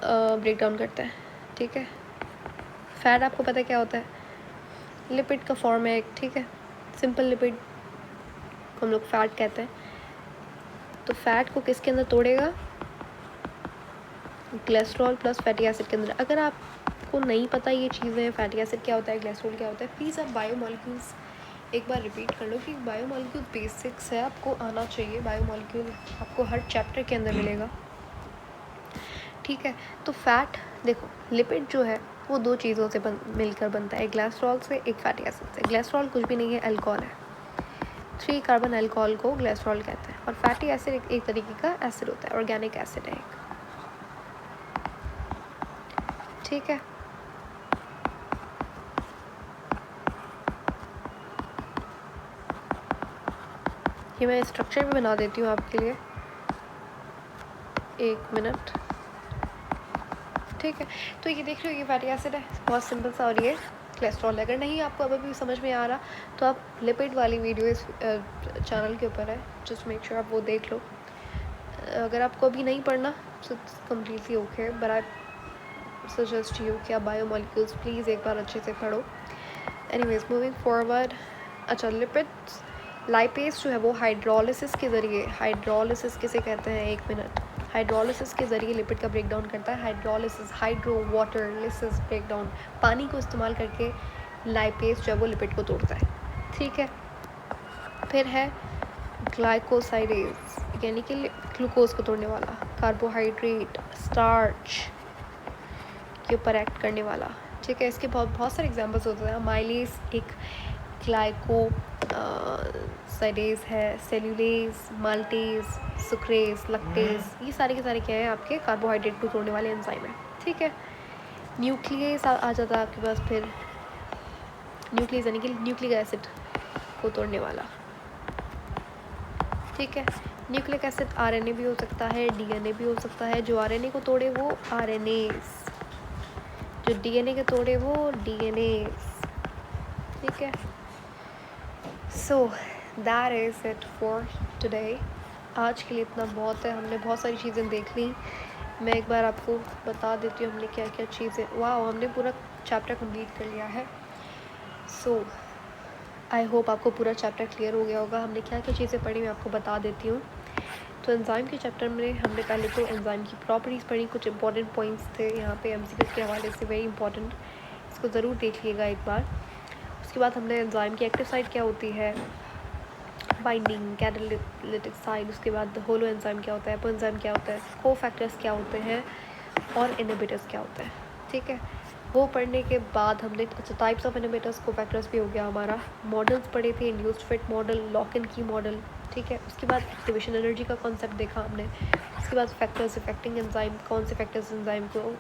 ब्रेक डाउन करता है, ठीक है। फ़ैट आपको पता है क्या होता है, लिपिड का फॉर्म है एक, ठीक है। सिंपल लिपिड को हम लोग फ़ैट कहते हैं। तो फ़ैट को किसके अंदर तोड़ेगा, ग्लिसरॉल प्लस फैटी एसिड के अंदर। अगर आपको नहीं पता ये चीज़ें, फैटी एसिड क्या होता है, ग्लिसरॉल क्या होता है, प्लीज़ आप बायोमॉलिक्यूल्स एक बार रिपीट कर लो कि बायोमॉलिक्यूल बेसिक्स है, आपको आना चाहिए। बायोमॉलिक्यूल आपको हर चैप्टर के अंदर मिलेगा, ठीक है। तो फैट देखो, लिपिड जो है वो दो चीज़ों से मिलकर बनता है, एक ग्लिसरॉल से, एक फैटी एसिड से। ग्लिसरॉल कुछ भी नहीं है, अल्कोहल है। 3 कार्बन अल्कोहल को ग्लिसरॉल कहते हैं। और फैटी एसिड एक तरीके का एसिड होता है, ऑर्गेनिक एसिड है एक, ठीक है। ये मैं स्ट्रक्चर भी बना देती हूँ आपके लिए। 1 मिनट, ठीक है। तो ये देख रहे हो ये फैटी एसिड है, बहुत सिंपल सा, और ये कोलेस्ट्रॉल है। अगर नहीं आपको अभी भी समझ में आ रहा तो आप लिपिड वाली वीडियो इस चैनल के ऊपर है, जस्ट मेक श्योर आप वो देख लो। अगर आपको अभी नहीं पढ़ना तो completely okay, but I suggest you कि आप बायोमोलिक्यूल्स प्लीज़ एक बार अच्छे से पढ़ो। एनीवेज मूविंग फॉरवर्ड, अच्छा लिपिड्स, लाइपेज जो है वो हाइड्रोलिसिस के ज़रिए, हाइड्रोलिसिस किसे कहते हैं, 1 मिनट, हाइड्रोलिसिस के ज़रिए लिपिड का ब्रेक डाउन करता है। Hydrolysis, hydro water lysis break down, पानी को इस्तेमाल करके लाइपेज जो है वो लिपिड को तोड़ता है, ठीक है। फिर है ग्लाइकोसाइडेज, यानी कि ग्लूकोज को तोड़ने वाला, कार्बोहाइड्रेट, स्टार्च के ऊपर एक्ट करने वाला, ठीक है। इसके बहुत सारे एग्जांपल्स होते हैं। माइलेज एक ग्लाइको साइडेज है, सेल्यूलेज, माल्टेज, सुक्रेज, लैक्टेज, ये सारे के सारे क्या है, आपके कार्बोहाइड्रेट को तोड़ने वाले एंजाइम है, ठीक है। न्यूक्लियस आ जाता है आपके पास, फिर न्यूक्लियस यानी कि न्यूक्लिक एसिड को तोड़ने वाला, ठीक है। न्यूक्लिक एसिड आरएनए भी हो सकता है, डीएनए भी हो सकता है। जो आरएनए को तोड़े वो आरएनएस, जो डीएनए के तोड़े वो डीएनएस, ठीक है। So that is it for today. आज के लिए इतना बहुत है, हमने बहुत सारी चीज़ें देख ली। मैं एक बार आपको बता देती हूँ हमने क्या क्या चीज़ें, वाह हमने पूरा चैप्टर कंप्लीट कर लिया है। सो आई होप आपको पूरा चैप्टर क्लियर हो गया होगा। हमने क्या क्या चीज़ें पढ़ी मैं आपको बता देती हूँ। तो एंजाइम के चैप्टर में हमने पहले तो एंजाइम की प्रॉपर्टीज़ पढ़ी, कुछ इंपॉर्टेंट पॉइंट्स थे यहाँ पे एमसीक्यू के हवाले से, वेरी इंपॉर्टेंट, इसको ज़रूर देख लीजिएगा एक बार। उसके बाद हमने एंजाइम की एक्टिव साइट क्या होती है, बाइंडिंग, कैटालिटिक साइट, उसके बाद होलो एंजाइम क्या होता है, एंजाइम क्या होता है, कोफैक्टर्स क्या होते हैं और इनहिबिटर्स क्या होता है, ठीक है। वो पढ़ने के बाद हमने अच्छा टाइप्स ऑफ इनहिबिटर्स, कोफैक्टर्स भी हो गया हमारा, मॉडल्स पढ़े थे, induced fit model, lock and key model, ठीक है। उसके बाद एक्टिवेशन एनर्जी का कॉन्सेप्ट देखा हमने। उसके बाद फैक्टर्स इफेक्टिंग एंजाइम, कौन से फैक्टर्स एंजाइम को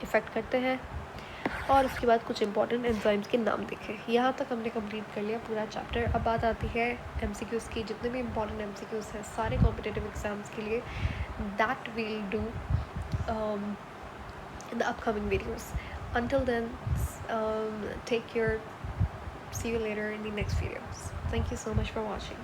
इफ़ेक्ट करते हैं, और उसके बाद कुछ इंपॉर्टेंट एंजाइम्स के नाम देखे। यहाँ तक हमने कंप्लीट कर लिया पूरा चैप्टर। अब बात आती है एमसीक्यूज़ की, जितने भी इंपॉर्टेंट एमसीक्यूज़ हैं सारे कॉम्पिटिटिव एग्जाम्स के लिए, that we'll do in the upcoming videos. Until then, take care. See you later in the next videos. Thank you so much for watching.